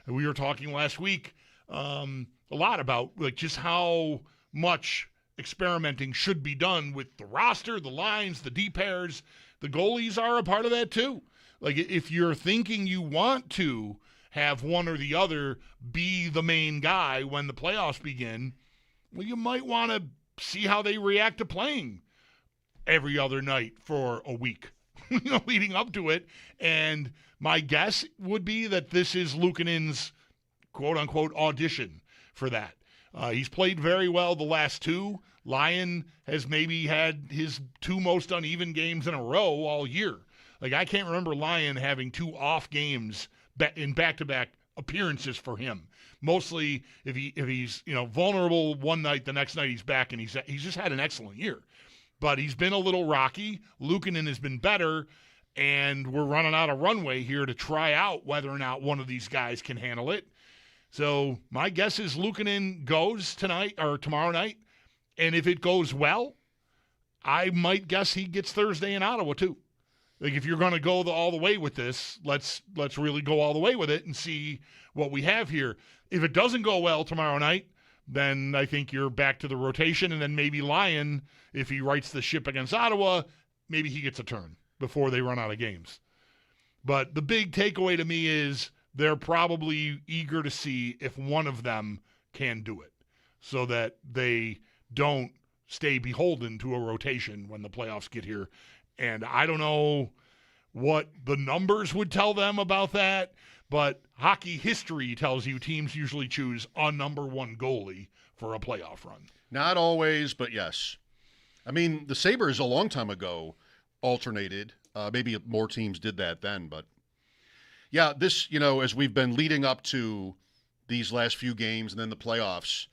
And we were talking last week a lot about just how much experimenting should be done with the roster, the lines, the D pairs. The goalies are a part of that too. If you're thinking you want to have one or the other be the main guy when the playoffs begin, well, you might want to see how they react to playing every other night for a week, leading up to it. And my guess would be that this is Luukkonen's quote-unquote audition for that. He's played very well the last 2. Lyon has maybe had his 2 most uneven games in a row all year. I can't remember Lyon having 2 off games in back-to-back appearances for him. Mostly if he's vulnerable one night, the next night he's back, and he's just had an excellent year. But he's been a little rocky. Luukkonen has been better, and we're running out of runway here to try out whether or not one of these guys can handle it. So my guess is Luukkonen goes tonight or tomorrow night, and if it goes well, I might guess he gets Thursday in Ottawa too. If you're going to go all the way with this, let's really go all the way with it and see what we have here. If it doesn't go well tomorrow night, then I think you're back to the rotation, and then maybe Lyon, if he rights the ship against Ottawa, maybe he gets a turn before they run out of games. But the big takeaway to me is they're probably eager to see if one of them can do it so that they don't stay beholden to a rotation when the playoffs get here. And I don't know what the numbers would tell them about that, but hockey history tells you teams usually choose a number one goalie for a playoff run.
Not always, but yes. I mean, the Sabres a long time ago alternated. Maybe more teams did that then, but yeah, this, as we've been leading up to these last few games and then the playoffs,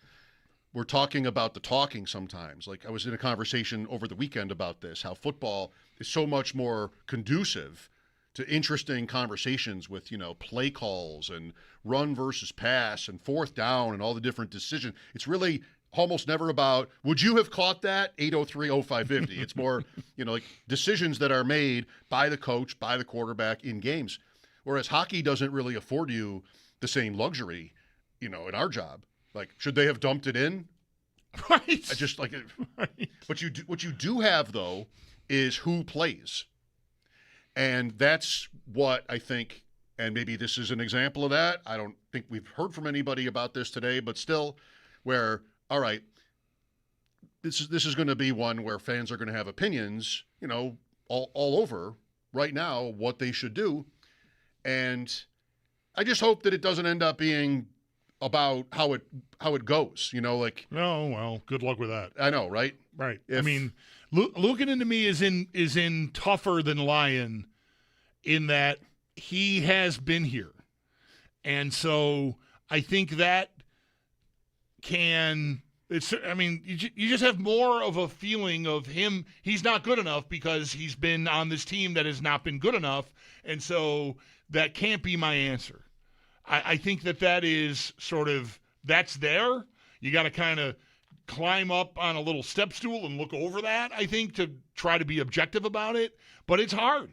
we're talking about the talking sometimes. Like I was in a conversation over the weekend about this, how football is so much more conducive to interesting conversations with, play calls and run versus pass and fourth down and all the different decisions. It's really almost never about, would you have caught that? 803-0550. It's more, like decisions that are made by the coach, by the quarterback in games. Whereas hockey doesn't really afford you the same luxury, in our job. Like, should they have dumped it in?
Right.
I just like it. Right. What you do have, though, is who plays. And that's what I think, and maybe this is an example of that. I don't think we've heard from anybody about this today, but still, where, all right, this is going to be one where fans are going to have opinions, all over right now what they should do. And I just hope that it doesn't end up being about how it goes, like.
Oh, well, good luck with that.
I know, right?
Right. I mean, Luukkonen to me is in tougher than Lyon in that he has been here. And so I think that you just have more of a feeling of him. He's not good enough because he's been on this team that has not been good enough. And so that can't be my answer. I think that is sort of, that's there. You got to kind of climb up on a little step stool and look over that, I think, to try to be objective about it. But it's hard.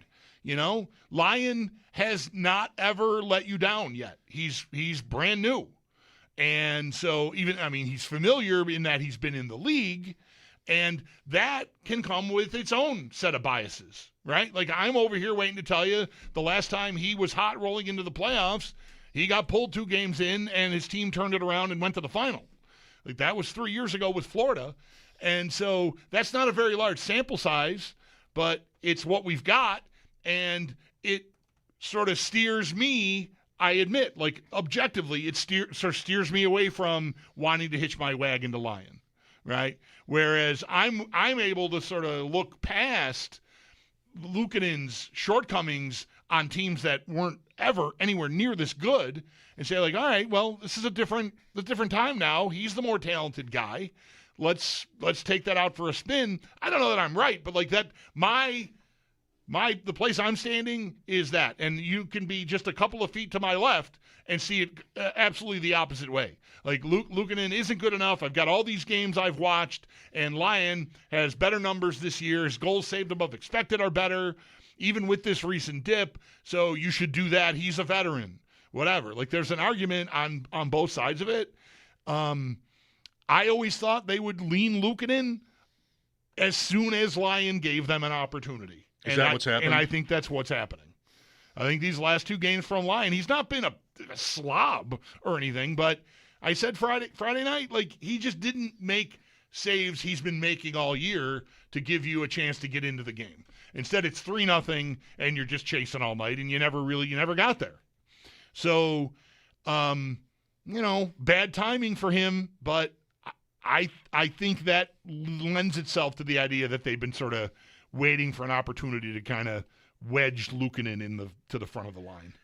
Lyon has not ever let you down yet. He's brand new. And so he's familiar in that he's been in the league, and that can come with its own set of biases, right? Like I'm over here waiting to tell you the last time he was hot rolling into the playoffs, he got pulled 2 games in and his team turned it around and went to the final. Like that was 3 years ago with Florida. And so that's not a very large sample size, but it's what we've got. And it sort of steers me, I admit, like objectively, it steers me away from wanting to hitch my wagon to Lyon, right? Whereas I'm able to sort of look past Luukkonen's shortcomings on teams that weren't ever anywhere near this good and say like, all right, well, this is a different time now. He's the more talented guy. Let's take that out for a spin. I don't know that I'm right, but like that, the place I'm standing is that, and you can be just a couple of feet to my left and see it absolutely the opposite way. Like Luukkonen isn't good enough. I've got all these games I've watched, and Lyon has better numbers this year. His goals saved above expected are better, even with this recent dip. So you should do that. He's a veteran, whatever. Like there's an argument on both sides of it. I always thought they would lean Luukkonen as soon as Lyon gave them an opportunity.
Is that what's happening?
And I think that's what's happening. I think these last 2 games from Lyon, he's not been a slob or anything, but I said Friday night, like he just didn't make saves he's been making all year to give you a chance to get into the game. Instead, it's 3-0, and you're just chasing all night, and you never got there. So, bad timing for him, but I think that lends itself to the idea that they've been sort of waiting for an opportunity to kind of wedge Luukkonen to the front of the line.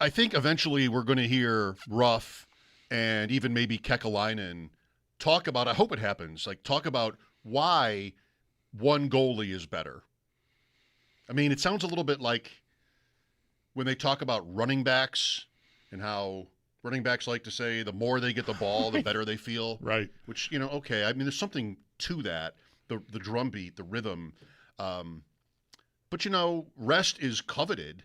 I think eventually we're going to hear Ruff and even maybe Kekalainen talk about, I hope it happens, like talk about why one goalie is better. I mean, it sounds a little bit like when they talk about running backs and how running backs like to say the more they get the ball, the better they feel.
Right.
Which, okay, I mean, there's something to that, the drum beat, the rhythm. But, rest is coveted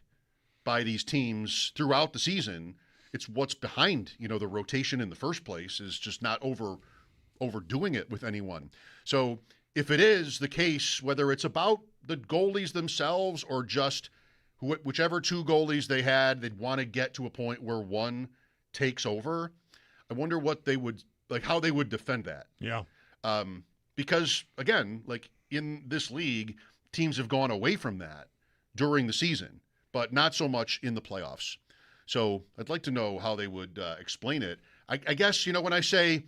by these teams throughout the season. It's what's behind, the rotation in the first place is just not overdoing it with anyone. So if it is the case, whether it's about the goalies themselves or just whichever 2 goalies they had, they'd want to get to a point where one takes over. I wonder what they would, like how they would defend that.
Yeah.
Because, again, like in this league, teams have gone away from that during the season, but not so much in the playoffs. So I'd like to know how they would explain it. I guess, when I say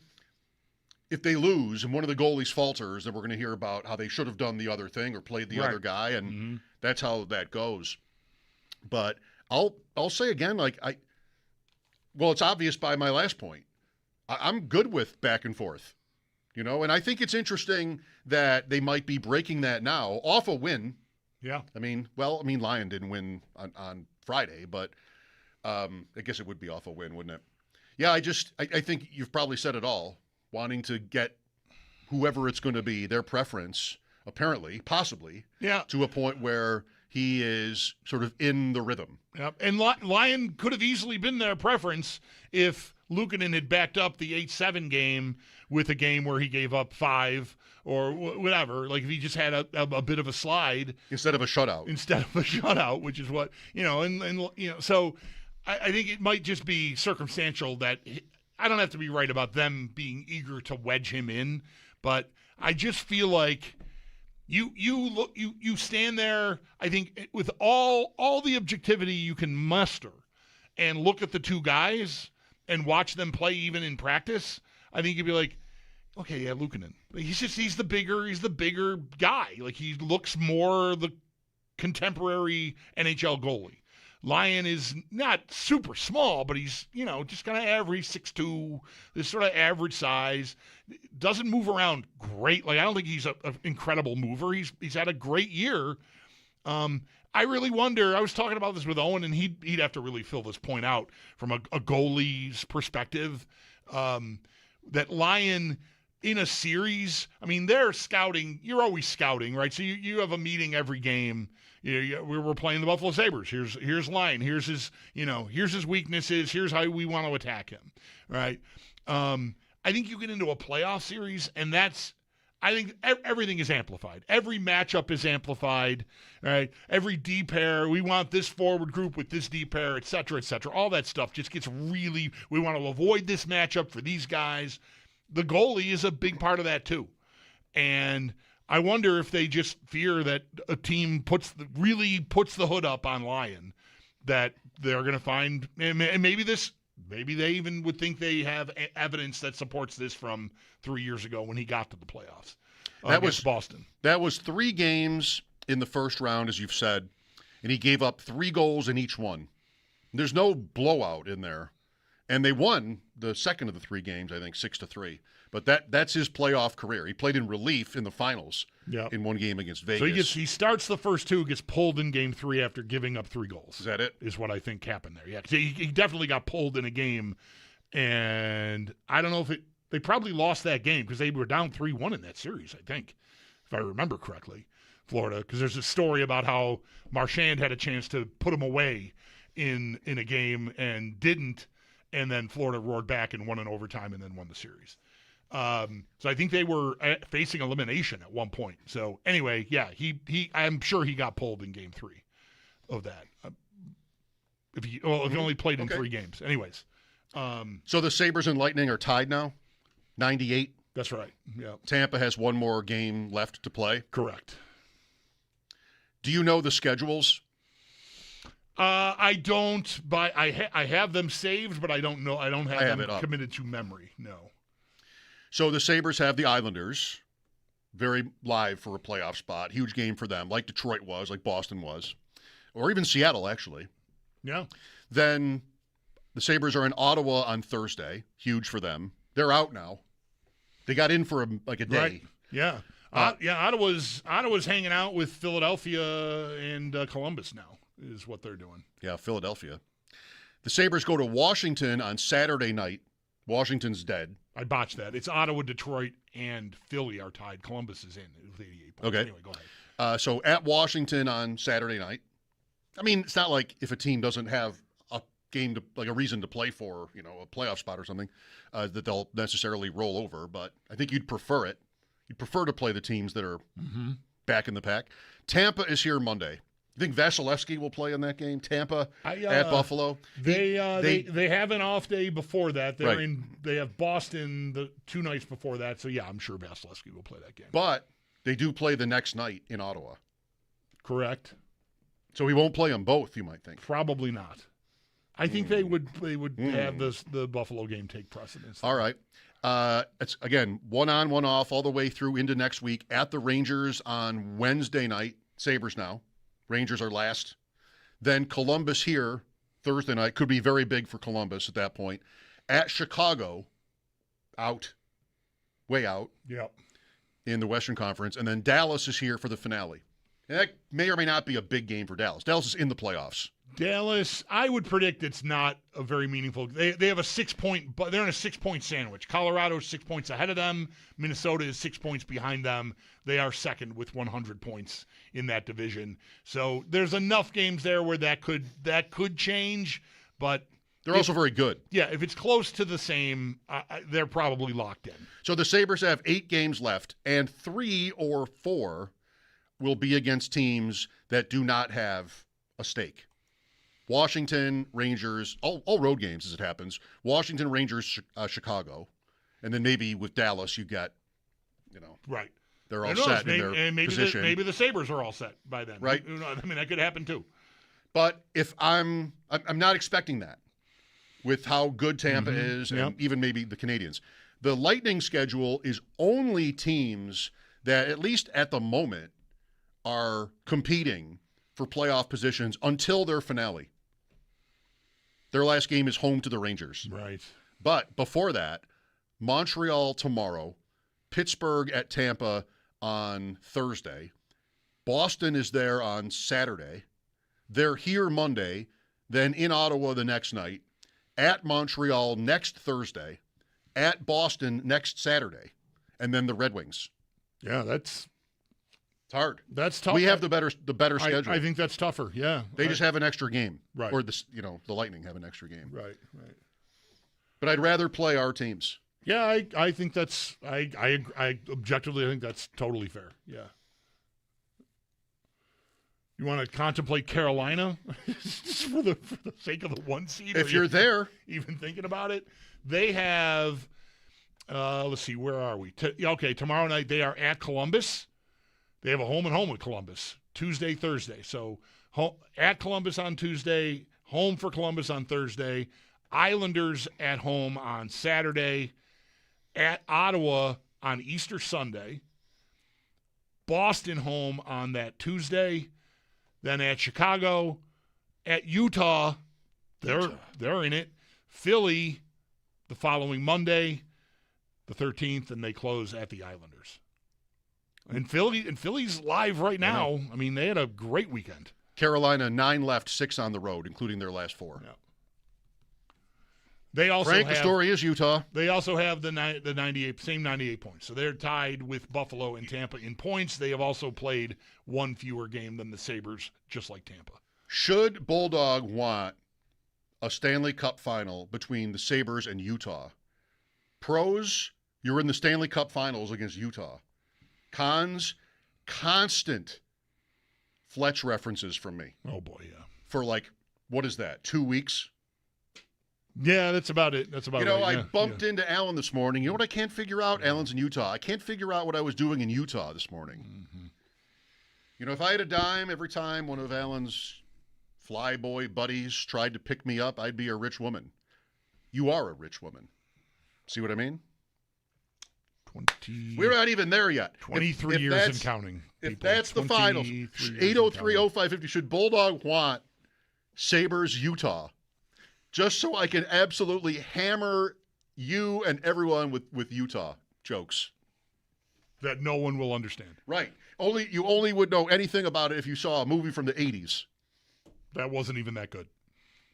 if they lose and one of the goalies falters, then we're going to hear about how they should have done the other thing or played the other guy, and that's how that goes. But I'll say again, it's obvious by my last point. I'm good with back and forth, and I think it's interesting that they might be breaking that now off a win.
Yeah.
Lyon didn't win on Friday, but I guess it would be off a win, wouldn't it? Yeah, I think you've probably said it all. Wanting to get whoever it's going to be, their preference, apparently, possibly, to a point where he is sort of in the rhythm.
Yep. And Lyon could have easily been their preference if Luukkonen had backed up the 8-7 game with a game where he gave up 5 or whatever. Like if he just had a bit of a slide.
Instead of a shutout.
Which is what, so I think it might just be circumstantial that I don't have to be right about them being eager to wedge him in, but I just feel like you stand there, I think, with all the objectivity you can muster and look at the two guys and watch them play even in practice. I think you'd be like, okay, yeah, Luukkonen. He's the bigger guy. Like he looks more the contemporary NHL goalie. Lyon is not super small, but he's, just kind of average, 6'2", this sort of average size. Doesn't move around great. Like, I don't think he's an incredible mover. He's had a great year. I really wonder, I was talking about this with Owen, and he'd have to really fill this point out from a goalie's perspective, that Lyon in a series, they're scouting. You're always scouting, right? So you have a meeting every game. We're playing the Buffalo Sabres. Here's Lyon. Here's his weaknesses. Here's how we want to attack him, right? I think you get into a playoff series, and I think everything is amplified. Every matchup is amplified, right? Every D pair, we want this forward group with this D pair, et cetera, et cetera. All that stuff just gets we want to avoid this matchup for these guys. The goalie is a big part of that too. And I wonder if they just fear that a team puts the hood up on Lyon, that they're going to find, and maybe they even would think they have evidence that supports this from 3 years ago when he got to the playoffs. That was Boston.
That was 3 games in the first round, as you've said, and he gave up 3 goals in each one. There's no blowout in there. And they won the second of the 3 games, I think, 6-3. But that's his playoff career. He played in relief in the finals in one game against Vegas.
So he starts the first 2, gets pulled in game 3 after giving up 3 goals.
Is that it?
Is what I think happened there. Yeah, he definitely got pulled in a game, and I don't know if they probably lost that game because they were down 3-1 in that series, I think, if I remember correctly, Florida. Because there's a story about how Marchand had a chance to put him away in a game and didn't. And then Florida roared back and won in overtime and then won the series. So I think they were facing elimination at one point. So anyway, yeah, I'm sure he got pulled in game 3 of that. If he only played in 3 games. Anyways.
So the Sabres and Lightning are tied now, 98.
That's right. Yeah.
Tampa has 1 more game left to play.
Correct.
Do you know the schedules?
I don't, but I have them saved, but I don't know. I don't have them committed to memory. No.
So the Sabres have the Islanders, very live for a playoff spot. Huge game for them, like Detroit was, like Boston was, or even Seattle, actually.
Yeah.
Then the Sabres are in Ottawa on Thursday. Huge for them. They're out now. They got in for a day.
Right. Yeah. Ottawa's hanging out with Philadelphia and Columbus now. Is what they're doing.
Yeah, Philadelphia. The Sabres go to Washington on Saturday night. Washington's dead.
I botched that. It's Ottawa, Detroit, and Philly are tied. Columbus is in with 88 points.
Okay.
Anyway, go ahead.
So at Washington on Saturday night. It's not like if a team doesn't have a game a reason to play for, a playoff spot or something, that they'll necessarily roll over. But I think you'd prefer it. You'd prefer to play the teams that are back in the pack. Tampa is here Monday. You think Vasilevsky will play in that game? Tampa at Buffalo.
They have an off day before that. They have Boston the 2 nights before that. So yeah, I'm sure Vasilevsky will play that game.
But they do play the next night in Ottawa.
Correct.
So he won't play them both. You might think.
Probably not. I think they would have the Buffalo game take precedence.
All right. It's, again, one on, one off all the way through into next week at the Rangers on Wednesday night. Sabres now. Rangers are last. Then Columbus here Thursday night. Could be very big for Columbus at that point. At Chicago, out. Way out.
Yep.
In the Western Conference. And then Dallas is here for the finale. And that may or may not be a big game for Dallas. Dallas is in the playoffs.
Dallas, I would predict it's not a very meaningful. They have a 6-point, but they're in a 6-point sandwich. Colorado is 6 points ahead of them. Minnesota is 6 points behind them. They are second with 100 points in that division. So there's enough games there where that could change, but
they're also very good.
Yeah, if it's close to the same, they're probably locked in.
So the Sabres have 8 games left, and 3 or 4 will be against teams that do not have a stake. Washington, Rangers, all road games as it happens. Washington, Rangers, Chicago. And then maybe with Dallas, you got,
right.
They're all set in their position.
Maybe the Sabres are all set by then.
Right.
I mean, that could happen too.
But if I'm not expecting that with how good Tampa is and even maybe the Canadians. The Lightning schedule is only teams that, at least at the moment, are competing for playoff positions until their finale. Their last game is home to the Rangers.
Right.
But before that, Montreal tomorrow, Pittsburgh at Tampa on Thursday. Boston is there on Saturday. They're here Monday, then in Ottawa the next night, at Montreal next Thursday, at Boston next Saturday, and then the Red Wings.
Yeah, it's
hard.
That's tough.
We have the better schedule.
I think that's tougher. Yeah,
they just have an extra game,
right?
Or the Lightning have an extra game,
right?
But I'd rather play our teams.
Yeah, I think that's I objectively think that's totally fair. Yeah. You want to contemplate Carolina just for the sake of the 1 seed?
If you're there,
even thinking about it, they have. Let's see, where are we? Okay, tomorrow night they are at Columbus. They have a home and home with Columbus, Tuesday, Thursday. So at Columbus on Tuesday, home for Columbus on Thursday, Islanders at home on Saturday, at Ottawa on Easter Sunday, Boston home on that Tuesday, then at Chicago, at Utah, they're in it, Philly the following Monday, the 13th, and they close at the Islanders. And Philly's live right now. I mean, they had a great weekend.
Carolina, 9 left, 6 on the road, including their last 4.
Yeah. They also
the story is Utah.
They also have the 98 points. So they're tied with Buffalo and Tampa in points. They have also played one fewer game than the Sabres, just like Tampa.
Should Bulldog want a Stanley Cup final between the Sabres and Utah? Pros, you're in the Stanley Cup finals against Utah. Cons, constant Fletch references from me.
Oh, boy, yeah.
For what is that, 2 weeks?
Yeah, that's about it.
I bumped into Alan this morning. You know what I can't figure out? Alan's in Utah. I can't figure out what I was doing in Utah this morning. Mm-hmm. If I had a dime every time one of Alan's flyboy buddies tried to pick me up, I'd be a rich woman. You are a rich woman. See what I mean? We're not even there yet.
23 years and counting.
If that's the finals, 803-0550, should Bulldog want Sabres, Utah? Just so I can absolutely hammer you and everyone with Utah jokes.
That no one will understand.
Right. You only would know anything about it if you saw a movie from the 80s.
That wasn't even that good.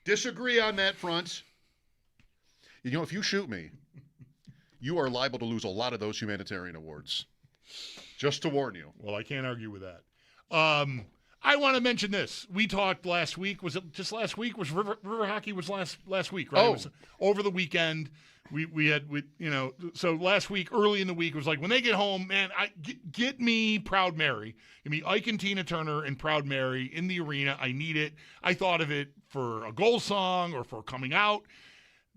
Disagree on that front. If you shoot me, you are liable to lose a lot of those humanitarian awards. Just to warn you.
Well, I can't argue with that. I want to mention this. We talked last week. Was it just last week? Was River Hockey was last week, right?
Oh.
It was over the weekend. We had so last week, early in the week, it was like, when they get home, man, get me Proud Mary. Give me Ike and Tina Turner and Proud Mary in the arena. I need it. I thought of it for a goal song or for coming out.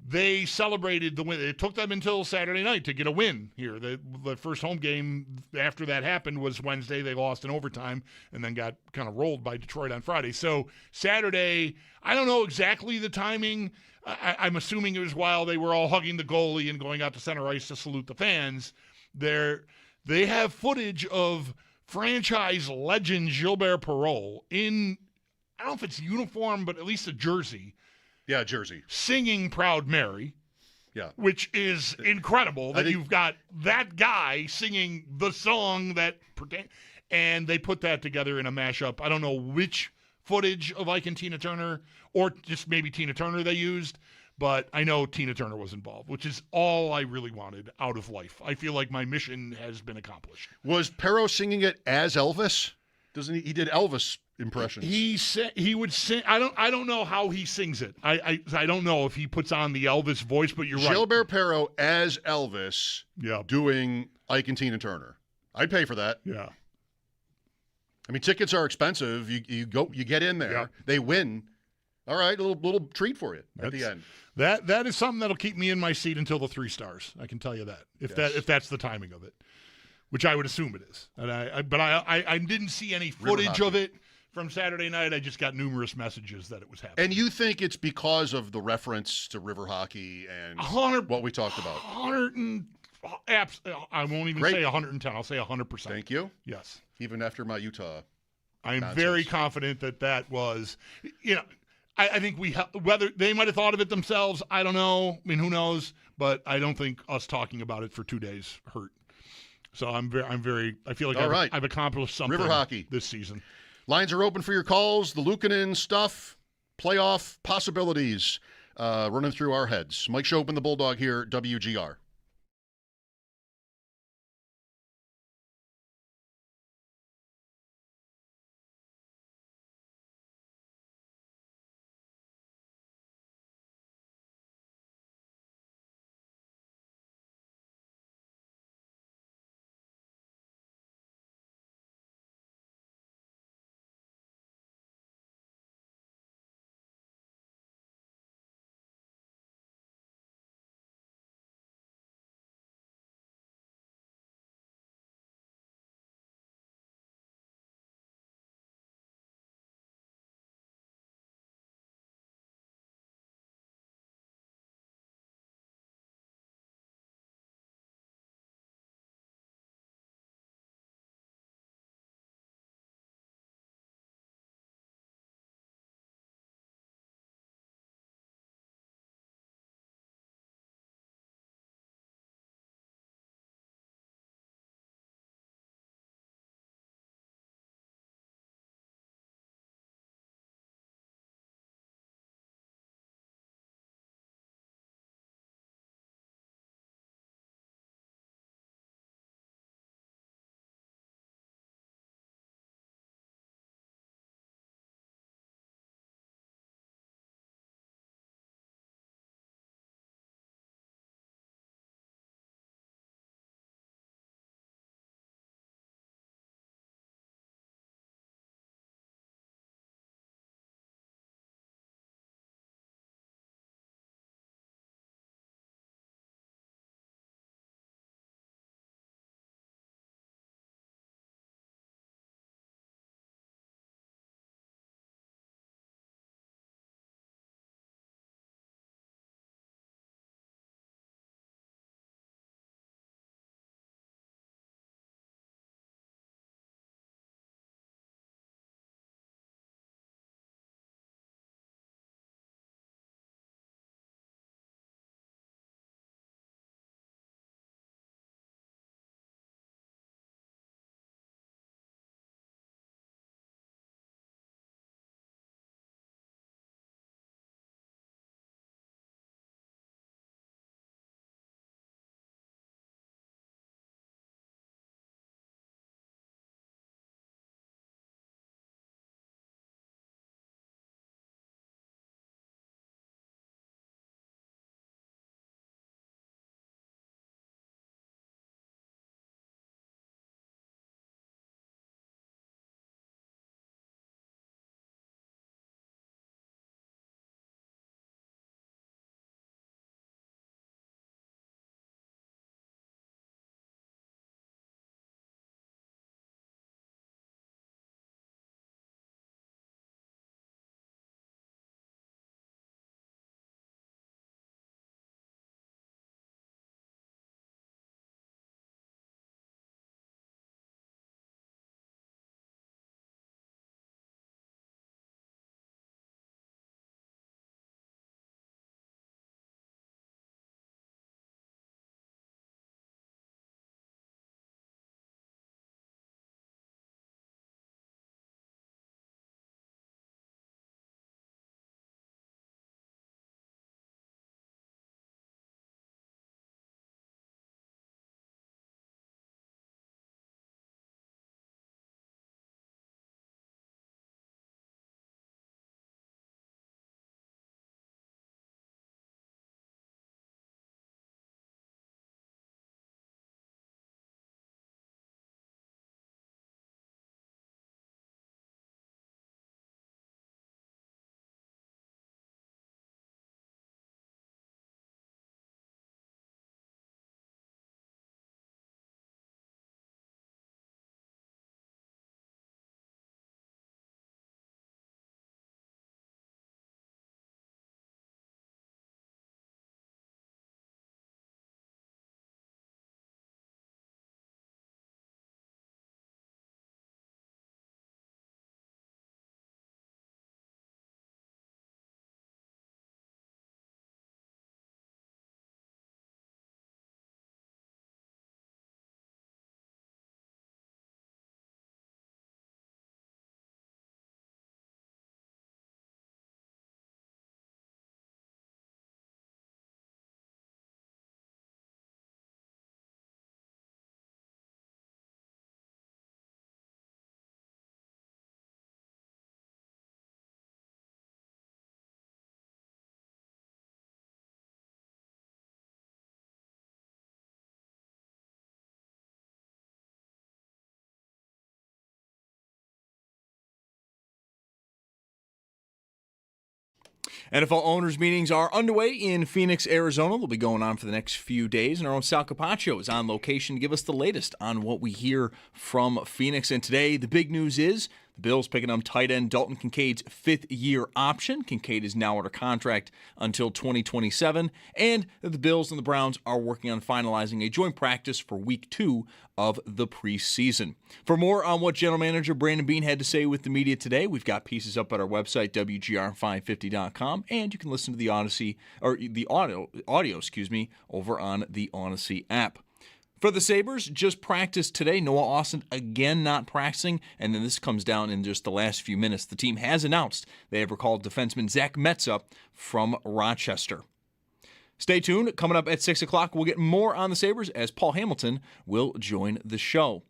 they celebrated the win. It took them until Saturday night to get a win here. The first home game after that happened was Wednesday. They lost in overtime and then got kind of rolled by Detroit on Friday. So Saturday, I don't know exactly the timing. I'm assuming it was while they were all hugging the goalie and going out to center ice to salute the fans. They have footage of franchise legend Gilbert Perreault in, I don't know if it's uniform, but at least a jersey.
Yeah, jersey.
Singing Proud Mary.
Yeah.
Which is incredible that you've got that guy singing the song that and they put that together in a mashup. I don't know which footage of Ike and Tina Turner or just maybe Tina Turner they used, but I know Tina Turner was involved, which is all I really wanted out of life. I feel like my mission has been accomplished.
Was Perreault singing it as Elvis? Doesn't he did Elvis impressions?
He would sing. I don't know how he sings it. I don't know if he puts on the Elvis voice, but you're right.
Gilbert Perreault as Elvis, doing Ike and Tina Turner. I'd pay for that.
Yeah.
I mean, tickets are expensive. You get in there.
Yeah.
They win. All right, a little treat for you at the end.
That is something that'll keep me in my seat until the 3 stars. I can tell you that. If that's the timing of it, which I would assume it is. And I didn't see any footage of it from Saturday night. I just got numerous messages that it was happening.
And you think it's because of the reference to river hockey and what we talked about?
I won't even say 110. I'll say 100%.
Thank you.
Yes.
Even after my Utah.
I'm very confident that was, I think whether they might have thought of it themselves, I don't know. I mean, who knows? But I don't think us talking about it for 2 days hurt. So I feel like I've accomplished something
river hockey
this season.
Lines are open for your calls. The Luukkonen stuff, playoff possibilities running through our heads. Mike Schopp and the Bulldog here, WGR.
NFL owners' meetings are underway in Phoenix, Arizona. They'll be going on for the next few days, and our own Sal Capaccio is on location to give us the latest on what we hear from Phoenix. And today, the big news is the Bills picking up tight end Dalton Kincaid's fifth-year option. Kincaid is now under contract until 2027, and the Bills and the Browns are working on finalizing a joint practice for Week 2 of the preseason. For more on what General Manager Brandon Beane had to say with the media today, we've got pieces up at our website, WGR550.com, and you can listen to the Odyssey, or the audio, over on the Odyssey app. For the Sabres, just practiced today. Noah Austin again not practicing, and then this comes down in just the last few minutes. The team has announced they have recalled defenseman Zach Metza from Rochester. Stay tuned. Coming up at 6 o'clock, we'll get more on the Sabres as Paul Hamilton will join the show.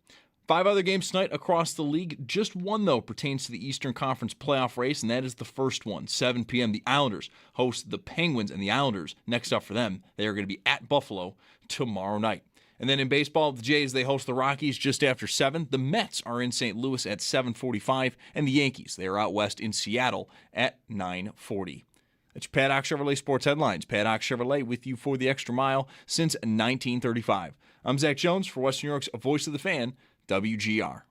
5 other games tonight across the league. Just one, though, pertains to the Eastern Conference playoff race, and that is the first one. 7 p.m., the Islanders host the Penguins, and the Islanders, next up for them, they are going to be at Buffalo tomorrow night. And then in baseball, the Jays, they host the Rockies just after 7. The Mets are in St. Louis at 7:45, and the Yankees, they are out west in Seattle at 9:40. That's your Paddock Chevrolet Sports Headlines. Paddock Chevrolet with you for the extra mile since 1935. I'm Zach Jones for Western New York's Voice of the Fan, WGR.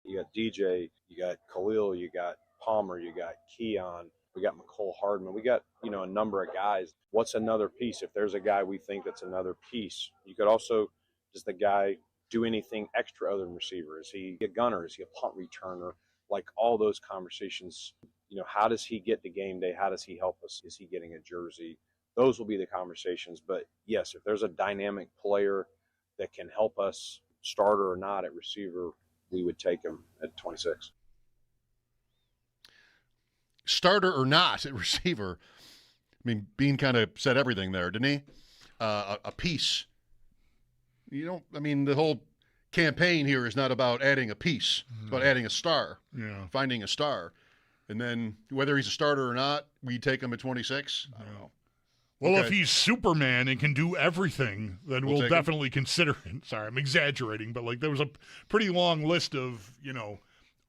You got DJ, you got Khalil, you got Palmer, you got Keon, we got McCole Hardman, we got, a number of guys. What's another piece? If there's a guy we think that's another piece, you could also, does the guy do anything extra other than receiver? Is he a gunner? Is he a punt returner? Like all those conversations, how does he get to game day? How does he help us? Is he getting a jersey? Those will be the conversations. But yes, if there's a dynamic player that can help us, starter or not at receiver, we would take him at 26.
Starter or not at receiver, I mean, Bean kind of said everything there, didn't he? A piece. The whole campaign here is not about adding a piece. It's about adding a star, finding a star. And then whether he's a starter or not, we take him at 26? I don't know.
Well, if he's Superman and can do everything, then we'll definitely consider it. Sorry, I'm exaggerating, but there was a pretty long list of,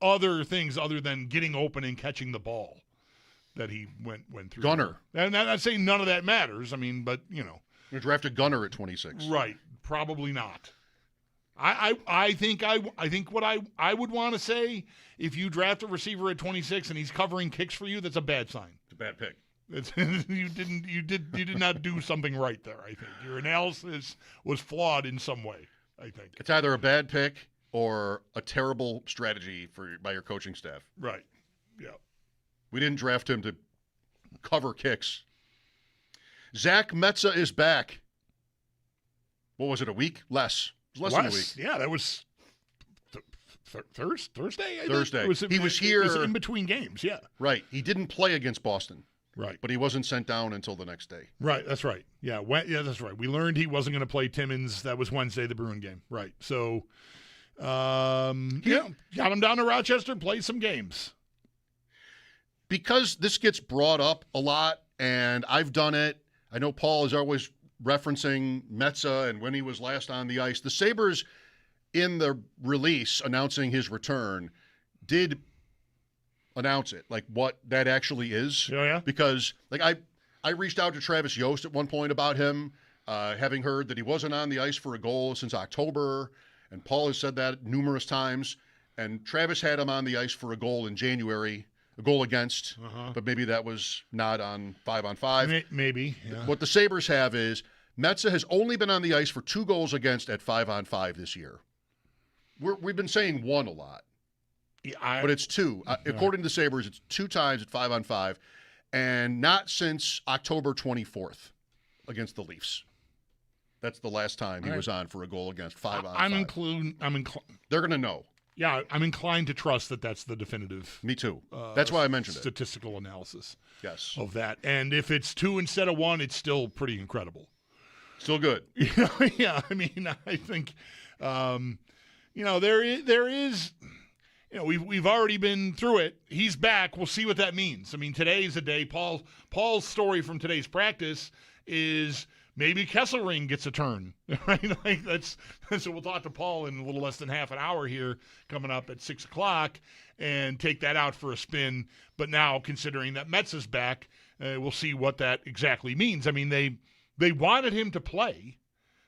other things other than getting open and catching the ball that he went through.
Gunner.
And I'm not saying none of that matters. But,
You draft a gunner at 26.
Right. Probably not. I think what I would want to say, if you draft a receiver at 26 and he's covering kicks for you, that's a bad sign.
It's a bad pick.
You did not do something right there. I think your analysis was flawed in some way. I think
it's either a bad pick or a terrible strategy by your coaching staff.
Right. Yeah.
We didn't draft him to cover kicks. Zach Metza is back. What was it? A week? Less. It was less than a week.
Yeah, that was Thursday.
Thursday.
He was here. It was in between games. Yeah.
Right. He didn't play against Boston.
Right.
But he wasn't sent down until the next day.
Right. That's right. Yeah. That's right. We learned he wasn't going to play Timmins. That was Wednesday, the Bruin game. Right. So, got him down to Rochester, played some games.
Because this gets brought up a lot, and I've done it. I know Paul is always referencing Metza and when he was last on the ice. The Sabres, in the release announcing his return, did announce it, what that actually is.
Oh, yeah?
Because, I reached out to Travis Yost at one point about him, having heard that he wasn't on the ice for a goal since October, and Paul has said that numerous times. And Travis had him on the ice for a goal in January, a goal against, but maybe that was not on 5-on-5.
Maybe. Yeah.
What the Sabres have is Metza has only been on the ice for 2 goals against at 5-on-5 this year. We've been saying 1 a lot, but it's 2. According to the Sabres, it's 2 times at 5-on-5, and not since October 24th against the Leafs. That's the last time he was on for a goal against 5-on-5.
I'm inclined.
They're going to know.
Yeah, I'm inclined to trust that that's the definitive.
Me too. That's why I mentioned
statistical analysis.
Yes.
Of that, and if it's 2 instead of 1, it's still pretty incredible.
Still good.
Yeah. I think, there is. We've already been through it. He's back. We'll see what that means. Today's the day. Paul's story from today's practice is maybe Kesselring gets a turn, right? Like so we'll talk to Paul in a little less than half an hour here coming up at 6 o'clock and take that out for a spin. But now, considering that Metz is back, we'll see what that exactly means. I mean, they wanted him to play.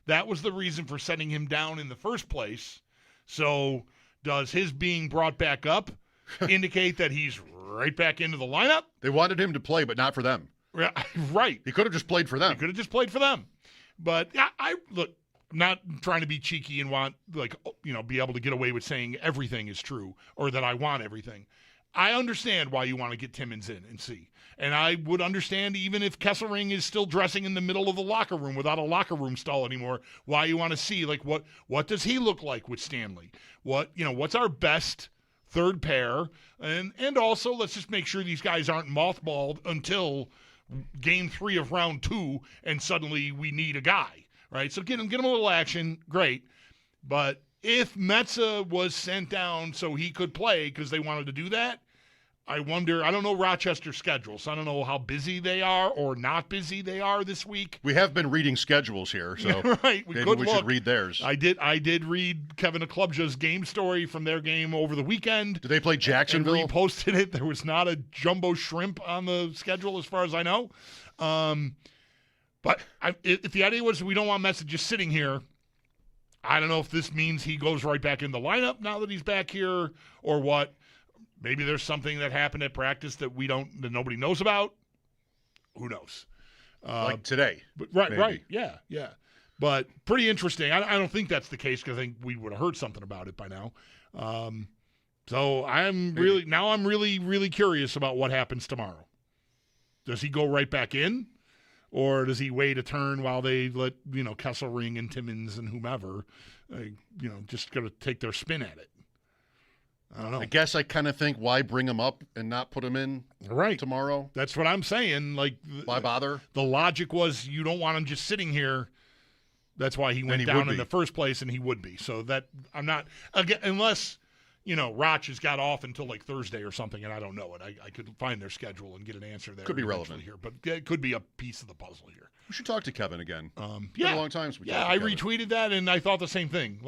That was the reason for setting him down in the first place. So does his being brought back up indicate that he's right back into the lineup?
They wanted him to play, but not for them.
Right.
He could have just played for them.
He could have just played for them. But I look, I'm not trying to be cheeky and want, be able to get away with saying everything is true or that I want everything. I understand why you want to get Timmins in and see. And I would understand even if Kesselring is still dressing in the middle of the locker room without a locker room stall anymore, why you want to see, like, what does he look like with Stanley? What's our best third pair? And also, let's just make sure these guys aren't mothballed until game 3 of round 2 and suddenly we need a guy, right? So get him a little action, great. But if Metza was sent down so he could play because they wanted to do that, I wonder, I don't know Rochester's schedule, so I don't know how busy they are or not busy they are this week.
We have been reading schedules here, so
right,
maybe we should read theirs.
I did read Kevin Aklubja's game story from their game over the weekend.
Did they play Jacksonville?
And reposted it. There was not a jumbo shrimp on the schedule as far as I know. But if the idea was we don't want Metz just sitting here, I don't know if this means he goes right back in the lineup now that he's back here or what. Maybe there's something that happened at practice that nobody knows about. Who knows?
Like today.
But right. Yeah. But pretty interesting. I don't think that's the case because I think we would have heard something about it by now. So I'm really, really curious about what happens tomorrow. Does he go right back in? Or does he wait a turn while they let, Kesselring and Timmins and whomever, just going to take their spin at it? I don't know.
I guess I kind of think why bring him up and not put him in tomorrow?
That's what I'm saying. Like,
why bother?
The logic was you don't want him just sitting here. That's why he went down in the first place, and he would be. So that I'm not again unless Roch has got off until like Thursday or something, and I don't know it. I could find their schedule and get an answer there.
Could be relevant
here, but it could be a piece of the puzzle here.
We should talk to Kevin again.
Yeah,
a long time since we
talked to Kevin. Retweeted that, and I thought the same thing.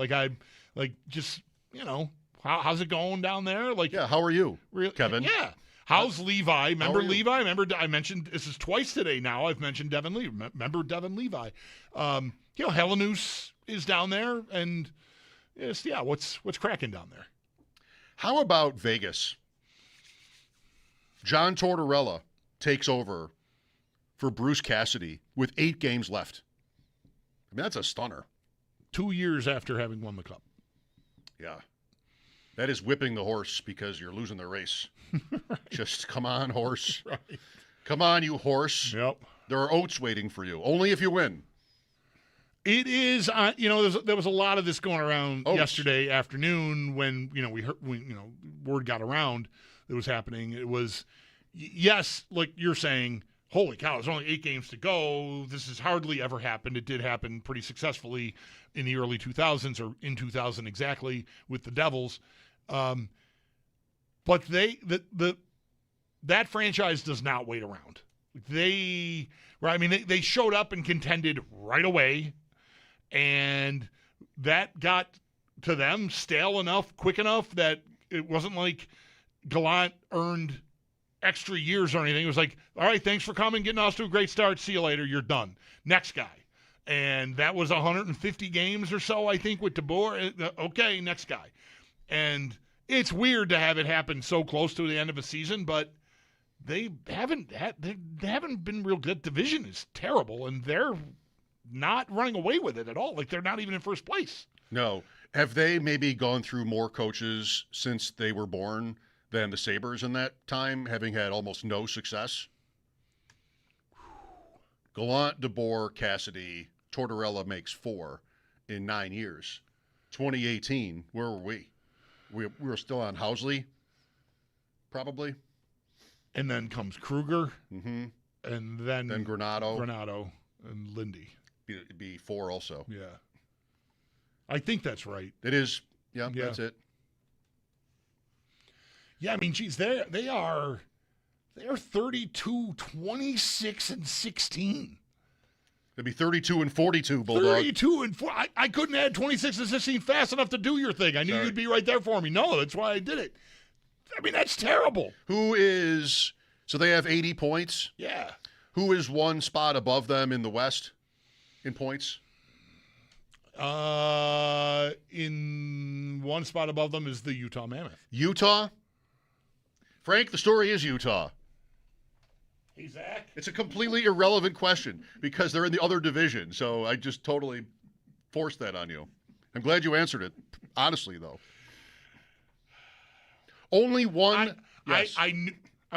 How's it going down there?
How are you, Kevin?
Yeah. How's Levi? Remember Levi? I mentioned this is twice today now. I've mentioned Devin Levi. Remember Devin Levi? Helenus is down there, and what's cracking down there?
How about Vegas? John Tortorella takes over for Bruce Cassidy with 8 games left. I mean, that's a stunner.
2 years after having won the cup.
Yeah. That is whipping the horse because you're losing the race. Right. Just come on, horse.
Right.
Come on, you horse.
Yep.
There are oats waiting for you. Only if you win.
It is, there was a lot of this going around yesterday afternoon when, we heard, word got around that was happening. It was, yes, like you're saying, holy cow, there's only 8 games to go. This has hardly ever happened. It did happen pretty successfully in the early 2000s or in 2000 exactly with the Devils. But that franchise does not wait around. They showed up and contended right away, and that got to them stale enough, quick enough that it wasn't like Gallant earned extra years or anything. It was like, all right, thanks for coming, getting us to a great start. See you later. You're done. Next guy. And that was 150 games or so, I think, with DeBoer. Okay, next guy. And it's weird to have it happen so close to the end of a season, but they haven't been real good. Division is terrible, and they're not running away with it at all. Like, they're not even in first place.
No. Have they maybe gone through more coaches since they were born than the Sabres in that time, having had almost no success? Gallant, DeBoer, Cassidy, Tortorella makes 4 in 9 years. 2018, where were we? We were still on Housley, probably.
And then comes Kruger.
Mm-hmm.
And then
Granato.
And Lindy.
It'd be 4 also.
Yeah. I think that's right.
It is. Yeah, that's it.
Yeah, I mean, geez, they are 32, 26, and 16.
It'd be 32 and 42, Bulldog.
32 and 4. I couldn't add 26 and 16 fast enough to do your thing. I knew you'd be right there for me. No, that's why I did it. I mean, that's terrible.
So they have 80 points?
Yeah.
Who is one spot above them in the West in points?
In one spot above them is the Utah Mammoth.
Utah? Frank, the story is Utah.
Hey, Zach.
It's a completely irrelevant question because they're in the other division, so I just totally forced that on you. I'm glad you answered it, honestly, though. Only one. Yes.
I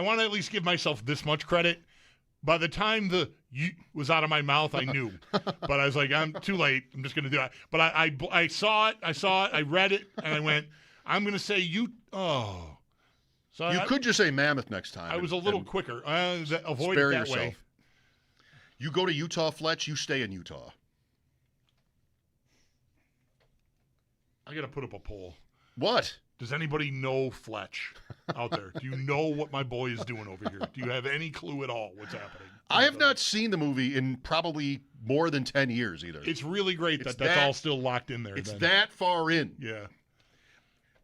want to at least give myself this much credit. By the time the "you" was out of my mouth, I knew. But I was like, I'm too late. I'm just going to do it. But I saw it. I read it, and I went, I'm going to say you. Oh. So
you could just say Mammoth next time.
I was a little quicker. Avoid
spare
it that
yourself.
way.
You go to Utah, Fletch, you stay in Utah.
I got to put up a poll.
What?
Does anybody know Fletch out there? Do you know what my boy is doing over here? Do you have any clue at all what's happening?
I have not seen the movie in probably more than 10 years either.
It's really great that's all still locked in there.
It's that far in.
Yeah.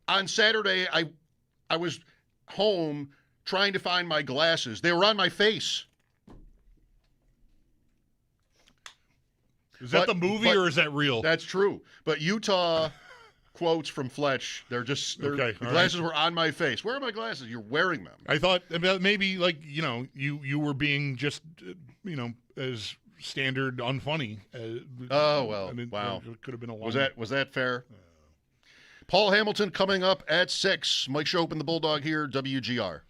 On Saturday, I was home trying to find my glasses. They were on my face.
Is that the movie or is that real?
That's true. But Utah quotes from Fletch, the glasses were on my face. Where are my glasses? You're wearing them.
I thought maybe you were being just as standard unfunny.
Wow.
It could have been a line.
Was that fair? Paul Hamilton coming up at 6. Mike Schopp and the Bulldog here, WGR.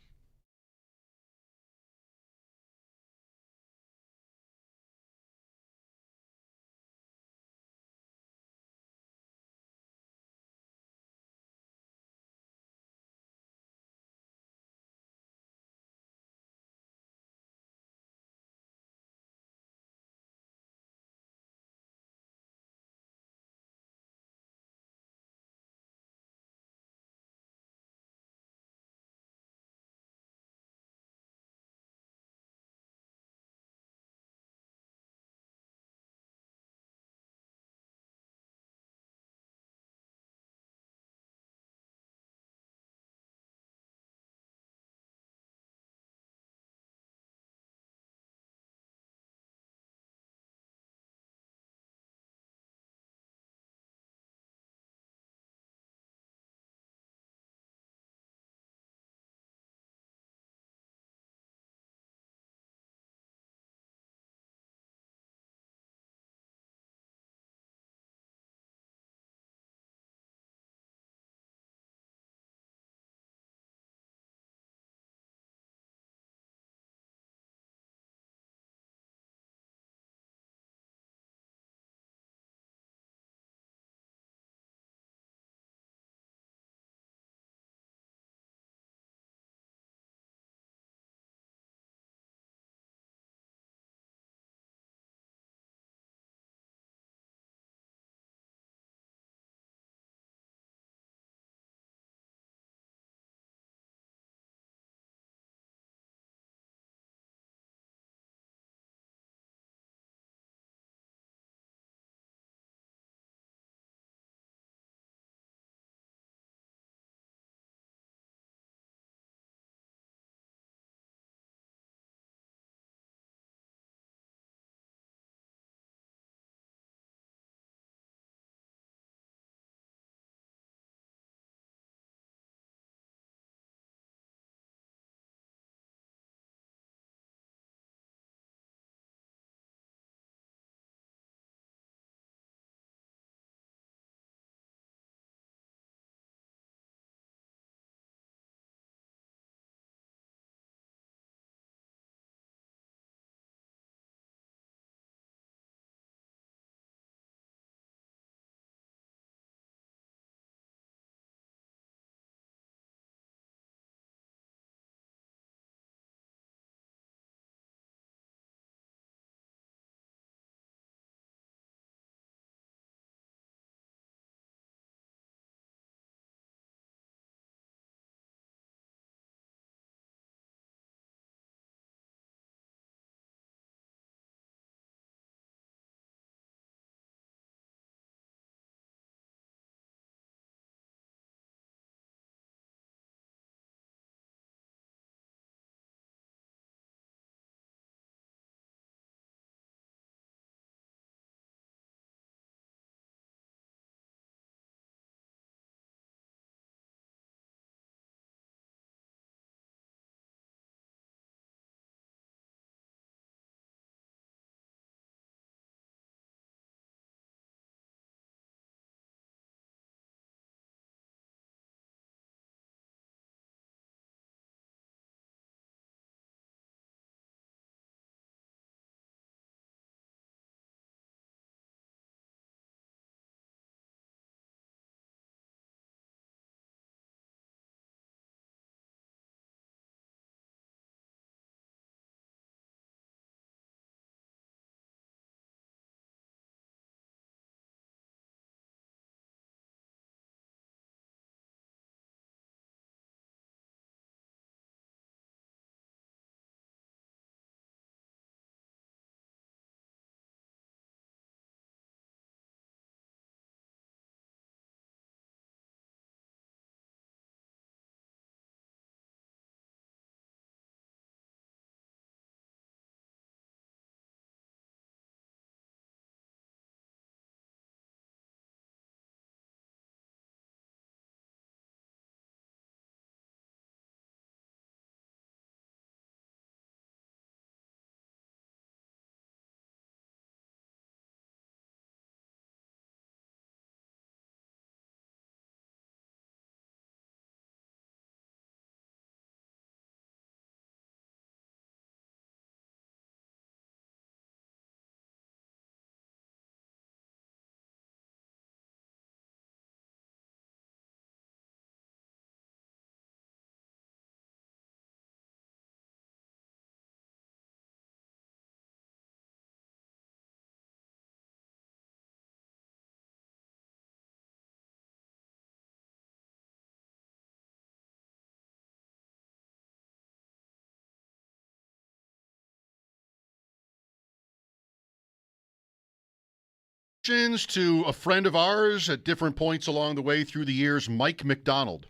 questions to a friend of ours at different points along the way through the years, Mike McDonald.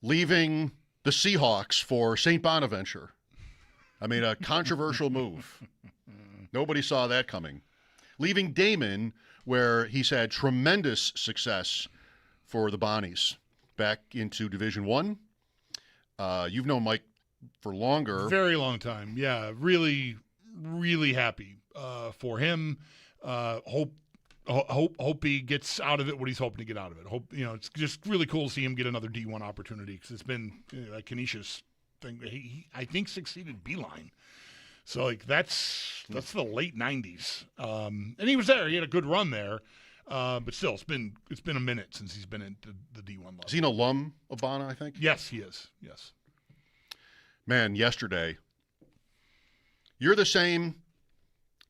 Leaving the Seahawks for St. Bonaventure. I mean, a controversial move. Nobody saw that coming. Leaving Damon, where he's had tremendous success for the Bonnies, back into Division I. You've known Mike for longer.
Very long time. Yeah, really, really happy for him. Hope he gets out of it what he's hoping to get out of it. It's just really cool to see him get another D1 opportunity because it's been like Canisius thing. He I think succeeded Beeline. So like that's the late '90s, and he was there. He had a good run there, but still, it's been a minute since he's been in the D1 level.
Is he an alum of Bona, I think?
Yes, he is. Yes.
Man, yesterday, you're the same.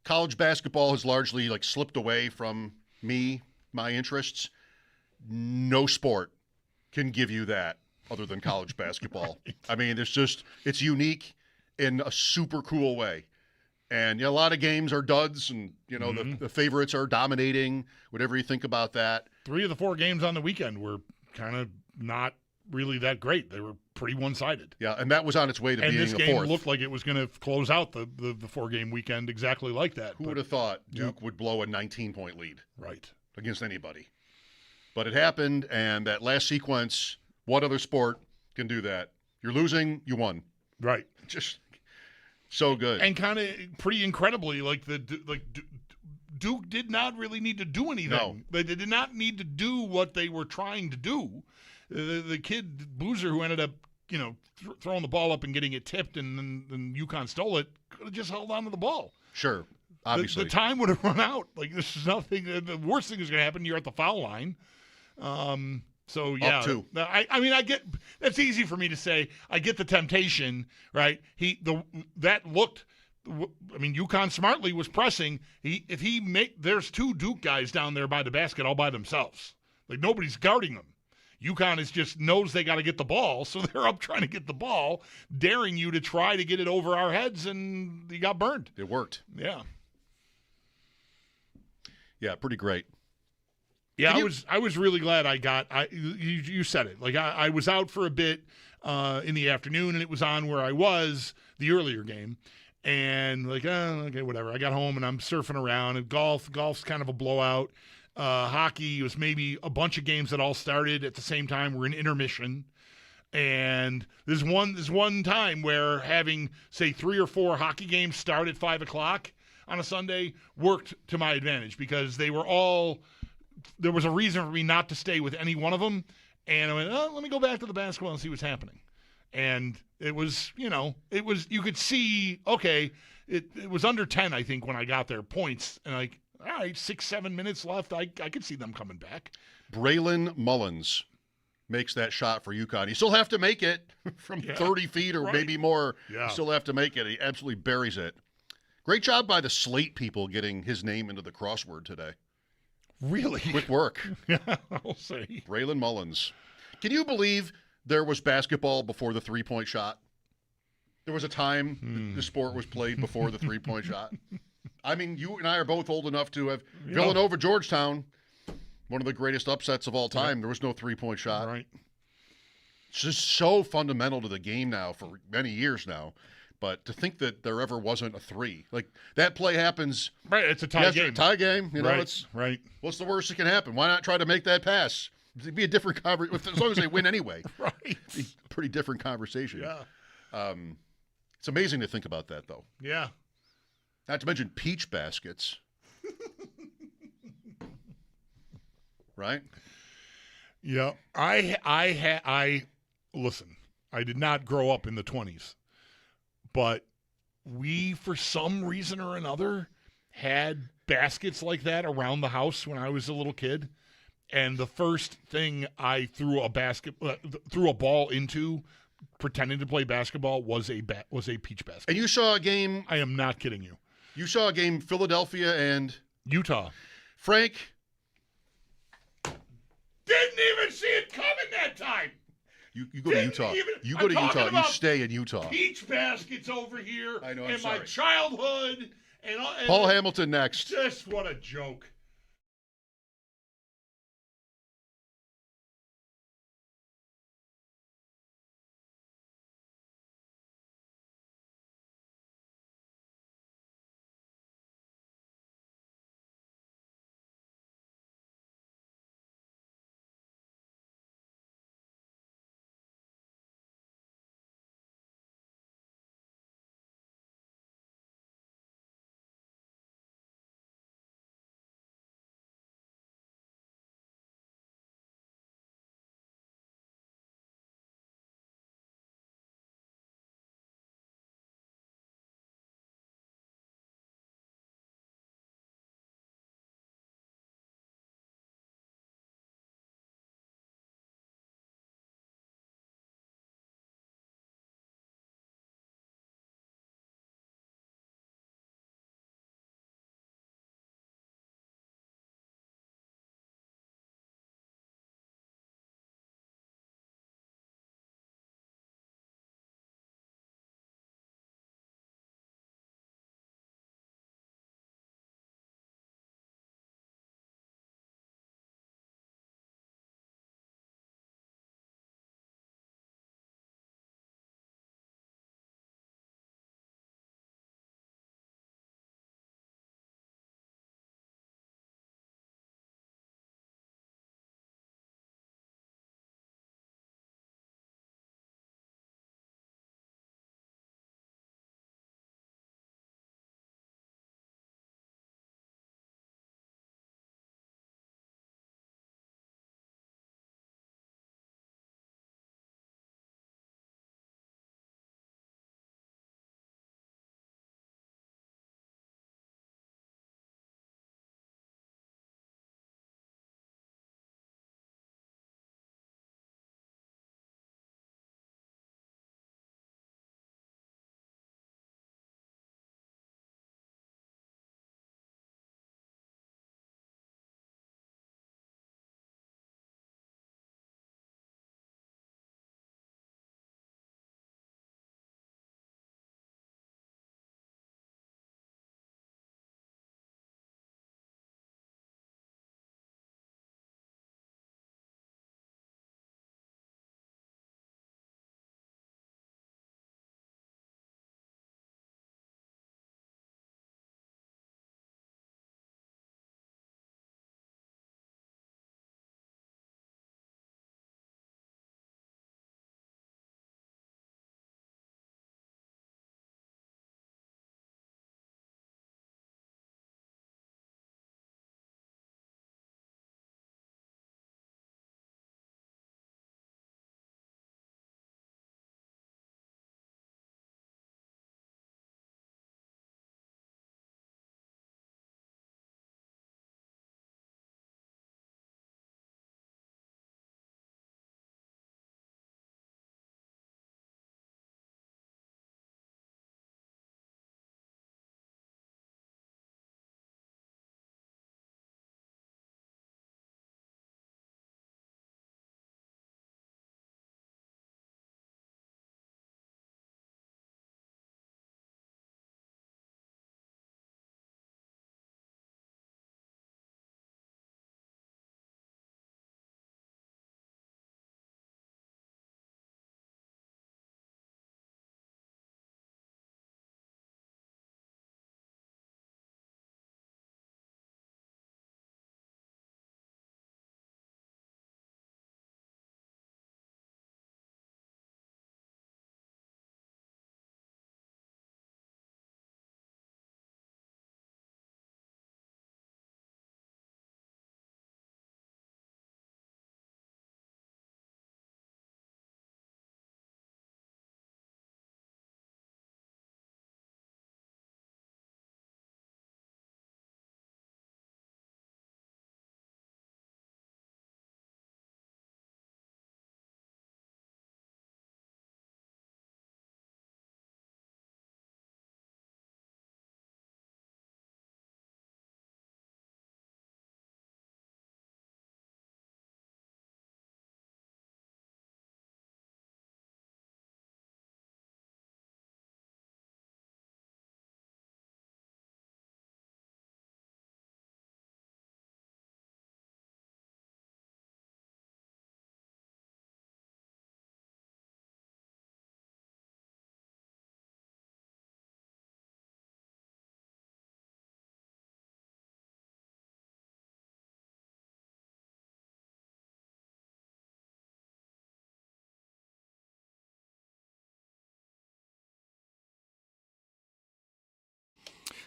College basketball has largely like slipped away from me, my interests. No sport can give you that other than college basketball. Right. I mean, it's unique in a super cool way. And a lot of games are duds, and the favorites are dominating, whatever you think about that.
3 of the 4 games on the weekend were kind of not really that great. They were pretty one-sided.
Yeah, and that was on its way to being a fourth.
And this game looked like it was going to close out the 4-game weekend exactly like that.
Who would have thought Duke would blow a 19-point lead?
Right.
Against anybody. But it happened, and that last sequence, what other sport can do that? You're losing, you won.
Right.
Just so good.
And kind of pretty incredibly, Duke did not really need to do anything.
No.
They did not need to do what they were trying to do. The kid, Boozer, who ended up, throwing the ball up and getting it tipped and then UConn stole it, could have just held on to the ball.
Sure, obviously.
The time would have run out. Like, this is nothing. The worst thing is going to happen, you're at the foul line. So, yeah.
Up 2.
I mean, I get – that's easy for me to say. I get the temptation, right? UConn smartly was pressing. There's 2 Duke guys down there by the basket all by themselves. Like, nobody's guarding them. UConn just knows they got to get the ball, so they're up trying to get the ball, daring you to try to get it over our heads, and you got burned.
It worked.
Yeah.
Yeah, pretty great.
Yeah, I was really glad you said it. Like, I was out for a bit in the afternoon, and it was on where I was the earlier game. And okay, whatever. I got home, and I'm surfing around, and golf's kind of a blowout. Hockey was maybe a bunch of games that all started at the same time. We're in intermission. And there's one time where having, say, 3 or 4 hockey games start at 5 o'clock on a Sunday worked to my advantage because they were all – there was a reason for me not to stay with any one of them. And I went, let me go back to the basketball and see what's happening. And it was, you could see, okay, it was under 10, I think, when I got there, points. And all right, 6-7 minutes left. I could see them coming back.
Braylon Mullins makes that shot for UConn. You still have to make it from 30 feet or maybe more. Yeah. You still have to make it. He absolutely buries it. Great job by the Slate people getting his name into the crossword today.
Really?
Quick work.
Yeah, I'll say.
Braylon Mullins. Can you believe there was basketball before the three-point shot? There was a time the sport was played before the three-point shot. I mean, you and I are both old enough to have Villanova, Georgetown, one of the greatest upsets of all time. There was no three-point shot.
Right.
It's just so fundamental to the game now for many years now. But to think that there ever wasn't a 3, like that play happens.
Right, it's a tie game.
A tie game. You know,
right.
What's the worst that can happen? Why not try to make that pass? It'd be a different conversation as long as they win anyway.
Right.
It'd be a pretty different conversation.
Yeah.
It's amazing to think about that, though.
Yeah.
Not to mention peach baskets. Right?
Yeah. I listen, I did not grow up in the 20s, but we, for some reason or another, had baskets like that around the house when I was a little kid. And the first thing I threw a ball into, pretending to play basketball, was a peach basket.
And you saw a game.
I am not kidding you.
You saw a game, Philadelphia and
Utah.
Frank
didn't even see it coming that time.
You go to Utah. You go to Utah. You stay in Utah.
Peach baskets over here.
I know.
In my childhood,
Paul Hamilton next.
Just what a joke.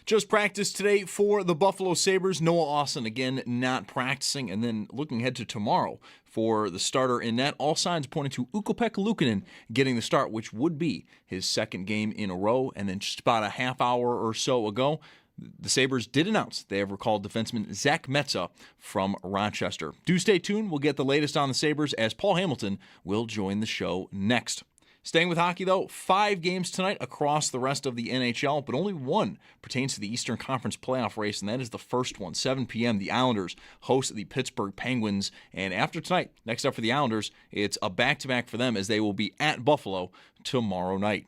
Just practice today for the Buffalo Sabres. Noah Austin, again, not practicing. And then looking ahead to tomorrow for the starter in net, all signs pointing to Ukko-Pekka Luukkonen getting the start, which would be his second game in a row. And then just about a half hour or so ago, the Sabres did announce they have recalled defenseman Zach Metza from Rochester. Do stay tuned. We'll get the latest on the Sabres as Paul Hamilton will join the show next. Staying with hockey, though, 5 games tonight across the rest of the NHL, but only one pertains to the Eastern Conference playoff race, and that is the first one. 7 p.m., the Islanders host the Pittsburgh Penguins. And after tonight, next up for the Islanders, it's a back-to-back for them as they will be at Buffalo tomorrow night.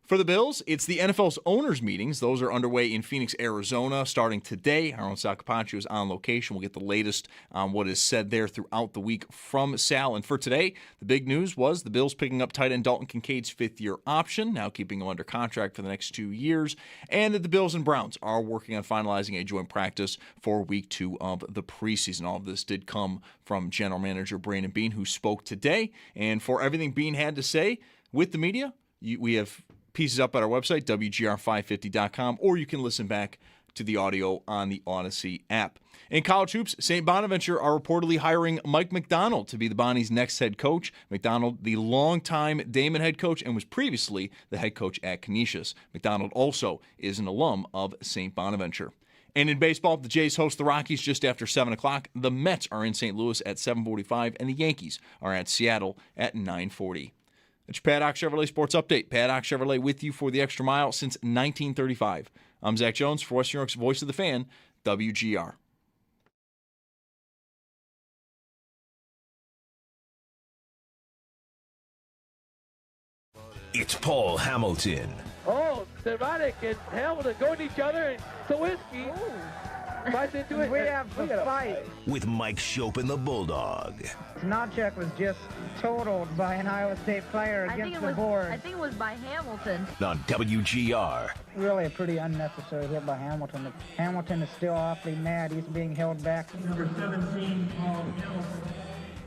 For the Bills, it's the NFL's owners' meetings. Those are underway in Phoenix, Arizona, starting today. Our own Sal Capaccio is on location. We'll get the latest on what is said there throughout the week from Sal. And for today, the big news was the Bills picking up tight end Dalton Kincaid's 5th-year option, now keeping him under contract for the next 2 years, and that the Bills and Browns are working on finalizing a joint practice for Week 2 of the preseason. All of this did come from General Manager Brandon Beane, who spoke today. And for everything Beane had to say with the media, we have pieces up at our website, WGR550.com, or you can listen back to the audio on the Odyssey app. In college hoops, St. Bonaventure are reportedly hiring Mike McDonald to be the Bonnies' next head coach. McDonald, the longtime Damon head coach, and was previously the head coach at Canisius. McDonald also is an alum of St. Bonaventure. And in baseball, the Jays host the Rockies just after 7 o'clock. The Mets are in St. Louis at 7:45, and the Yankees are at Seattle at 9:40. It's your Paddock Chevrolet Sports Update. Paddock Chevrolet with you for the extra mile since 1935. I'm Zach Jones for Western New York's Voice of the Fan, WGR.
It's Paul Hamilton.
Oh, Ceronic and Hamilton going at each other, and Sawinski tries to do it.
We have the fight.
With Mike Schopp and the Bulldog.
Knocek was just totaled by an Iowa State player against the board.
I think it was by Hamilton.
On WGR.
Really a pretty unnecessary hit by Hamilton. Hamilton is still awfully mad. He's being held back.
Number 17, Paul Hamilton.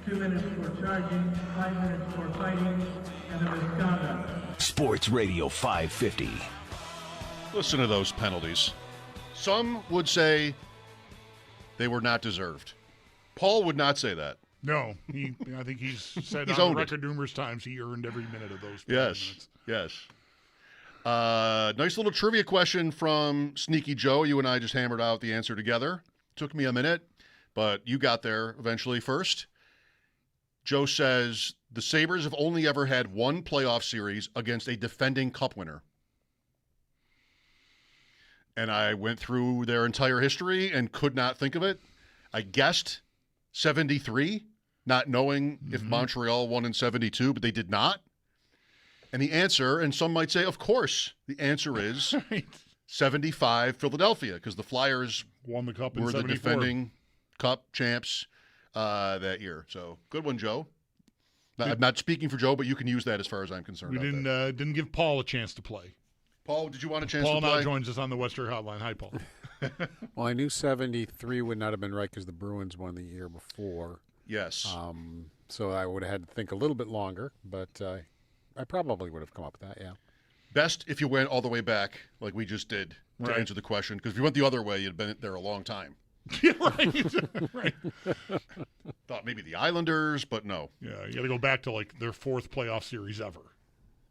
2 minutes for charging, 5 minutes for fighting, and a misconduct.
Sports Radio 550.
Listen to those penalties. Some would say they were not deserved. Paul would not say that.
No, I think he's said
He's
on
owned
the
it.
record numerous times he earned every minute of those.
Yes, yes. Nice little trivia question from Sneaky Joe. You and I just hammered out the answer together. Took me a minute, but you got there eventually first. Joe says the Sabres have only ever had one playoff series against a defending cup winner. And I went through their entire history and could not think of it. I guessed 73, not knowing if Montreal won in 72, but they did not. And the answer, and some might say, of course, the answer is 75 Philadelphia, because the Flyers
won the cup in
were the
74.
defending cup champs that year. So good one, Joe. I'm not speaking for Joe, but you can use that as far as I'm concerned.
We didn't give Paul a chance to play.
Paul, did you want a chance
Paul
to play?
now joins us on the Western Hotline. Hi, Paul.
Well, I knew 73 would not have been right because the Bruins won the year before.
Yes.
So I would have had to think a little bit longer, but I probably would have come up with that, yeah.
Best if you went all the way back like we just did to
Right.
answer the question, because if you went the other way, you'd have been there a long time.
Yeah, right. Right.
Thought maybe the Islanders, but no.
Yeah, you got to go back to like their 4th playoff series ever.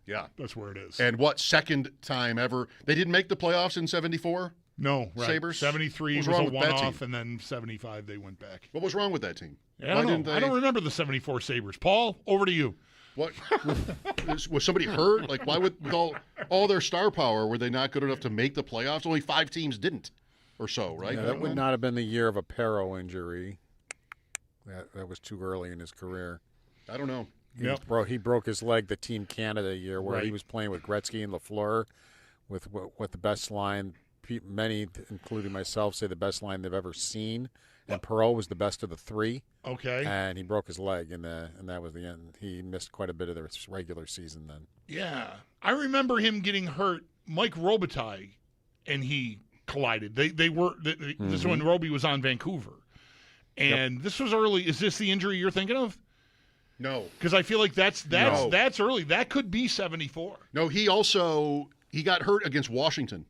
Yeah.
That's where it is.
And what second time ever? They didn't make the playoffs in 74?
No, right.
Sabres?
73
What
was
wrong
a
with that
one-off,
team?
and then 75 they went back.
What was wrong with that team?
I don't know. I don't remember the 74 Sabres. Paul, over to you.
What was somebody hurt? Like, why would with all their star power were they not good enough to make the playoffs? Only 5 teams didn't, or so, right?
Yeah, that would not have been the year of a Perro injury. That was too early in his career.
I don't know.
He broke his leg the Team Canada year where he
Right.
was playing with Gretzky and Lafleur with what the best line, many, including myself, say the best line they've ever seen. And Perreault was the best of the 3.
Okay.
And he broke his leg, and that was the end. He missed quite a bit of the regular season then.
Yeah. I remember him getting hurt. Mike Robitaille and he collided. They were this is when Roby was on Vancouver. And this was early. Is this the injury you're thinking of?
No.
Because I feel like that's
No.
early. That could be 74.
No, he got hurt against Washington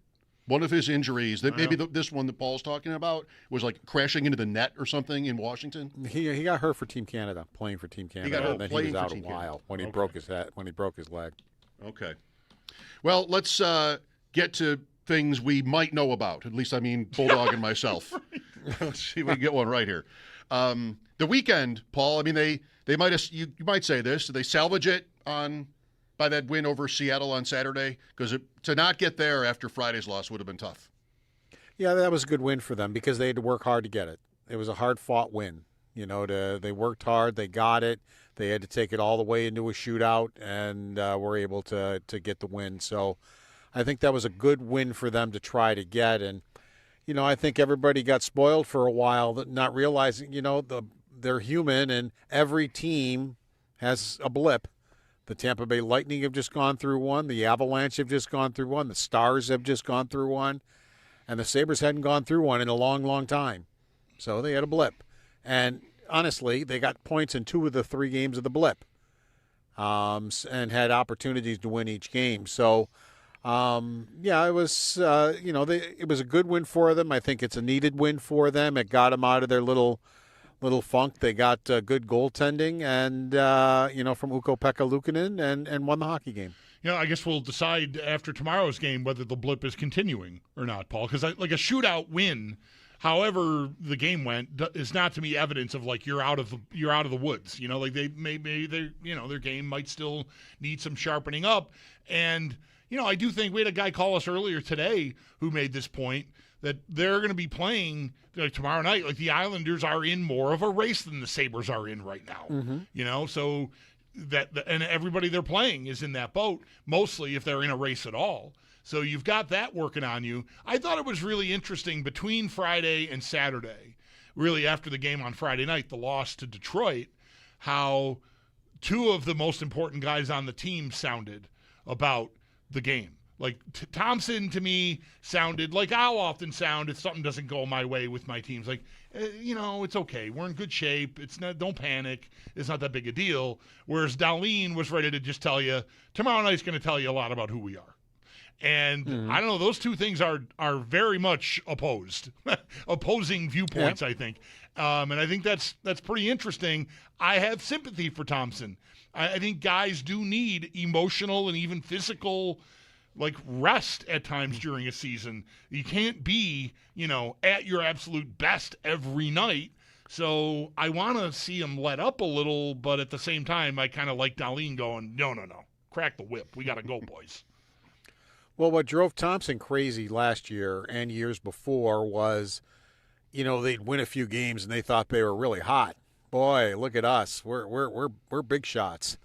One of his injuries, that maybe this one that Paul's talking about, was like crashing into the net or something in Washington.
He got hurt for Team Canada, playing for Team Canada.
He got hurt
and then
playing
he was
for
out
Team
a while
Canada.
when he broke his head, when he broke his leg.
Okay. Well, let's get to things we might know about. At least, I mean, Bulldog and myself. Let's see if we can get one right here. The weekend, Paul. I mean, they might have, you might say this. Did they salvage it by that win over Seattle on Saturday? Because to not get there after Friday's loss would have been tough.
Yeah, that was a good win for them because they had to work hard to get it. It was a hard-fought win. You know, they worked hard, they got it. They had to take it all the way into a shootout, and were able to get the win. So I think that was a good win for them to try to get. And, you know, I think everybody got spoiled for a while, not realizing, you know, they're human, and every team has a blip. The Tampa Bay Lightning have just gone through one. The Avalanche have just gone through one. The Stars have just gone through one. And the Sabres hadn't gone through one in a long, long time. So they had a blip. And honestly, they got points in 2 of the 3 games of the blip, and had opportunities to win each game. So, yeah, it was, it was a good win for them. I think it's a needed win for them. It got them out of their little funk. They got good goaltending and, from Ukko-Pekka Luukkonen and won the hockey game.
I guess we'll decide after tomorrow's game whether the blip is continuing or not, Paul, because like a shootout win, however the game went, is not to me evidence of like you're out of the woods. Like they maybe their game might still need some sharpening up. And I do think we had a guy call us earlier today who made this point that they're going to be playing like tomorrow night. Like the Islanders are in more of a race than the Sabres are in right now.
Mm-hmm.
So and everybody they're playing is in that boat, mostly if they're in a race at all. So you've got that working on you. I thought it was really interesting between Friday and Saturday, really after the game on Friday night, the loss to Detroit, how 2 of the most important guys on the team sounded about the game. Like Thompson, to me, sounded like I'll often sound if something doesn't go my way with my teams. Like, it's okay. We're in good shape. Don't panic. It's not that big a deal. Whereas Darlene was ready to just tell you, tomorrow night's going to tell you a lot about who we are. And I don't know, those 2 things are very much opposing viewpoints, I think. And I think that's pretty interesting. I have sympathy for Thompson. I think guys do need emotional and even physical rest at times during a season. You can't be, at your absolute best every night. So I want to see him let up a little, but at the same time, I kind of like Darlene going, no, crack the whip. We got to go, boys.
Well, what drove Thompson crazy last year and years before was, they'd win a few games and they thought they were really hot. Boy, look at us. We're big shots.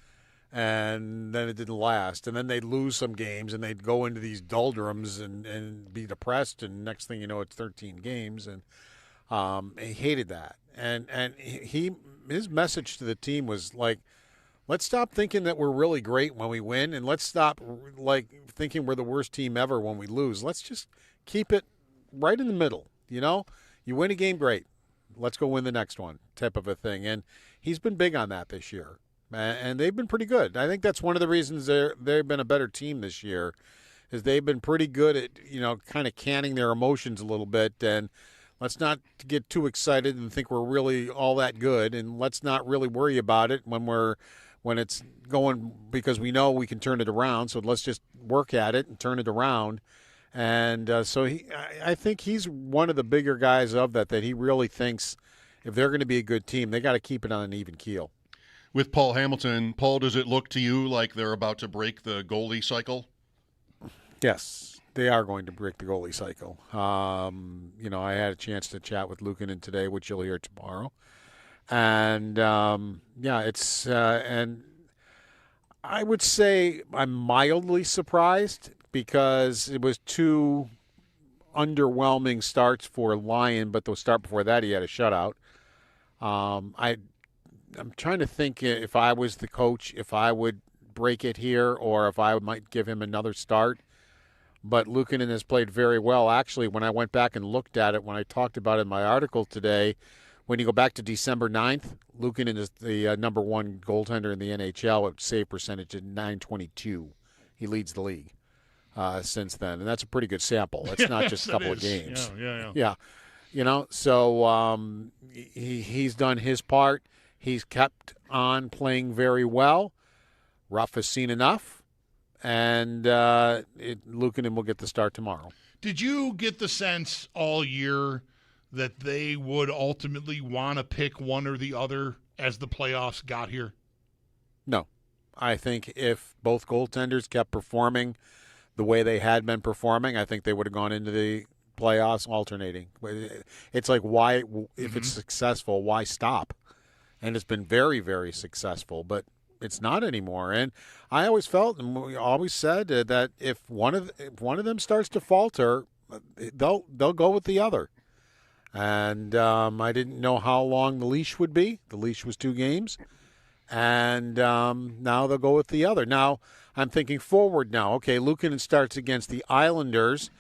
And then it didn't last. And then they'd lose some games and they'd go into these doldrums and be depressed. And next thing you know, it's 13 games. And he hated that. And his message to the team was like, let's stop thinking that we're really great when we win, and let's stop thinking we're the worst team ever when we lose. Let's just keep it right in the middle. You win a game, great. Let's go win the next one, type of a thing. And he's been big on that this year, and they've been pretty good. I think that's one of the reasons they've been a better team this year, is they've been pretty good at kind of canning their emotions a little bit. And let's not get too excited and think we're really all that good, and let's not really worry about it when it's going, because we know we can turn it around. So let's just work at it and turn it around. And I think he's one of the bigger guys of that he really thinks if they're going to be a good team, they got to keep it on an even keel.
With Paul Hamilton, Paul, does it look to you like they're about to break the goalie cycle?
Yes, they are going to break the goalie cycle. I had a chance to chat with Luukkonen today, which you'll hear tomorrow. And, it's and I would say I'm mildly surprised because it was 2 underwhelming starts for Lyon, but the start before that he had a shutout. I'm trying to think if I was the coach, if I would break it here or if I might give him another start. But Luukkonen has played very well. Actually, when I went back and looked at it, when I talked about it in my article today, when you go back to December 9th, Luukkonen is the number 1 goaltender in the NHL with save percentage at .922. He leads the league. since then, and that's a pretty good sample. It's not just a couple of games.
Yeah.
So he's done his part. He's kept on playing very well. Ruff has seen enough, and Luukkonen will get the start tomorrow.
Did you get the sense all year that they would ultimately want to pick one or the other as the playoffs got here?
No. I think if both goaltenders kept performing the way they had been performing, I think they would have gone into the playoffs alternating. It's like, why, if it's successful, why stop? And it's been very, very successful, but it's not anymore. And I always felt, and we always said, that if one of them starts to falter, they'll go with the other. And I didn't know how long the leash would be. The leash was 2 games. And now they'll go with the other. Now, I'm thinking forward now. Okay, Luukkonen starts against the Islanders.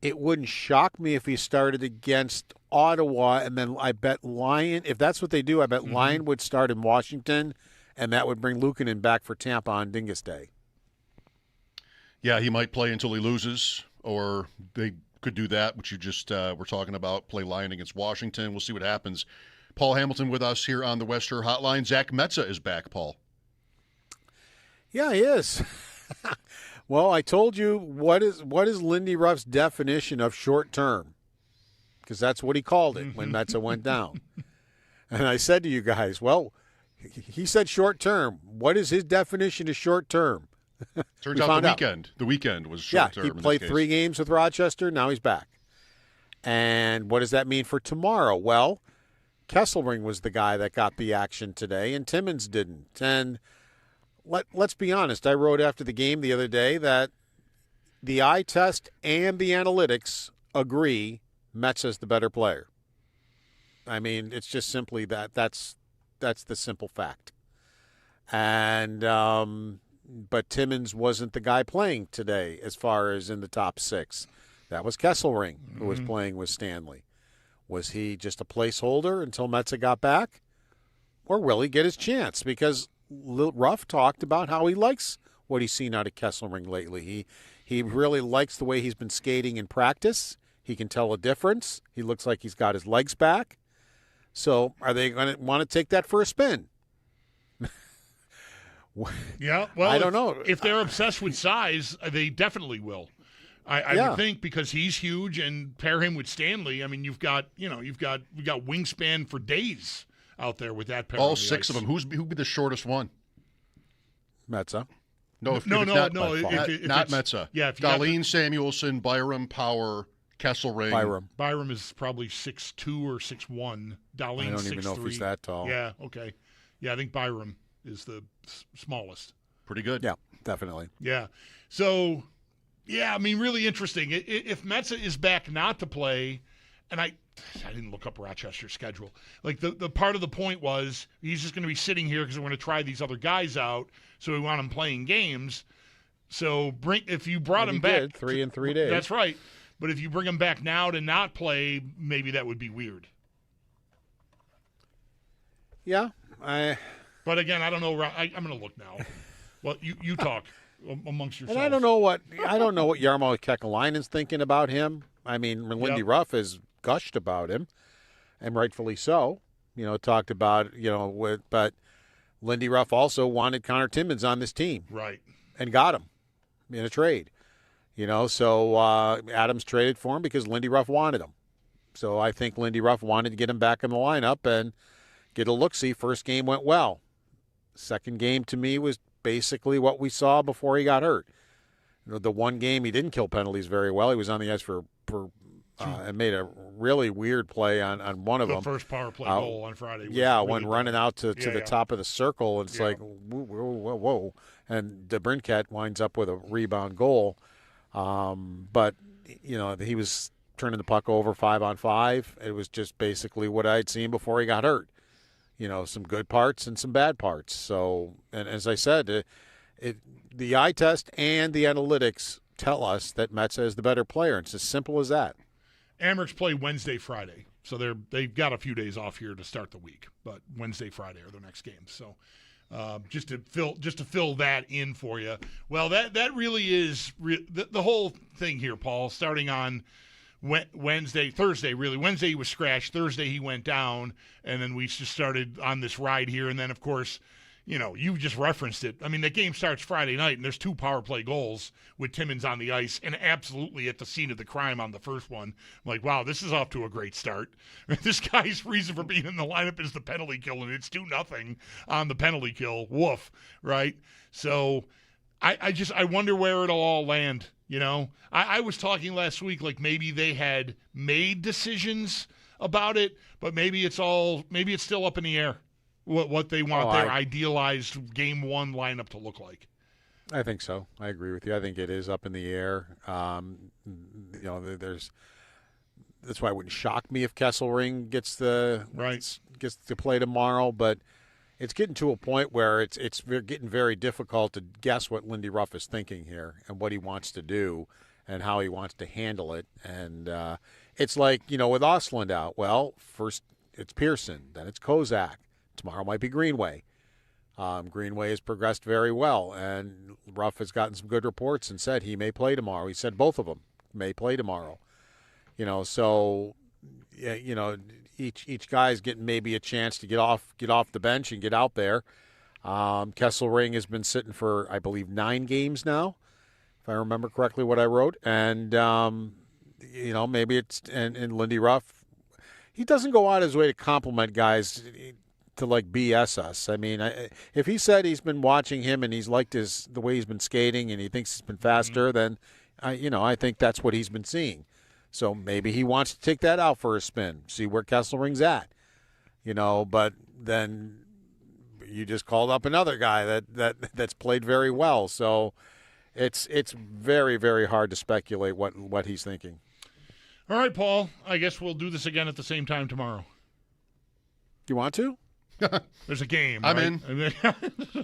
It wouldn't shock me if he started against Ottawa, and then I bet Lyon, if that's what they do, I bet Lyon would start in Washington, and that would bring Luukkonen back for Tampa on Dingus Day.
Yeah, he might play until he loses, or they could do that, which you just were talking about, play Lyon against Washington. We'll see what happens. Paul Hamilton with us here on the West Shore Hotline. Zach Metza is back, Paul.
Yeah, he is. Well, I told you what is Lindy Ruff's definition of short term, because that's what he called it when Metza went down. And I said to you guys, well, he said short term. What is his definition of short term?
Turns out the weekend was short term.
Yeah, he played 3 games with Rochester. Now he's back. And what does that mean for tomorrow? Well, Kesselring was the guy that got the action today, and Timmins didn't. And let's be honest. I wrote after the game the other day that the eye test and the analytics agree Metza's the better player. I mean, it's just simply that's the simple fact. And but Timmins wasn't the guy playing today as far as in the top 6. That was Kesselring who was playing with Stanley. Was he just a placeholder until Metza got back? Or will he get his chance? Because Ruff talked about how he likes what he's seen out of Kesselring lately. He really likes the way he's been skating in practice. He can tell a difference. He looks like he's got his legs back. So are they going to want to take that for a spin?
Yeah, well,
I don't know.
If they're obsessed with size, they definitely will. I would think, because he's huge, and pair him with Stanley. I mean, we've got wingspan for days out there with that pair.
All 6 of them. Who'd be the shortest one?
Metza.
No, not Metza.
Yeah,
Dahlin, Samuelson, Byram, Power, Kesselring.
Byram is probably 6'2" or 6'1". Dahlin,
I don't even know if he's that tall.
Yeah, okay. Yeah, I think Byram is the smallest.
Pretty good.
Yeah, definitely.
Yeah. So, yeah, I mean, really interesting. If Metza is back not to play, and I didn't look up Rochester's schedule. Like, the part of the point was he's just going to be sitting here because we're going to try these other guys out, so we want him playing games. So if you brought him back
3 in 3 days.
That's right. But if you bring him back now to not play, maybe that would be weird.
Yeah,
But again, I don't know. I'm going to look now. Well, you talk amongst yourselves.
And I don't know what Jarmo Kekalainen's thinking about him. I mean, Lindy Ruff has gushed about him, and rightfully so. Talked about but Lindy Ruff also wanted Connor Timmins on this team,
right?
And got him in a trade. So Adams traded for him because Lindy Ruff wanted him. So I think Lindy Ruff wanted to get him back in the lineup and get a look-see. First game went well. Second game, to me, was basically what we saw before he got hurt. The one game he didn't kill penalties very well. He was on the ice for and made a really weird play on one of them.
The first power play goal on Friday.
When running out to the top of the circle, and it's like, whoa. And DeBrincat winds up with a rebound goal. But, he was turning the puck over 5-on-5. It was just basically what I'd seen before he got hurt. Some good parts and some bad parts. So, and as I said, the eye test and the analytics tell us that Metza is the better player. It's as simple as that.
Amherst play Wednesday, Friday. So they've got a few days off here to start the week. But Wednesday, Friday are their next games. So just to fill that in for you. Well, that really is the whole thing here, Paul. Starting on Thursday, really. Wednesday he was scratched. Thursday he went down, and then we just started on this ride here. And then, of course, you just referenced it. I mean, the game starts Friday night, and there's 2 power play goals with Timmins on the ice, and absolutely at the scene of the crime on the first one. I'm like, wow, this is off to a great start. This guy's reason for being in the lineup is the penalty kill, and it's 2-0 on the penalty kill. Woof, right? So I wonder where it'll all land. I was talking last week like maybe they had made decisions about it, but maybe it's still up in the air. What they want their idealized game 1 lineup to look like.
I think so. I agree with you. I think it is up in the air. That's why it wouldn't shock me if Kesselring gets to play tomorrow. But it's getting to a point where it's getting very difficult to guess what Lindy Ruff is thinking here and what he wants to do and how he wants to handle it. And it's like with Ostlund out. Well, first it's Pearson, then it's Kozak. Tomorrow might be Greenway. Greenway has progressed very well, and Ruff has gotten some good reports and said he may play tomorrow. He said both of them may play tomorrow. So each guy's getting maybe a chance to get off the bench and get out there. Kesselring has been sitting for, I believe, 9 games now, if I remember correctly what I wrote. And maybe it's and Lindy Ruff, he doesn't go out his way to compliment guys to BS us. I mean, if he said he's been watching him and he's liked the way he's been skating and he thinks he's been faster, then I think that's what he's been seeing. So maybe he wants to take that out for a spin, see where Kesselring's at. But then you just called up another guy that's played very well. So it's very, very hard to speculate what he's thinking.
All right, Paul. I guess we'll do this again at the same time tomorrow.
You want to?
There's a game.
I'm
right?
in.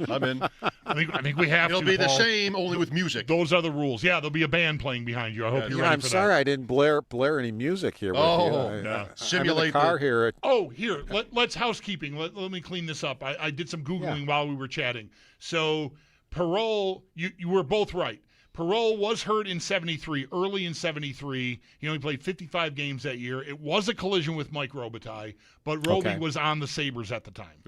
I'm in.
I think we have
It'll
to.
be
Paul.
the same, only with music.
Those are the rules. Yeah, there'll be a band playing behind you. I hope you're ready
I'm
for
sorry
that.
I didn't blare any music here with you.
No.
Simulate
I'm in the car here.
Here. Let's housekeeping. Let me clean this up. I did some Googling while we were chatting. So, Perreault, you were both right. Perreault was hurt in 73, early in 73. He only played 55 games that year. It was a collision with Mike Robitaille, but Roby was on the Sabres at the time.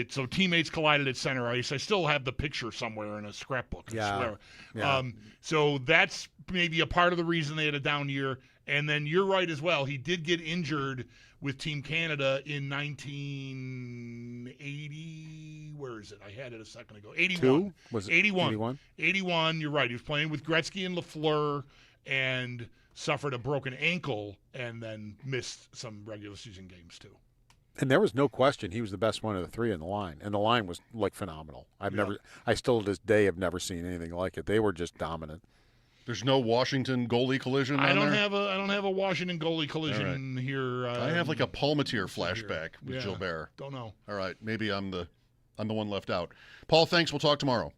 So teammates collided at center ice. I still have the picture somewhere in a scrapbook. I swear. So that's maybe a part of the reason they had a down year. And then you're right as well. He did get injured with Team Canada in 1980. Where is it? I had it a second ago. 81.
Was it
81? 81, you're right. He was playing with Gretzky and Lafleur and suffered a broken ankle and then missed some regular season games too.
And there was no question he was the best one of the 3 in the line. And the line was phenomenal. I still to this day have never seen anything like it. They were just dominant.
There's no Washington goalie collision.
I don't have a Washington goalie collision here.
I have a Palmateer flashback with Gilbert.
Don't know.
All right, maybe I'm the one left out. Paul, thanks. We'll talk tomorrow.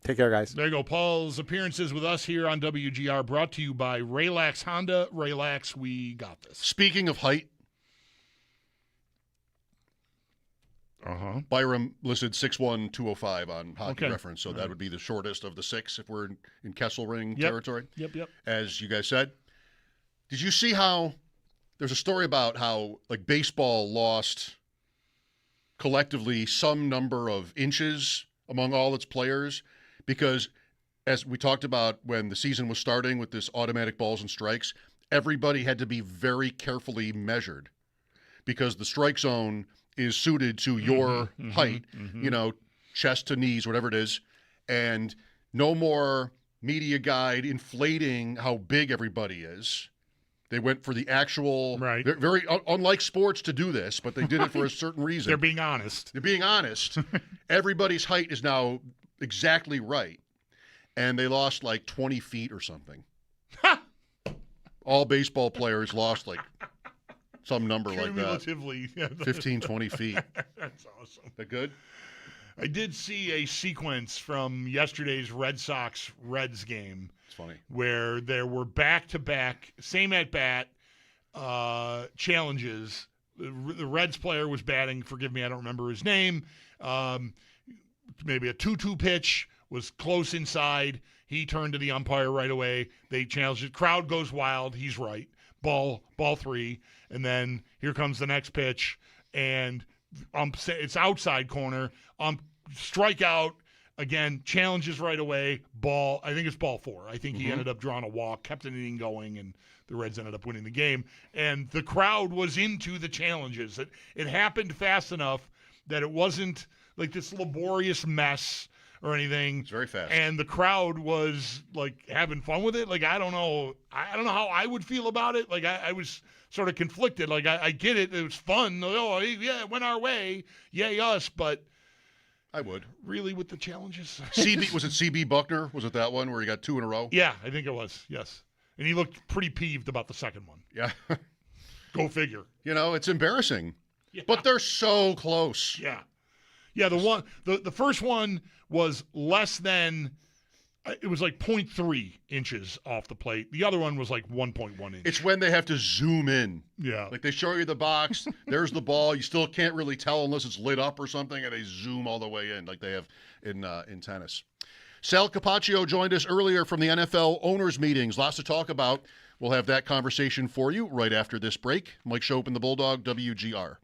Take care, guys.
There you go. Paul's appearances with us here on WGR, brought to you by Raylax Honda. Raylax, we got this.
Speaking of height, Byram listed 6'1", 205 on Hockey Reference, so that would be the shortest of the 6 if we're in Kesselring territory.
Yep.
As you guys said. Did you see how there's a story about how baseball lost collectively some number of inches among all its players because, as we talked about when the season was starting with this automatic balls and strikes, everybody had to be very carefully measured because the strike zone is suited to your height, chest to knees, whatever it is, and no more media guide inflating how big everybody is. They went for the actual, very unlike sports to do this, but they did it for a certain reason.
They're being honest.
Everybody's height is now exactly right, and they lost 20 feet or something. All baseball players lost some number like that. 15, 20 feet.
That's awesome.
That good?
I did see a sequence from yesterday's Red Sox-Reds game.
It's funny.
Where there were back-to-back, same at-bat challenges. The Reds player was batting, forgive me, I don't remember his name, maybe a 2-2 pitch, was close inside. He turned to the umpire right away. They challenged it. Crowd goes wild. He's right. Ball 3. And then here comes the next pitch, and it's outside corner. Strikeout. Again, challenges right away. Ball, I think it's ball 4. I think he ended up drawing a walk, kept an inning going, and the Reds ended up winning the game. And the crowd was into the challenges. It happened fast enough that it wasn't like this laborious mess or anything.
It's very fast.
And the crowd was like having fun with it. Like, I don't know how I would feel about it. Like, I was sort of conflicted. Like, I get it. It was fun. Oh, yeah, it went our way. Yay, us. But
I would.
Really, with the challenges?
Was it CB Buckner? Was it that one where he got 2 in a row?
Yeah, I think it was. Yes. And he looked pretty peeved about the second one.
Yeah.
Go figure.
It's embarrassing. Yeah. But they're so close.
Yeah. Yeah, the first one was less than, it was like 0.3 inches off the plate. The other one was like 1.1 inches.
It's when they have to zoom in.
Yeah.
Like they show you the box, there's the ball. You still can't really tell unless it's lit up or something, and they zoom all the way in like they have in tennis. Sal Capaccio joined us earlier from the NFL owners' meetings. Lots to talk about. We'll have that conversation for you right after this break. Mike Schopp and the Bulldog, WGR.